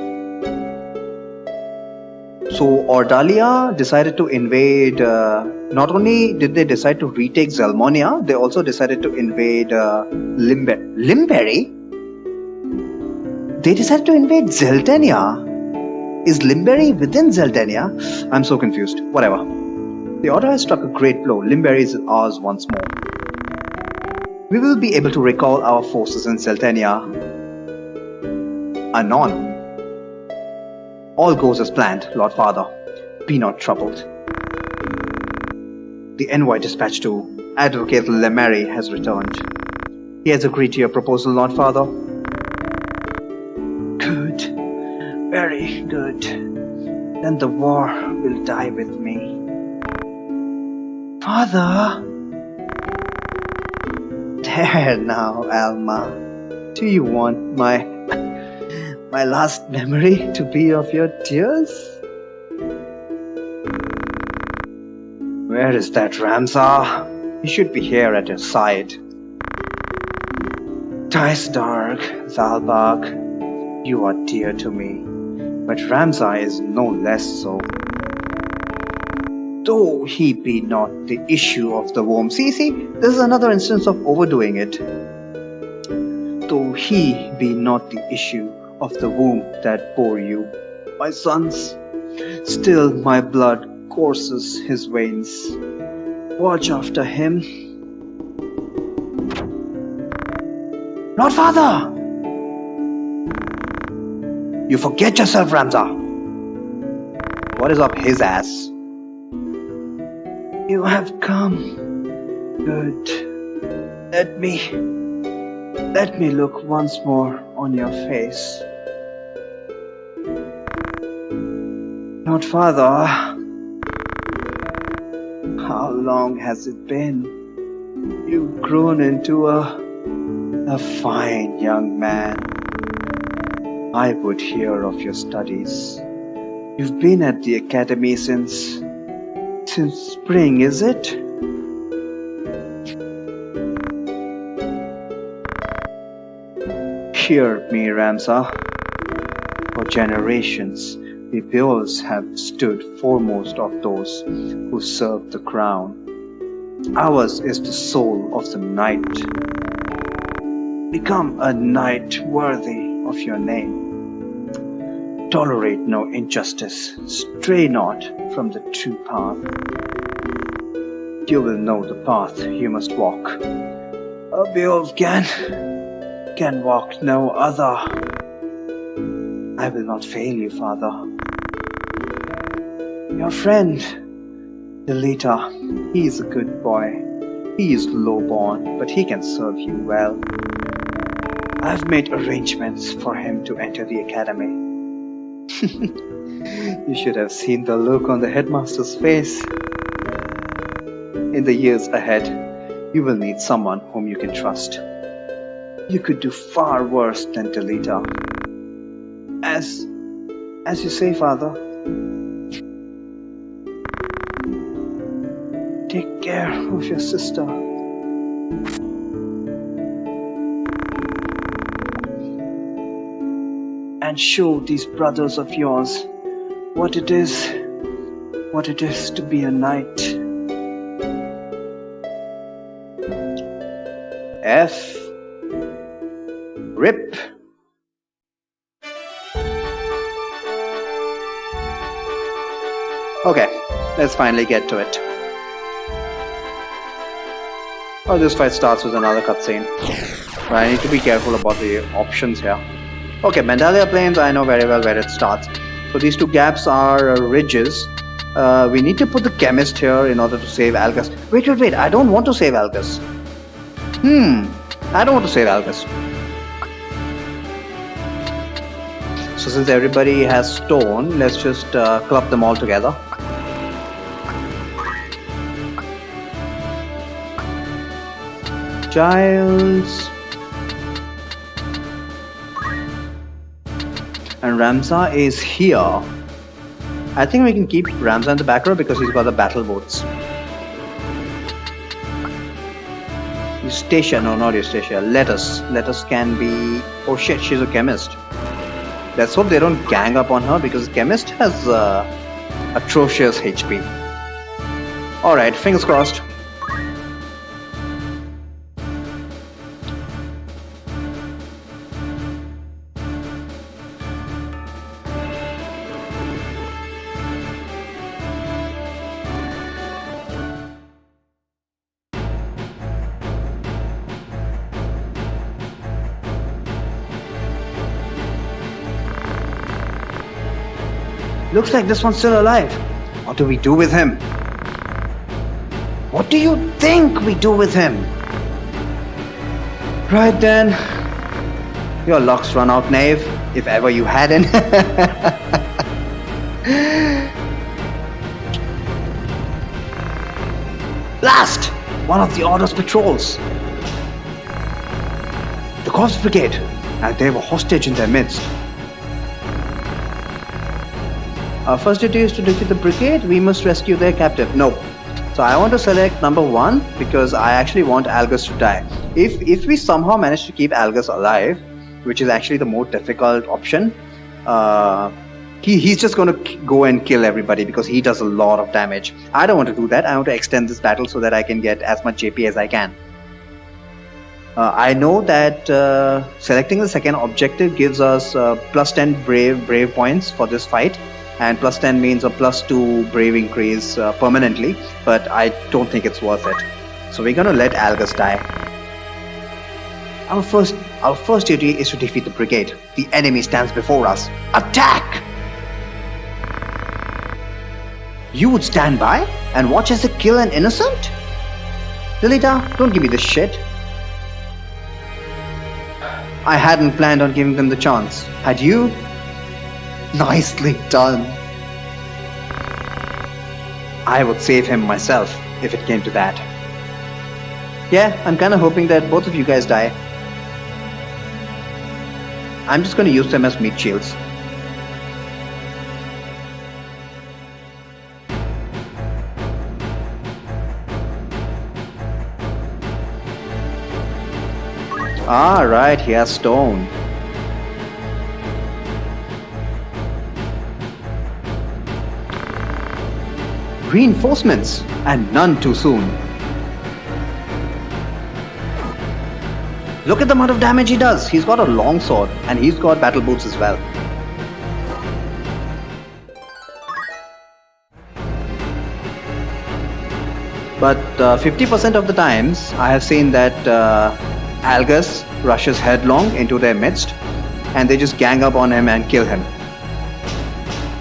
So Ordalia decided to invade. Not only did they decide to retake Zelmonia, they also decided to invade Limberry. They decided to invade Zeltenia. Is Limberry within Zeltenia? I'm so confused. Whatever. The Order has struck a great blow. Limberry is ours once more. We will be able to recall our forces in Zeltenia anon. All goes as planned, Lord Father. Be not troubled. The envoy dispatched to Advocate Lemary has returned. He has agreed to your proposal, Lord Father. Good. Very good. Then the war will die with me. Father! There now, Alma. Do you want my last memory to be of your tears? Where is that Ramza? He should be here at your side. Dark, Zalbak, you are dear to me, but Ramza is no less so. Though he be not the issue of the womb. See, this is another instance of overdoing it. Though he be not the issue of the womb that bore you, my sons, still my blood courses his veins. Watch after him. Not father! You forget yourself, Ramza. What is up his ass? You have come. Good. Let me look once more on your face. Not father. How long has it been? You've grown into a fine young man. I would hear of your studies. You've been at the academy since spring, is it? Hear me, Ramza. For generations, the Beowulfs have stood foremost of those who serve the crown. Ours is the soul of the knight. Become a knight worthy of your name. Tolerate no injustice. Stray not from the true path. You will know the path you must walk. A Beowulf can walk no other. I will not fail you, father. Your friend, Delita, he is a good boy. He is low-born, but he can serve you well. I've made arrangements for him to enter the academy. You should have seen the look on the headmaster's face. In the years ahead, you will need someone whom you can trust. You could do far worse than Delita. As you say, father. Take care of your sister. And show these brothers of yours what it is to be a knight. F. Rip. Okay, let's finally get to it. Oh, this fight starts with another cutscene. But I need to be careful about the options here. Okay, Mandalia Plains, I know very well where it starts. So these two gaps are ridges. We need to put the chemist here in order to save Algus. Wait, I don't want to save Algus. I don't want to save Algus. So since everybody has stone, let's just club them all together. Giles. And Ramza is here. I think we can keep Ramza in the back row because he's got the battle boots. Eustacia, no, not Eustacia. Lettuce can be... Oh shit, she's a chemist. Let's hope they don't gang up on her because chemist has atrocious HP. Alright, fingers crossed. Looks like this one's still alive. What do we do with him? What do you think we do with him? Right then. Your luck's run out, knave. If ever you hadn't. Blast! One of the Order's patrols. The Corps Brigade. And they were hostage in their midst. Our first duty is to defeat the brigade. We must rescue their captive. No. So I want to select number 1 because I actually want Algus to die. If we somehow manage to keep Algus alive, which is actually the more difficult option, he's just going to go and kill everybody because he does a lot of damage. I don't want to do that. I want to extend this battle so that I can get as much JP as I can. I know that selecting the second objective gives us plus 10 brave points for this fight. And plus 10 means a plus 2 brave increase permanently, but I don't think it's worth it. So we're gonna let Algus die. Our first, our first duty is to defeat the brigade. The enemy stands before us. Attack! You would stand by and watch as they kill an innocent? Lilita, don't give me this shit. I hadn't planned on giving them the chance. Had you? Nicely done. I would save him myself if it came to that. Yeah, I'm kinda hoping that both of you guys die. I'm just gonna use them as meat shields. Ah, right, he has stone. Reinforcements, and none too soon. Look at the amount of damage he does. He's got a long sword, and he's got battle boots as well. But 50% of the times, I have seen that Algus rushes headlong into their midst, and they just gang up on him and kill him.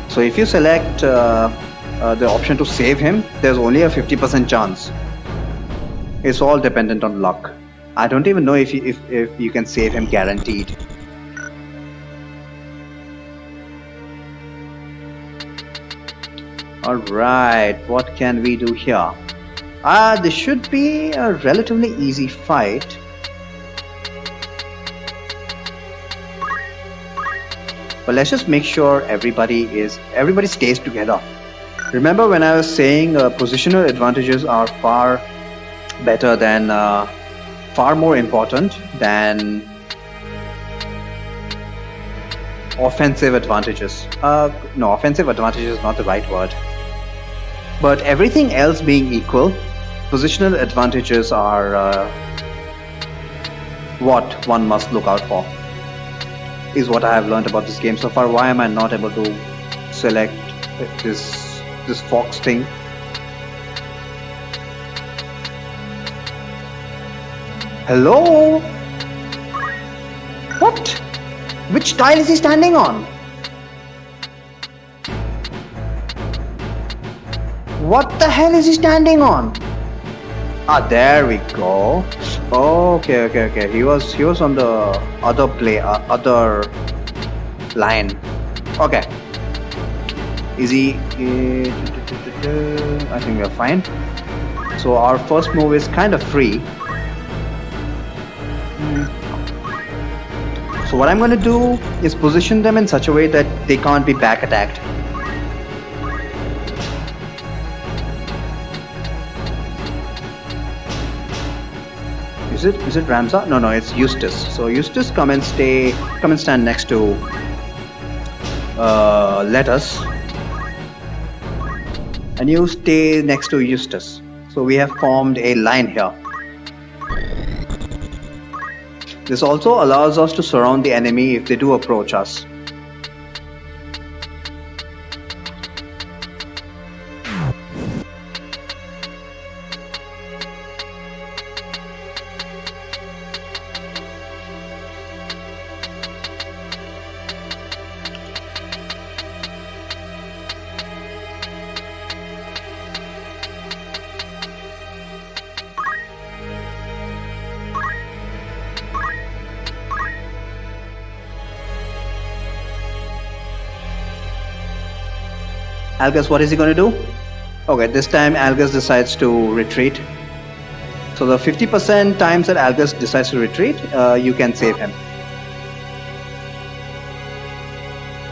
So if you select the option to save him, there's only a 50% chance. It's all dependent on luck. I don't even know if you can save him guaranteed. Alright, what can we do here? This should be a relatively easy fight. But let's just make sure everybody stays together. Remember when I was saying positional advantages are far better than, far more important than offensive advantages. No, offensive advantages is not the right word. But everything else being equal, positional advantages are what one must look out for. Is what I have learned about this game so far. Why am I not able to select this fox thing? Hello? What? Which tile is he standing on? What the hell is he standing on? Ah, there we go. Okay. He was on the other line. Okay. Is he? I think we are fine. So our first move is kind of free. So what I'm going to do is position them in such a way that they can't be back attacked. Is it Ramza? No, it's Eustace. So Eustace, come and stand next to Lettuce, and you stay next to Eustace. So we have formed a line here. This also allows us to surround the enemy if they do approach us. Algus, what is he going to do? Okay, this time Algus decides to retreat. So the 50% times that Algus decides to retreat, you can save him.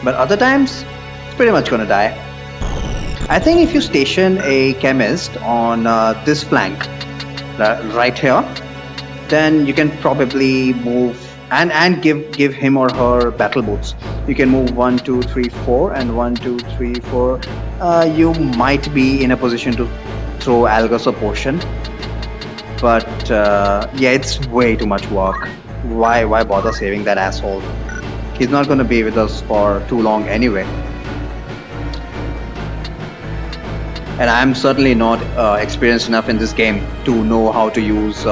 But other times, it's pretty much going to die. I think if you station a chemist on this flank, right here, then you can probably move and give him or her battle boots. You can move 1, 2, 3, 4 and 1, 2, 3, 4. You might be in a position to throw Algus a potion, but yeah, it's way too much work. Why bother saving that asshole? He's not going to be with us for too long anyway. And I'm certainly not experienced enough in this game to know how to use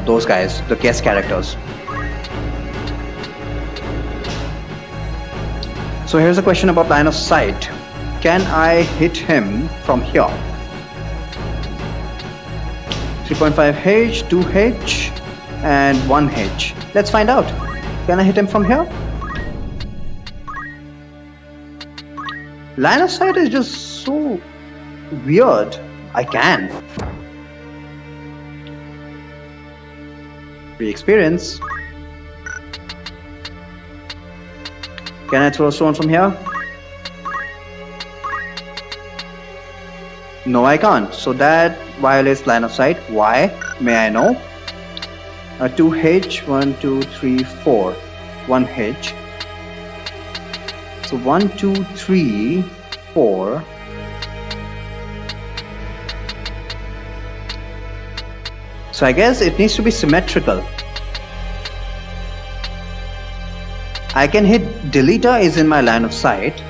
those guys, the guest characters. So here's a question about line of sight. Can I hit him from here? 3.5H, 2H, and 1H. Let's find out. Can I hit him from here? Line of sight is just so weird. I can. Free experience. Can I throw a stone from here? No, I can't. So that violates line of sight. Why? May I know? 2H, 1, 2, 3, 4. 1H. So 1, 2, 3, 4. So I guess it needs to be symmetrical. I can hit Deleter is in my line of sight,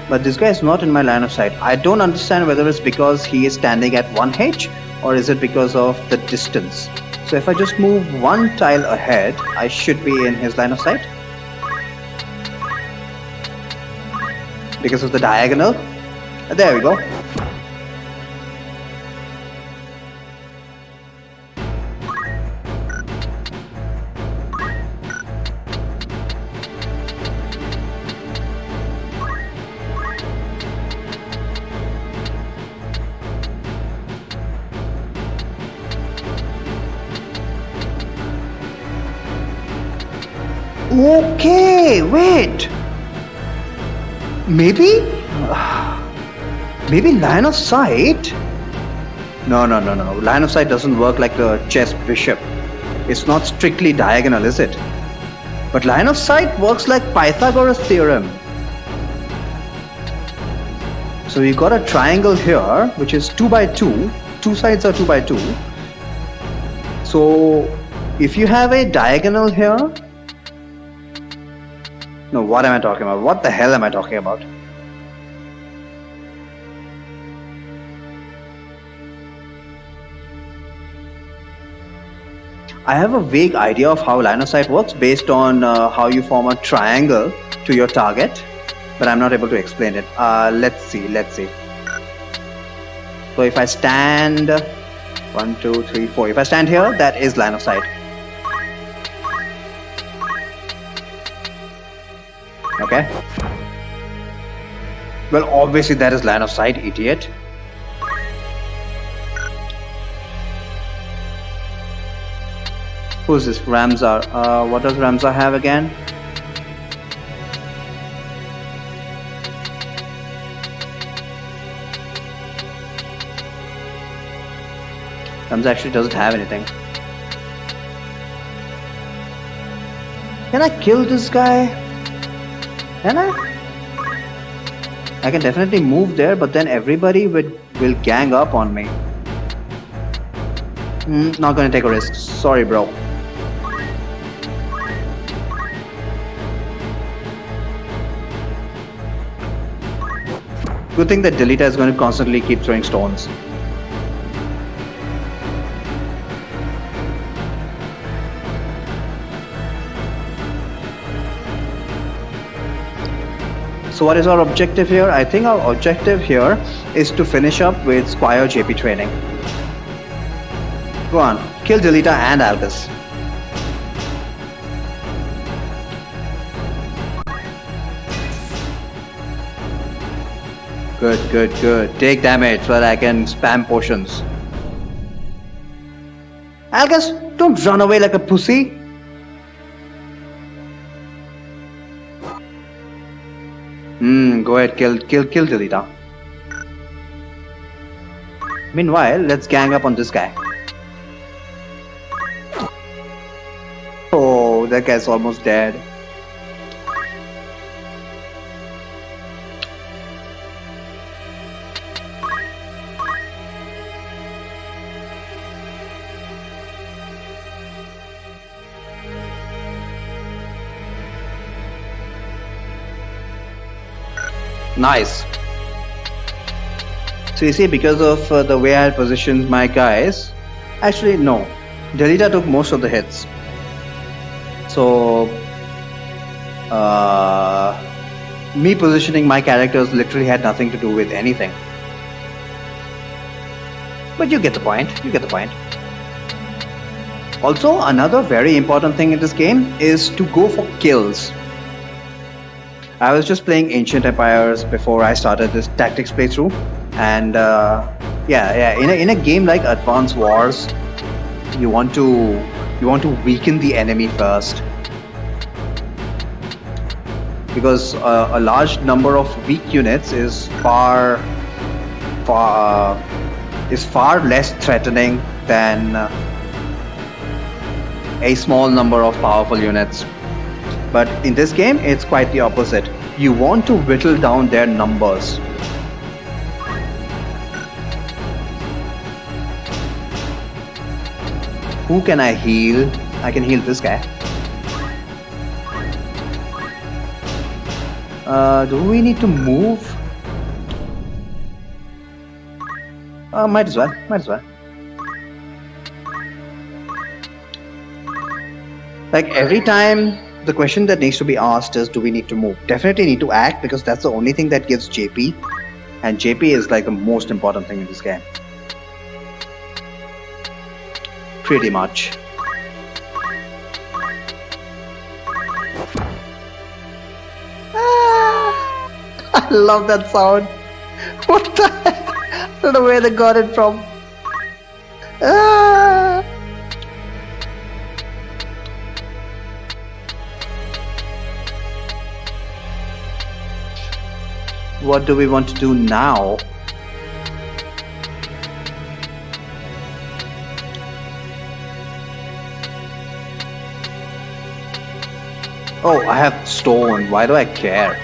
but this guy is not in my line of sight. I don't understand whether it's because he is standing at 1H or is it because of the distance. So if I just move one tile ahead, I should be in his line of sight. Because of the diagonal. There we go. Okay, wait. Maybe line of sight? No. Line of sight doesn't work like the chess bishop. It's not strictly diagonal, is it? But line of sight works like Pythagoras theorem. So you got a triangle here, which is 2 by 2. Two sides are 2 by 2. So if you have a diagonal here, no, what am I talking about? What the hell am I talking about? I have a vague idea of how line of sight works based on how you form a triangle to your target, but I'm not able to explain it. Let's see. So if I stand 1, 2, 3, 4, if I stand here, that is line of sight. Okay. Well, obviously that is line of sight, idiot. Who's this? Ramzar. What does Ramzar have again? Ramzar actually doesn't have anything. Can I kill this guy? Can I? I can definitely move there, but then everybody will gang up on me. Not gonna take a risk. Sorry, bro. Good thing that Deleter is going to constantly keep throwing stones. So what is our objective here? I think our objective here is to finish up with Squire JP training. Go on, kill Deleter and Albus. Good. Take damage so that I can spam potions. Albus, don't run away like a pussy. Go ahead, kill Deleter. Meanwhile, let's gang up on this guy. Oh, that guy's almost dead. Nice. So you see, because of the way I had positioned my guys, actually no, Delita took most of the hits. So, me positioning my characters literally had nothing to do with anything. But you get the point. You get the point. Also, another very important thing in this game is to go for kills. I was just playing Ancient Empires before I started this tactics playthrough, and in a game like Advance Wars, you want to weaken the enemy first, because a large number of weak units is far less threatening than a small number of powerful units. But in this game, it's quite the opposite. You want to whittle down their numbers. Who can I heal? I can heal this guy. Do we need to move? Might as well. Like every time, the question that needs to be asked is, do we need to move? Definitely need to act, because that's the only thing that gives JP. And JP is like the most important thing in this game. Pretty much. I love that sound. What the heck? I don't know where they got it from. What do we want to do now? Oh, I have stone. Why do I care?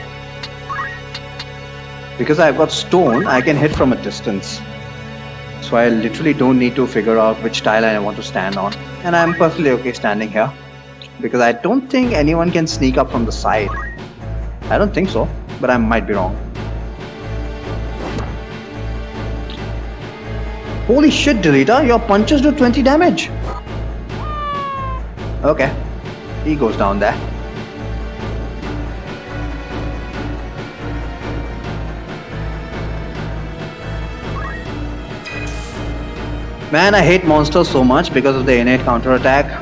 Because I've got stone, I can hit from a distance. So I literally don't need to figure out which tile I want to stand on. And I'm perfectly okay standing here, because I don't think anyone can sneak up from the side. I don't think so, but I might be wrong. Holy shit, Delita, your punches do 20 damage. Okay, he goes down there. Man, I hate monsters so much because of the innate counterattack.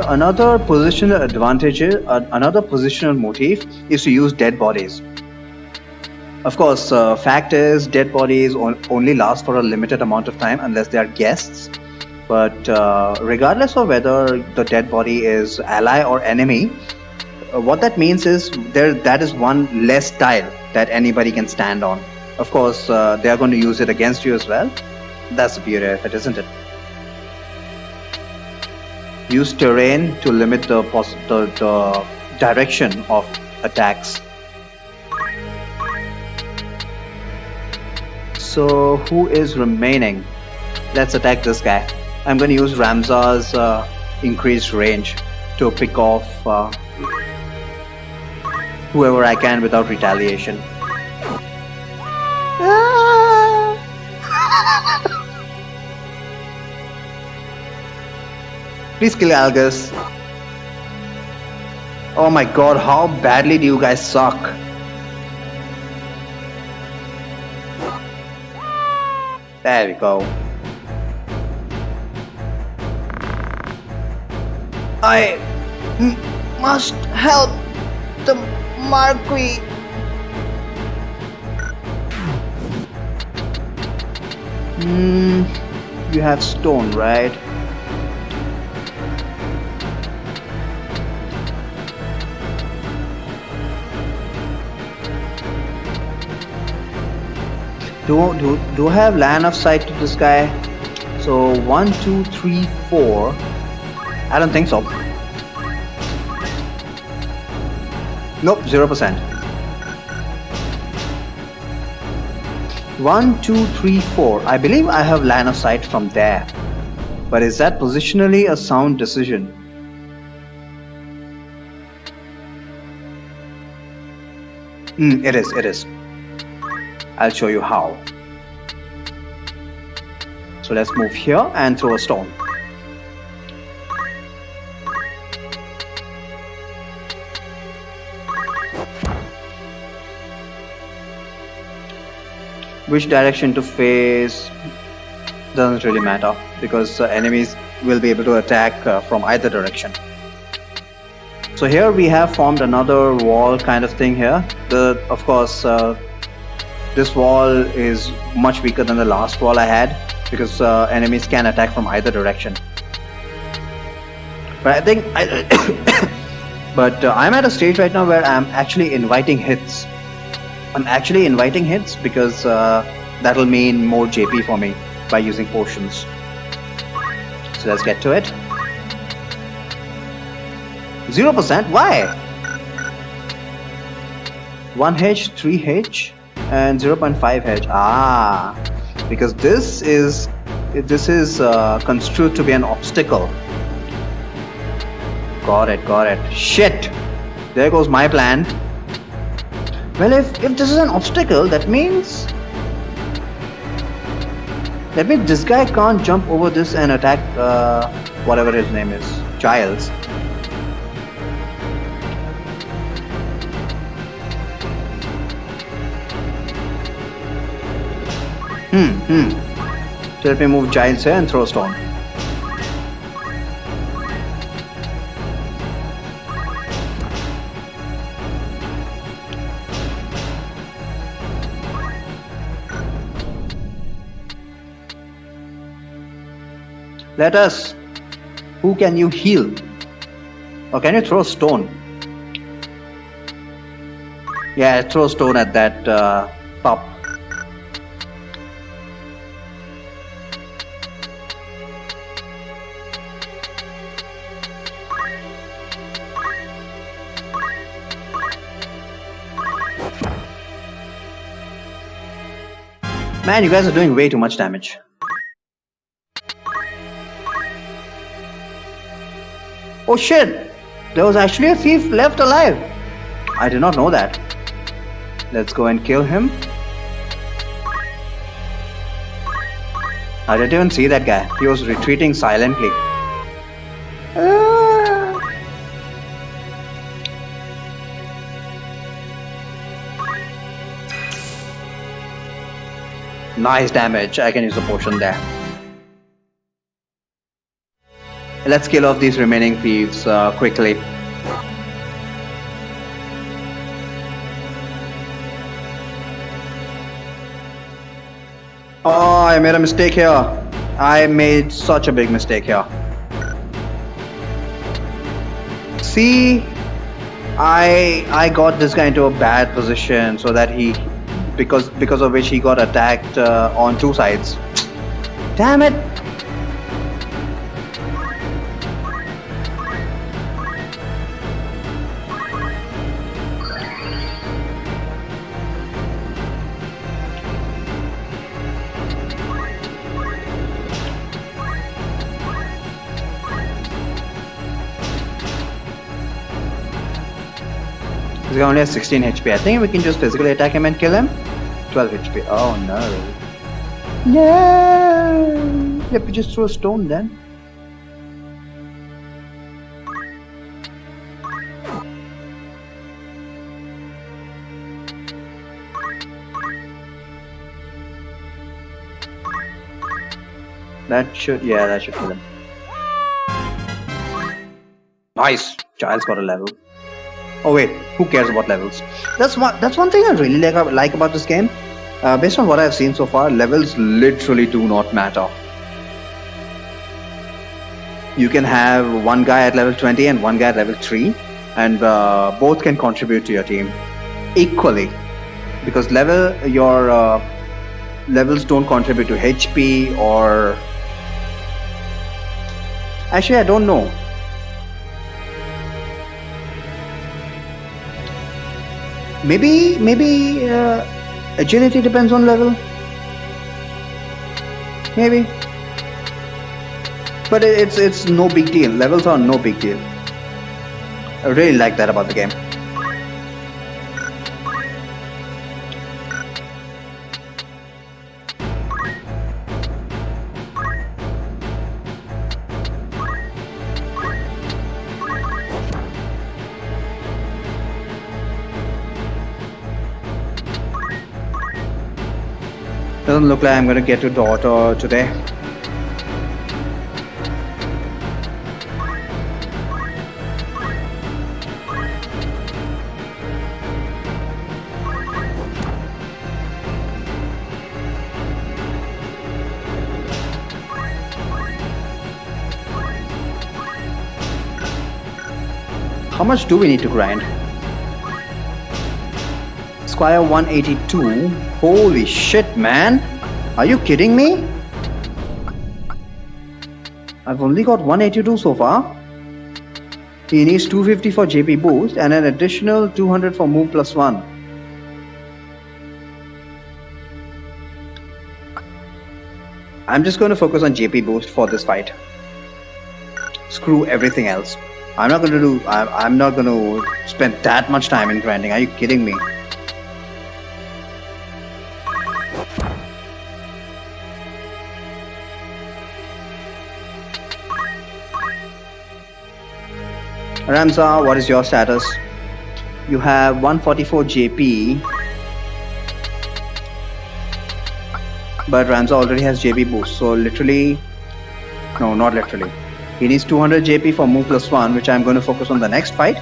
Another positional advantage, another positional motif is to use dead bodies. Of course, fact is, dead bodies only last for a limited amount of time unless they are guests. But regardless of whether the dead body is ally or enemy, what that means is that is one less tile that anybody can stand on. Of course, they are going to use it against you as well. That's the beauty of it, isn't it? Use terrain to limit the direction of attacks. So who is remaining? Let's attack this guy. I'm going to use Ramza's increased range to pick off whoever I can without retaliation. Please kill Algus. Oh my god, how badly do you guys suck? There we go. I must help the Marquis. You have stone, right? Do I have line of sight to this guy? So 1, 2, 3, 4. I don't think so. Nope, 0%. 1, 2, 3, 4. I believe I have line of sight from there. But is that positionally a sound decision? It is, it is. I'll show you how. So let's move here and throw a stone. Which direction to face doesn't really matter because enemies will be able to attack from either direction. So here we have formed another wall kind of thing here. Of course, this wall is much weaker than the last wall I had because enemies can attack from either direction. But I think I'm at a stage right now where I'm actually inviting hits. I'm actually inviting hits because that'll mean more JP for me by using potions. So let's get to it. 0%? Why? 1H, 3H, and 0.5H. Ah, because this is construed to be an obstacle. Got it. Shit! There goes my plan. Well, if this is an obstacle, that means this guy can't jump over this and attack whatever his name is, Giles. So let me move Giles here and throw a stone. Let us. Who can you heal? Or can you throw a stone? Yeah, throw a stone at that pup. Man, you guys are doing way too much damage. Oh shit! There was actually a thief left alive! I did not know that. Let's go and kill him. I didn't even see that guy. He was retreating silently. Nice damage. I can use a potion there. Let's kill off these remaining thieves quickly. Oh, I made a mistake here. I made such a big mistake here. See, I got this guy into a bad position so that because of which he got attacked on two sides. Damn it! This guy only has 16 HP. I think we can just physically attack him and kill him. 12 HP. Oh no. No! Let me just throw a stone then. That should kill him. Nice! Giles got a level. Oh wait, who cares about levels? That's one thing I really like about this game. Based on what I've seen so far, levels literally do not matter. You can have one guy at level 20 and one guy at level 3, and both can contribute to your team equally, because your levels don't contribute to HP or... Actually, I don't know. Maybe agility depends on level. Maybe. But it's no big deal. Levels are no big deal. I really like that about the game. Doesn't look like I'm gonna get to daughter today. How much do we need to grind? Squire 182. Holy shit, man! Are you kidding me? I've only got 182 so far. He needs 250 for JP boost and an additional 200 for move +1. I'm just going to focus on JP boost for this fight. Screw everything else. I'm not going to spend that much time in grinding. Are you kidding me? Ramza, what is your status? You have 144 JP, but Ramza already has JP boost, so literally, no, not literally. He needs 200 JP for move +1, which I'm going to focus on the next fight,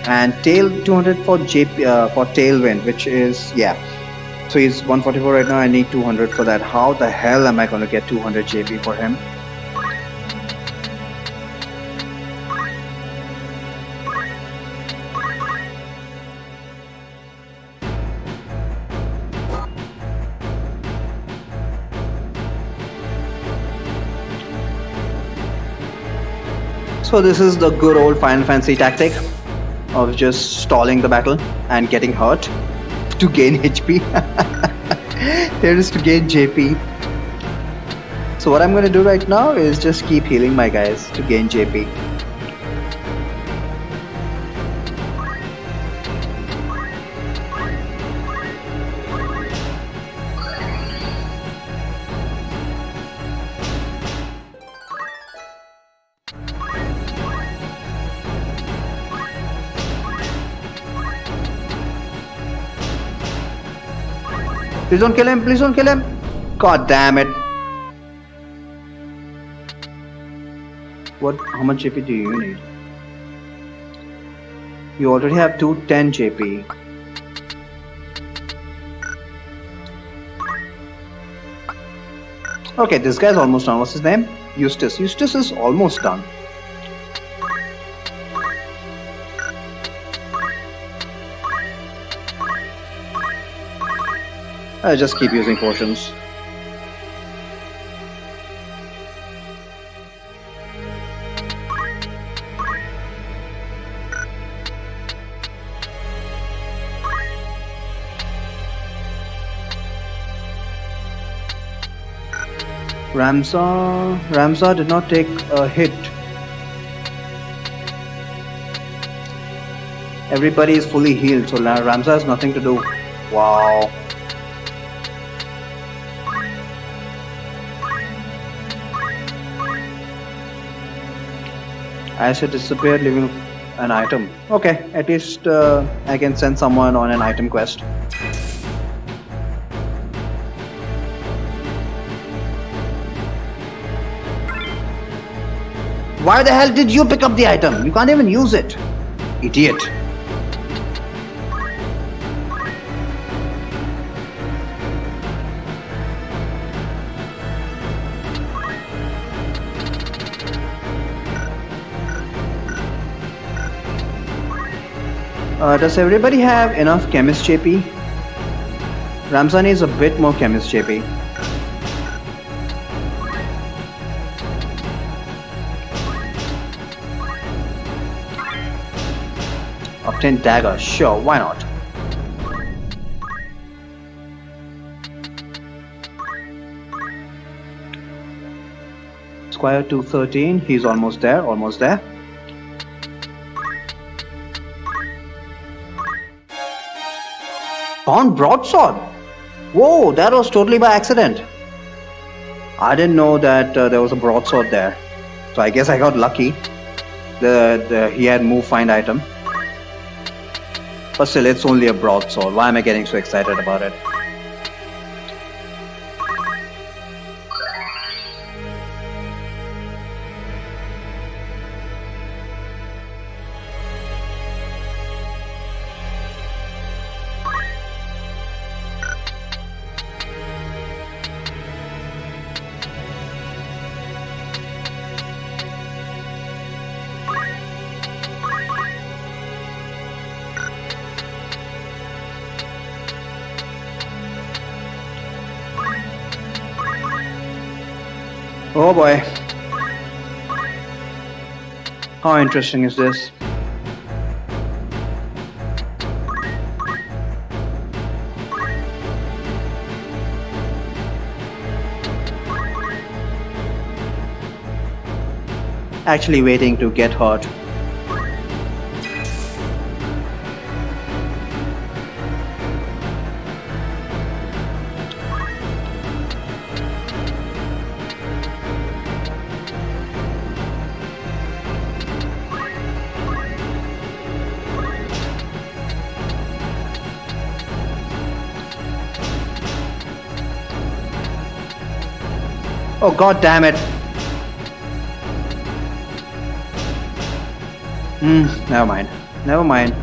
and tail 200 for JP for tailwind, which is, yeah. So he's 144 right now. I need 200 for that. How the hell am I going to get 200 JP for him? So this is the good old Final Fantasy tactic of just stalling the battle and getting hurt to gain HP. Here is to gain JP. So what I'm going to do right now is just keep healing my guys to gain JP. Please don't kill him, please don't kill him. God damn it. How much JP do you need? You already have 210 JP. Okay, this guy's almost done. What's his name? Eustace. Eustace is almost done. I just keep using potions. Ramza did not take a hit. Everybody is fully healed, so Ramza has nothing to do. Wow. Asset disappeared, leaving an item. Okay, at least I can send someone on an item quest. Why the hell did you pick up the item? You can't even use it. Idiot. Does everybody have enough chemist JP? Ramza needs a bit more chemist JP. Obtain dagger, sure, why not? Squire 213. He's almost there, almost there. Found broadsword. Whoa, that was totally by accident. I didn't know that there was a broadsword there. So I guess I got lucky. He had move find item. But still, it's only a broadsword. Why am I getting so excited about it? Oh boy. How interesting is this? Actually waiting to get hurt. Oh god damn it. Never mind. Never mind.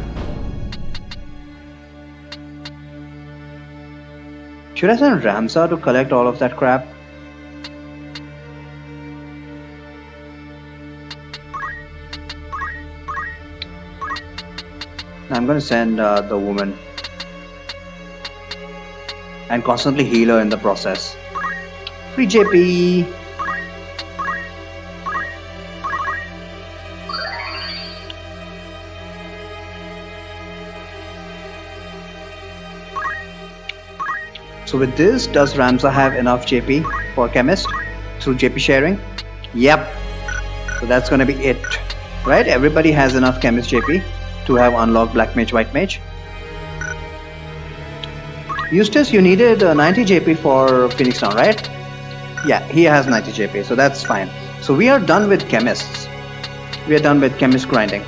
Should I send Ramsa to collect all of that crap? I'm gonna send the woman and constantly heal her in the process. Free JP. So with this, does Ramza have enough JP for chemist through JP sharing? Yep. So that's gonna be it, right? Everybody has enough chemist JP to have unlocked black mage, white mage. Eustace, you needed 90 JP for Phoenix Town, right? Yeah, he has 90 JP, so that's fine. So we are done with chemists. We are done with chemist grinding.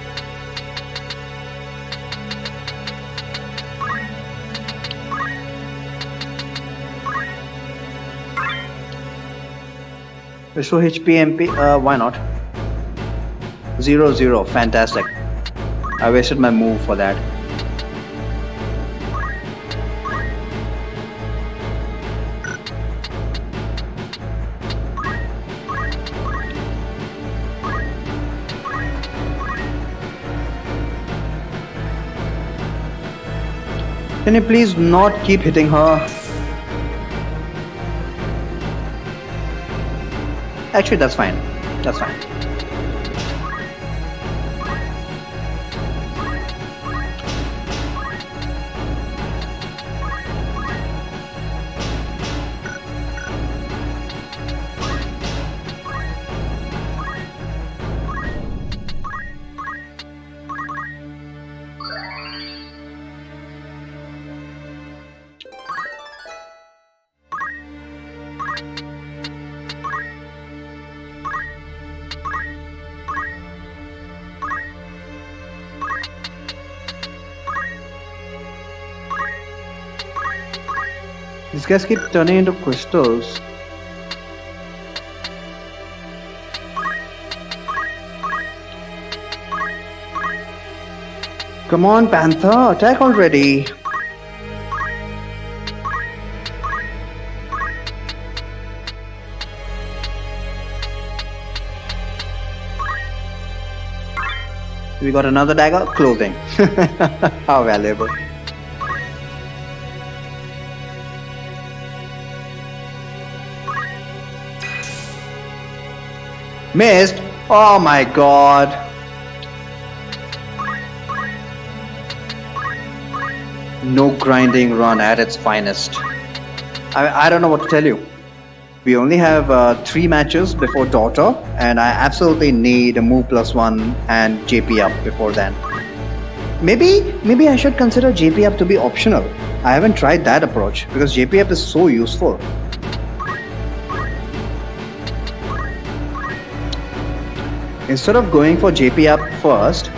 Restore HP MP, why not? 0-0, fantastic. I wasted my move for that. Can you please not keep hitting her? Actually, that's fine. That's fine. These guys keep turning into crystals. Come on, Panther, attack already. We got another dagger? Clothing. How valuable. Missed? Oh my god. No grinding run at its finest. I don't know what to tell you. We only have 3 matches before daughter, and I absolutely need a move +1 and JP up before then. Maybe I should consider JP up to be optional. I haven't tried that approach because JP up is so useful. Instead of going for JP up first,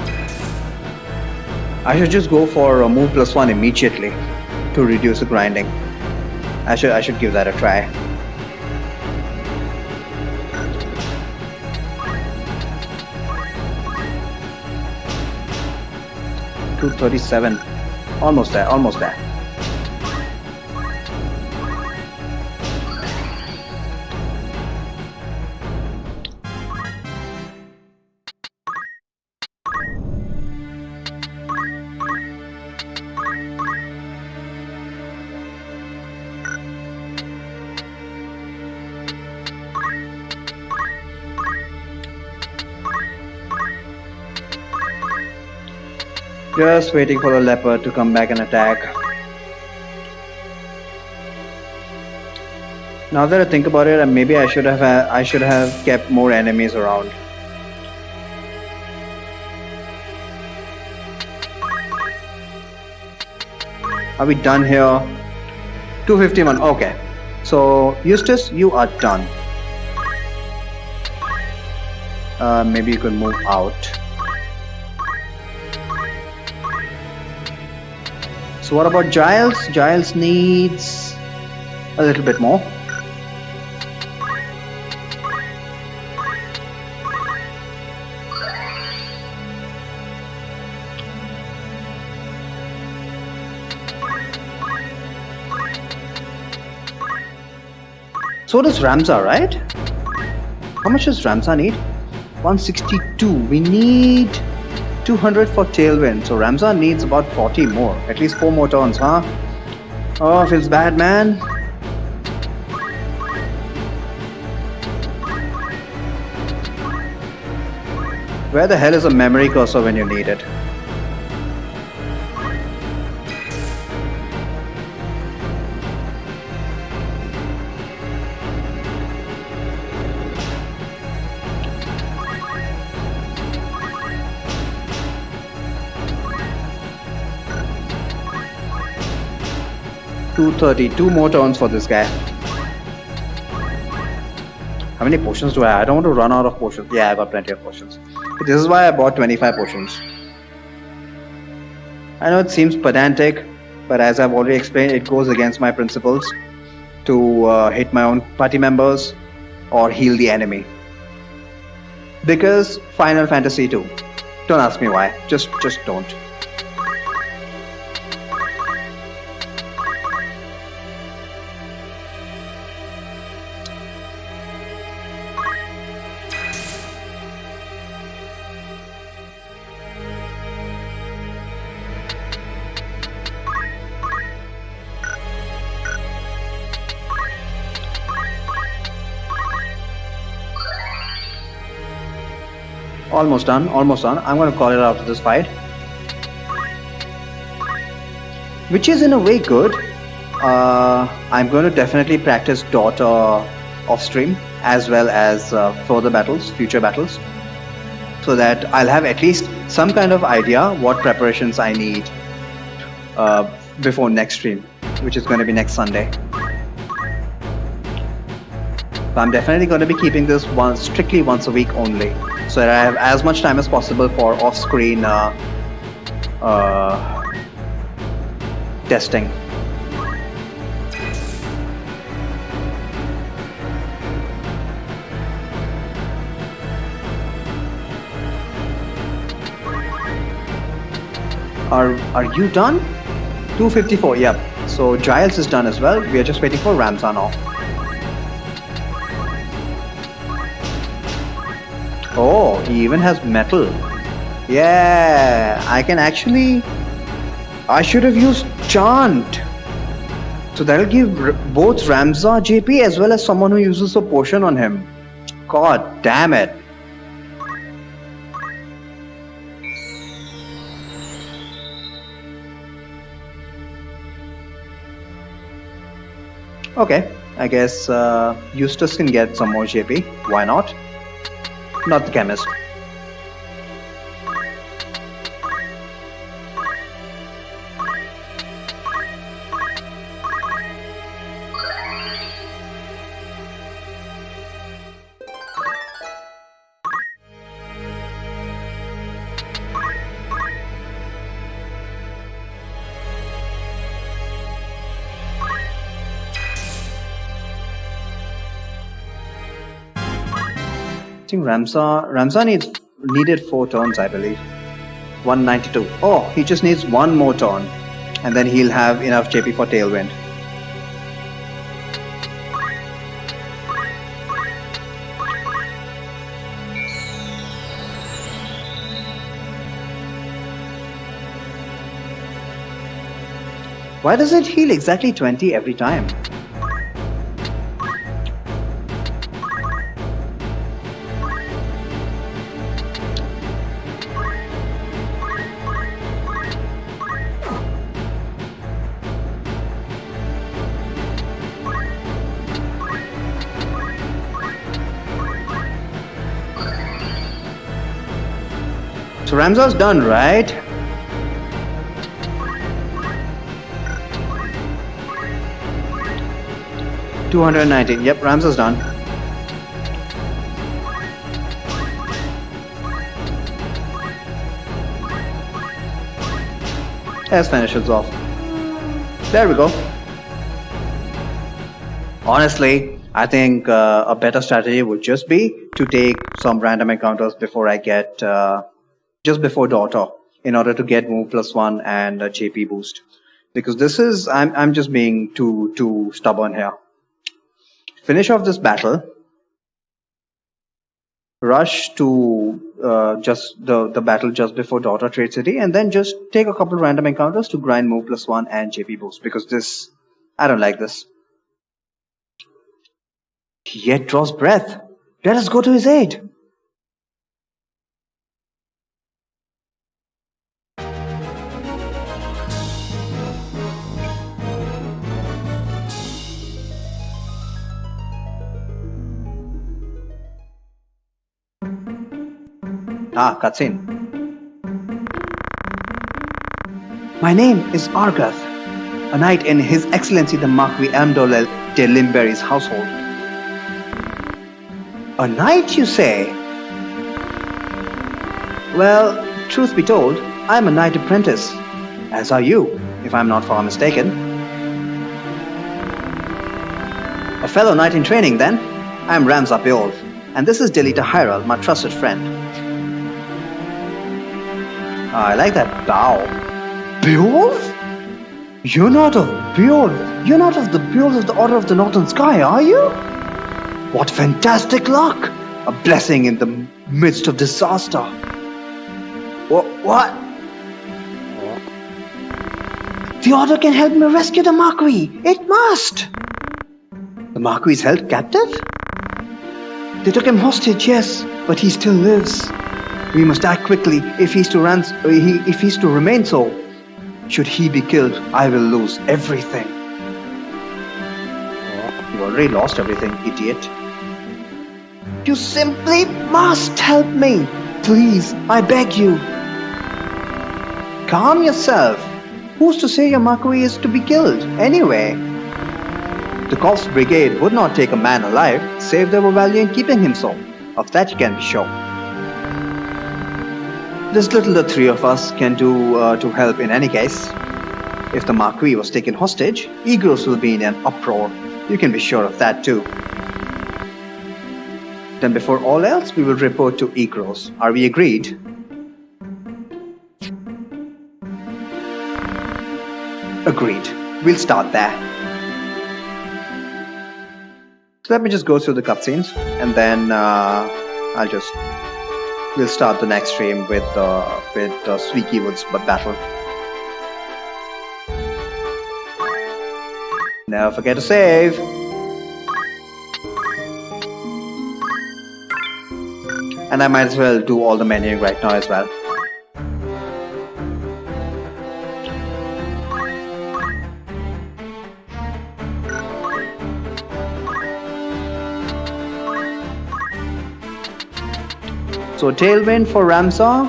I should just go for a move +1 immediately to reduce the grinding. I should give that a try. $237. Almost there, almost there. Just waiting for the leopard to come back and attack. Now that I think about it, maybe I should have kept more enemies around. Are we done here? 251. Okay. So Eustace, you are done. Maybe you could move out. So what about Giles? Giles needs a little bit more. So does Ramza, right? How much does Ramza need? 162. We need 200 for Tailwind. So Ramza needs about 40 more. At least 4 more turns, huh? Oh, feels bad, man. Where the hell is a memory cursor when you need it? $232 more turns for this guy. How many potions do I have? I don't want to run out of potions. Yeah, I got plenty of potions. But this is why I bought 25 potions. I know it seems pedantic, but as I've already explained, it goes against my principles to hit my own party members or heal the enemy. Because Final Fantasy 2. Don't ask me why. Just don't. Almost done, almost done. I'm going to call it after this fight. Which is in a way good. I'm going to definitely practice Daughter off stream as well as further battles, future battles. So that I'll have at least some kind of idea what preparations I need before next stream, which is going to be next Sunday. So I'm definitely going to be keeping this strictly once a week only, so that I have as much time as possible for off-screen testing. Are you done? 254. Yep. So Giles is done as well. We are just waiting for Ramza now. Oh, he even has metal. Yeah, I can actually... I should have used Chant. So that'll give both Ramza JP as well as someone who uses a potion on him. God damn it. Okay, I guess Eustace can get some more JP. Why not? Not the chemist. I think Ramza needed 4 turns, I believe. 192. Oh, he just needs one more turn, and then he'll have enough JP for Tailwind. Why does it heal exactly 20 every time? So Ramza's done, right? $219. Yep, Ramza's done. Let's finish it off. There we go. Honestly, I think a better strategy would just be to take some random encounters before I get just before Daughter, in order to get move +1 and a JP boost. Because this is I'm just being too stubborn here. Finish off this battle. Rush to just the battle just before Daughter Trade City, and then just take a couple random encounters to grind move +1 and JP boost. Because this, I don't like this. He yet draws breath. Let us go to his aid. Ah, cutscene. My name is Argath, a knight in His Excellency the Marquis Amdolel de Limberry's household. A knight, you say? Well, truth be told, I am a knight apprentice, as are you, if I'm not far mistaken. A fellow knight in training, then? I am Ramza Beowulf, and this is Delita Hyrule, my trusted friend. I like that bow. Beowulf? You're not of Beowulf. You're not of the Beowulf of the Order of the Northern Sky, are you? What fantastic luck! A blessing in the midst of disaster. What? The Order can help me rescue the Marquis. It must! The Marquis is held captive? They took him hostage, yes, but he still lives. We must act quickly if he's to remain so. Should he be killed, I will lose everything. You already lost everything, idiot. You simply must help me. Please, I beg you. Calm yourself. Who's to say your Marquis is to be killed, anyway? The Corpse Brigade would not take a man alive, save there were value in keeping him so. Of that you can be sure. There's little the three of us can do to help in any case. If the Marquis was taken hostage, Egros will be in an uproar. You can be sure of that too. Then before all else, we will report to Egros. Are we agreed? Agreed. We'll start there. So let me just go through the cutscenes, and then we'll start the next stream with Sweeky Woods battle. Never forget to save. And I might as well do all the menuing right now as well. So Tailwind for Ramsar.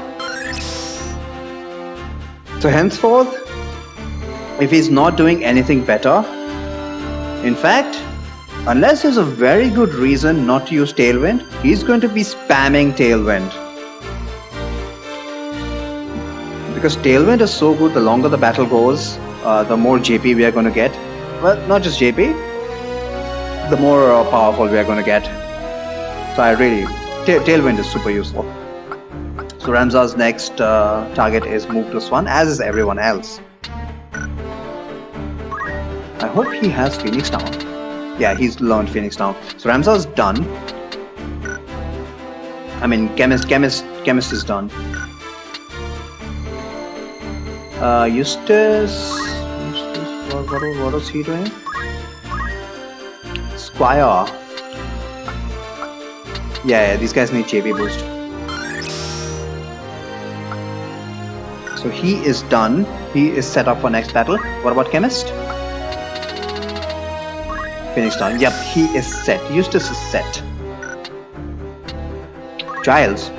So henceforth, if he's not doing anything better, in fact, unless there's a very good reason not to use Tailwind, he's going to be spamming Tailwind. Because Tailwind is so good, the longer the battle goes, the more JP we are going to get. Well, not just JP, the more powerful we are going to get. So I really, Tailwind is super useful. So Ramsar's next target is move +1, as is everyone else. I hope he has Phoenix Down. Yeah, he's learned Phoenix Down. So Ramsar's done. I mean, Chemist is done. Eustace, what was he doing? Squire. Yeah, these guys need JP boost. So he is done. He is set up for next battle. What about Chemist? Phoenix Down. Yep, he is set. Eustace is set. Giles.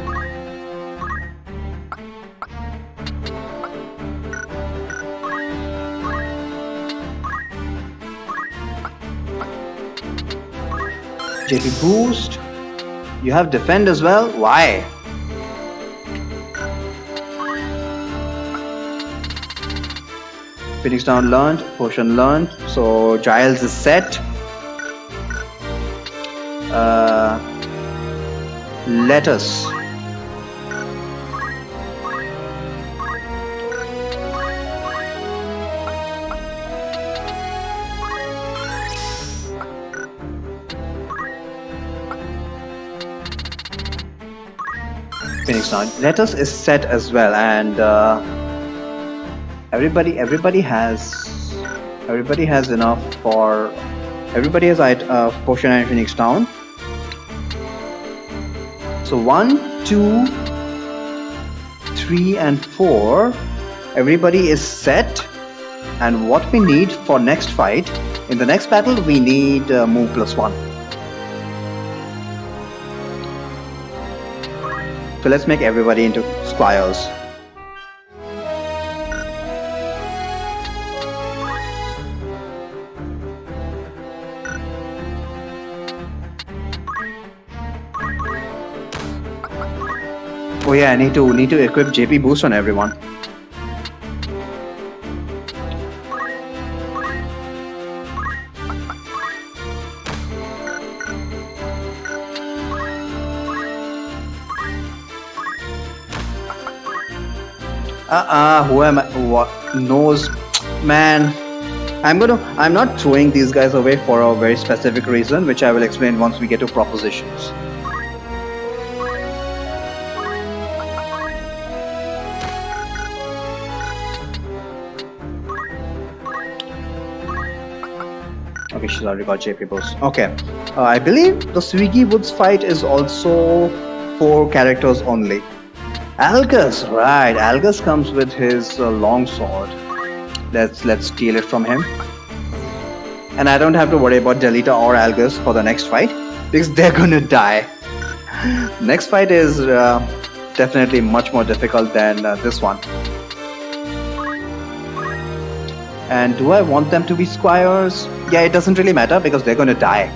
JP boost. You have defend as well? Why? Phoenix Down learned, potion learned, so Giles is set. Lettuce. Phoenix Down. Lettuce is set as well, and everybody has enough for. Everybody has potion and Phoenix Down. So 1, 2, 3, and 4. Everybody is set, and what we need for next fight, in the next battle, we need move +1. So let's make everybody into squires. Oh yeah, I need to equip JP boost on everyone. Who am I? What knows, man? I'm not throwing these guys away for a very specific reason, which I will explain once we get to propositions. Okay, she's already got JP boost. Okay, I believe the Swiggy Woods fight is also 4 characters only. Algus, right? Algus comes with his long sword. Let's steal it from him. And I don't have to worry about Delita or Algus for the next fight because they're gonna die. Next fight is definitely much more difficult than this one. And do I want them to be squires? Yeah, it doesn't really matter because they're gonna die.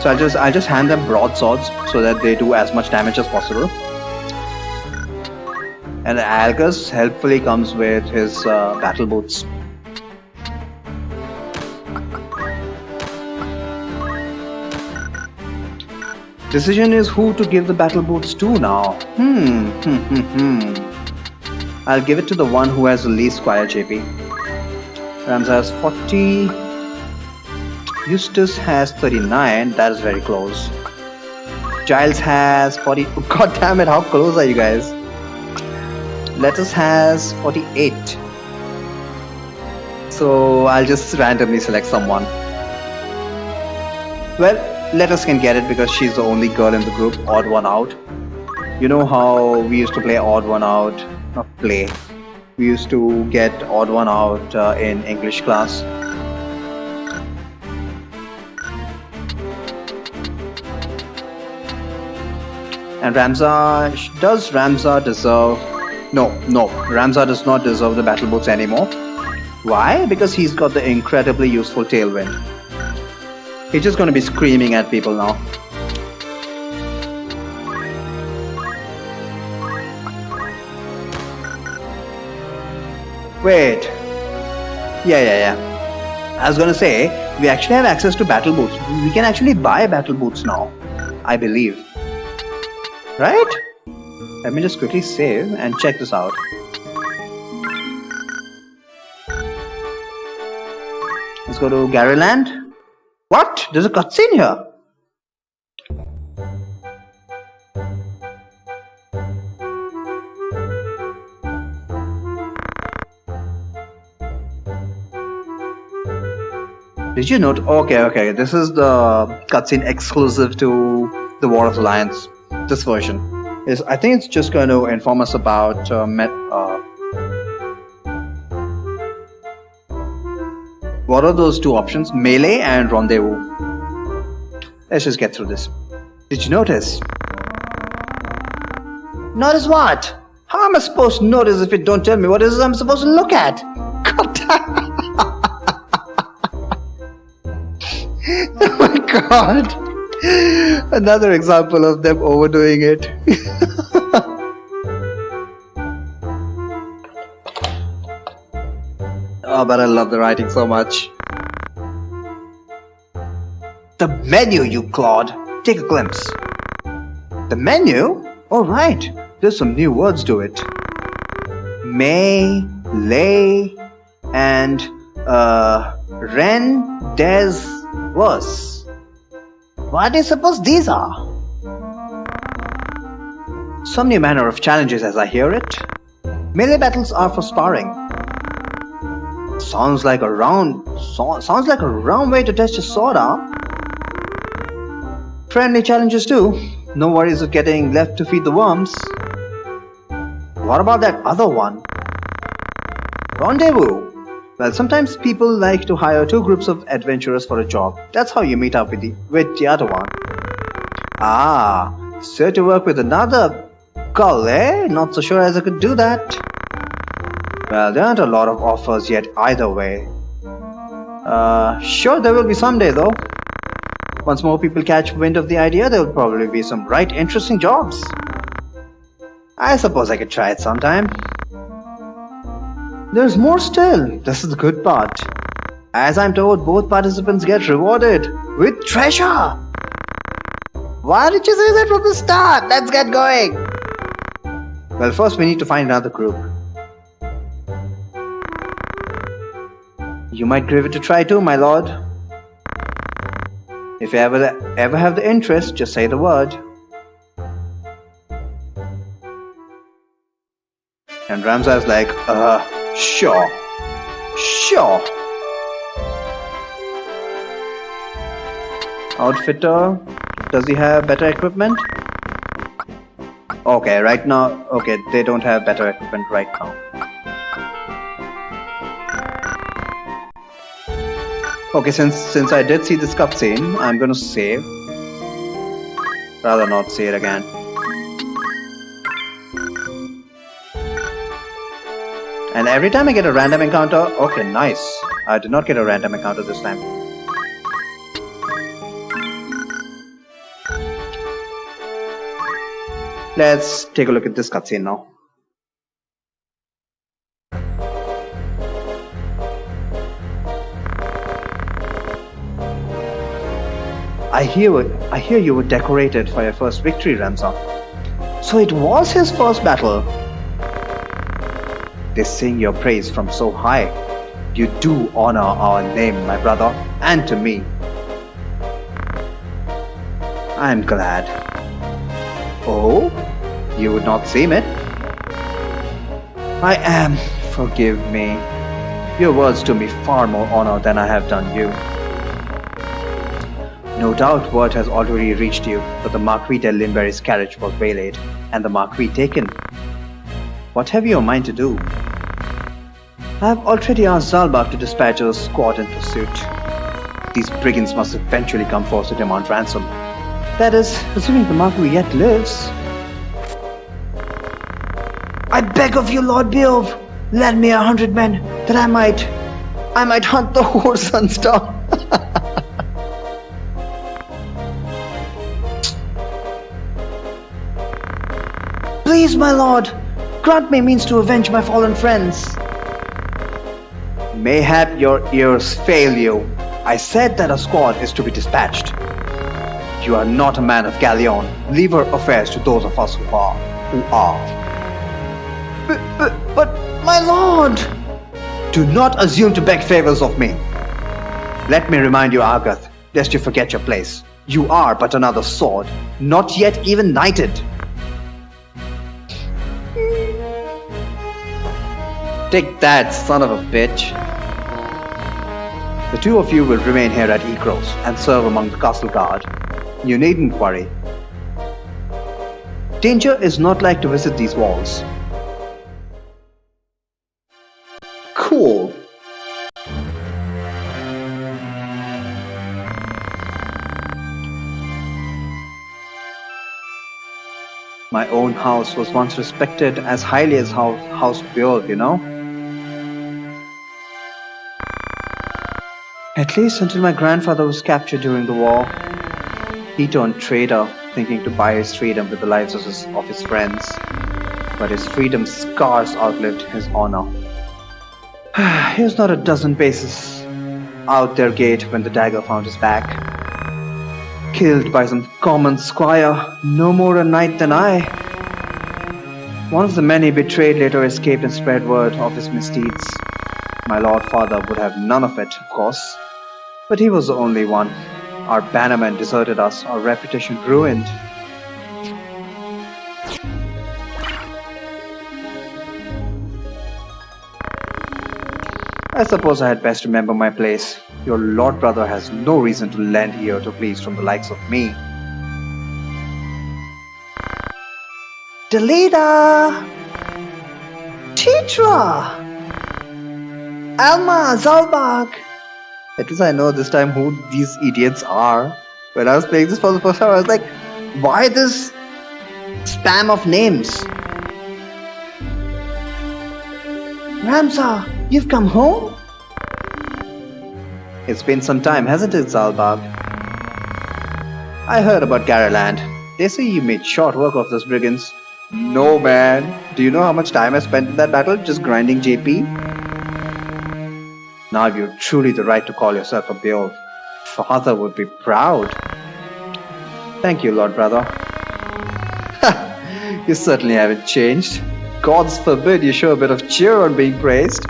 So I'll just hand them broadswords so that they do as much damage as possible. And Algus helpfully comes with his battle boots. Decision is who to give the battle boots to now. I'll give it to the one who has the least squire JP. Ramsar has 40. Eustace has 39. That is very close. Giles has 40. Oh, God damn it! How close are you guys? Lettuce has 48. So I'll just randomly select someone. Well, Lettuce can get it because she's the only girl in the group, odd one out. You know how we used to play odd one out? Not play. We used to get odd one out in English class. And does Ramza deserve... No, Ramza does not deserve the battle boots anymore. Why? Because he's got the incredibly useful tailwind. He's just gonna be screaming at people now. Wait. Yeah. I was gonna say, we actually have access to battle boots. We can actually buy battle boots now, I believe. Right? Let me just quickly save and check this out. Let's go to Garyland. What? There's a cutscene here. Did you note? Okay. This is the cutscene exclusive to the War of Alliance. This version is. I think it's just going to inform us about what are those two options? Melee and Rendezvous. Let's just get through this. Did you notice? Notice what? How am I supposed to notice if you don't tell me what it is I'm supposed to look at? God damn. Oh my god. Another example of them overdoing it. Oh, but I love the writing so much. The menu, you Claude. Take a glimpse. The menu? Oh, right. There's some new words to it. May, lay, and ren, des, was. What do you suppose these are? Some new manner of challenges as I hear it. Melee battles are for sparring. Sounds like a round way to test your sword, huh? Friendly challenges too. No worries of getting left to feed the worms. What about that other one? Rendezvous. Well, sometimes people like to hire two groups of adventurers for a job. That's how you meet up with the other one. Ah, so to work with another gull, eh? Not so sure as I could do that. Well, there aren't a lot of offers yet either way. Sure, there will be someday though. Once more people catch wind of the idea, there will probably be some right interesting jobs. I suppose I could try it sometime. There's more still. This is the good part. As I'm told, both participants get rewarded with treasure. Why did you say that from the start? Let's get going. Well, first we need to find another group. You might give it a try too, my lord. If you ever have the interest, just say the word. And Ramza's like, sure. Outfitter, does he have better equipment? Okay, right now, okay, they don't have better equipment right now. Okay, since I did see this cutscene, I'm gonna save. Rather not see it again. And every time I get a random encounter, okay, nice. I did not get a random encounter this time. Let's take a look at this cutscene now. I hear you were decorated for your first victory, Ramza. So it was his first battle. They sing your praise from so high. You do honor our name, my brother, and to me. I'm glad. Oh, you would not seem it. I am. Forgive me. Your words do me far more honor than I have done you. No doubt word has already reached you that the Marquis de Linberry's carriage was waylaid and the Marquis taken. What have you in mind to do? I have already asked Zalbak to dispatch a squad in pursuit. These brigands must eventually come forth to demand ransom. That is, assuming the Marquis yet lives. I beg of you, Lord Beowulf, lend me 100 men that I might hunt the whore Sunstar. Please, my lord, grant me means to avenge my fallen friends. Mayhap your ears fail you. I said that a squad is to be dispatched. You are not a man of Galleon. Leave our affairs to those of us who are. But, my lord! Do not assume to beg favors of me. Let me remind you, Argath, lest you forget your place. You are but another sword, not yet even knighted. Take that, son of a bitch. The two of you will remain here at Ekros and serve among the castle guard. You needn't worry. Danger is not like to visit these walls. Cool. My own house was once respected as highly as House Beowulf, you know? At least until my grandfather was captured during the war. He turned traitor, thinking to buy his freedom with the lives of his friends. But his freedom scars outlived his honor. He was not a dozen paces out their gate when the dagger found his back. Killed by some common squire, no more a knight than I. One of the men he betrayed later escaped and spread word of his misdeeds. My lord father would have none of it, of course. But he was the only one. Our bannermen deserted us, our reputation ruined. I suppose I had best remember my place. Your lord brother has no reason to lend ear to pleas from the likes of me. Delita! Titra! Alma! Zalbag! At least I know this time who these idiots are. When I was playing this for the first time, I was like, why this spam of names? Ramsa, you've come home? It's been some time, hasn't it, Zalbag? I heard about Garaland. They say you made short work of those brigands. No, man. Do you know how much time I spent in that battle just grinding JP? Now you've truly the right to call yourself a Beowulf. Father would be proud. Thank you, Lord Brother. You certainly haven't changed. Gods forbid you show a bit of cheer on being praised.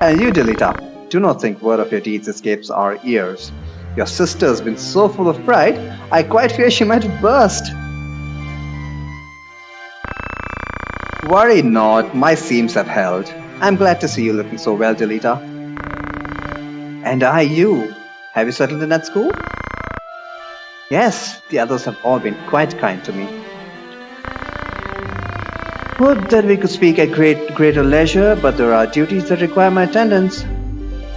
And you, Delita, do not think word of your deeds escapes our ears. Your sister has been so full of pride, I quite fear she might burst. Worry not, my seams have held. I'm glad to see you looking so well, Delita. And you? Have you settled in at school? Yes, the others have all been quite kind to me. Would that we could speak at greater leisure, but there are duties that require my attendance.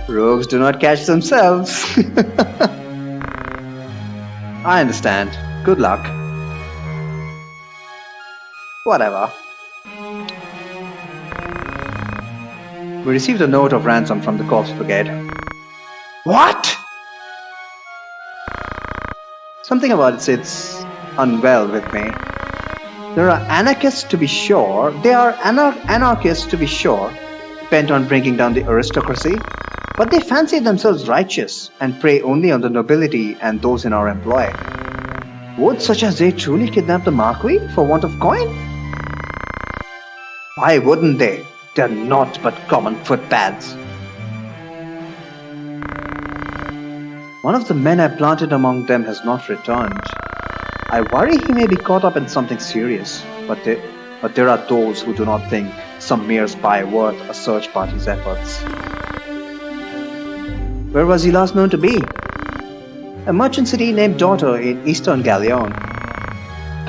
Rogues do not catch themselves. I understand. Good luck. Whatever. We received a note of ransom from the Corpse Brigade. What? Something about it sits unwell with me. There are anarchists to be sure. They are anarchists to be sure, bent on bringing down the aristocracy. But they fancy themselves righteous and prey only on the nobility and those in our employ. Would such as they truly kidnap the Marquis for want of coin? Why wouldn't they? They're not but common footpads. One of the men I planted among them has not returned. I worry he may be caught up in something serious, but there are those who do not think some mere spy worth a search party's efforts. Where was he last known to be? A merchant city named Daughter in eastern Galleon.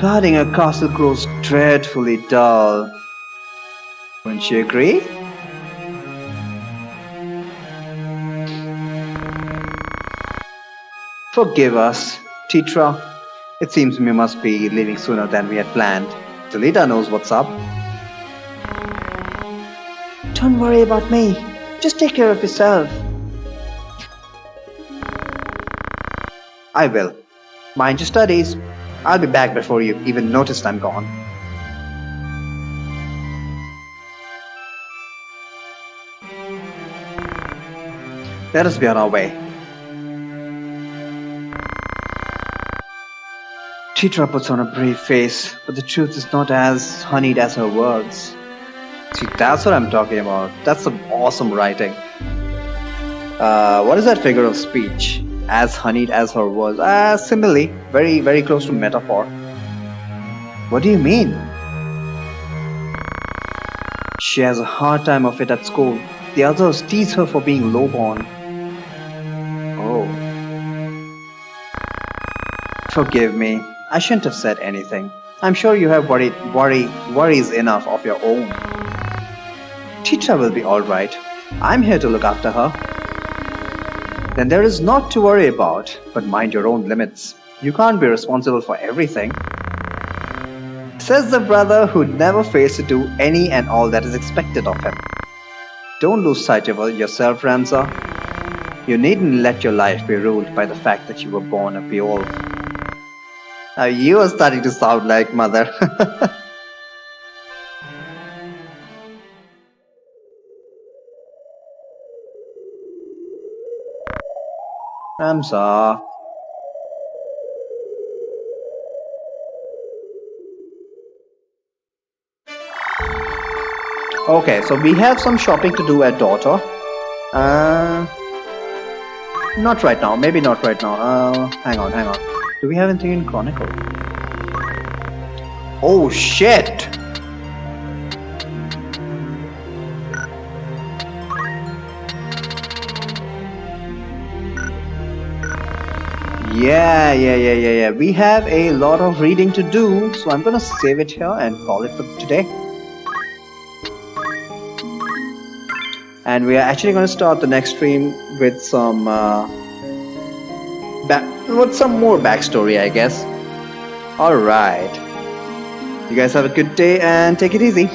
Guarding a castle grows dreadfully dull. Wouldn't you agree? Forgive us, Titra. It seems we must be leaving sooner than we had planned. Delita knows what's up. Don't worry about me. Just take care of yourself. I will. Mind your studies. I'll be back before you even notice I'm gone. Let us be on our way. Chitra puts on a brave face, but the truth is not as honeyed as her words. See, that's what I'm talking about. That's some awesome writing. What is that figure of speech? As honeyed as her words. Simile. Very, very close to metaphor. What do you mean? She has a hard time of it at school. The others tease her for being lowborn. Oh. Forgive me. I shouldn't have said anything. I'm sure you have worries enough of your own. Chitra will be alright. I'm here to look after her. Then there is naught to worry about, but mind your own limits. You can't be responsible for everything. Says the brother who never fails to do any and all that is expected of him. Don't lose sight of yourself, Ramza. You needn't let your life be ruled by the fact that you were born a Beowulf. Now you are starting to sound like mother. Ramza. Okay, so we have some shopping to do at Daughter. Not right now. Maybe not right now. Hang on. Do we have anything in Chronicle? Oh shit! Yeah. We have a lot of reading to do, so I'm gonna save it here and call it for today. And we are actually gonna start the next stream with some some more backstory, I guess. Alright. You guys have a good day and take it easy.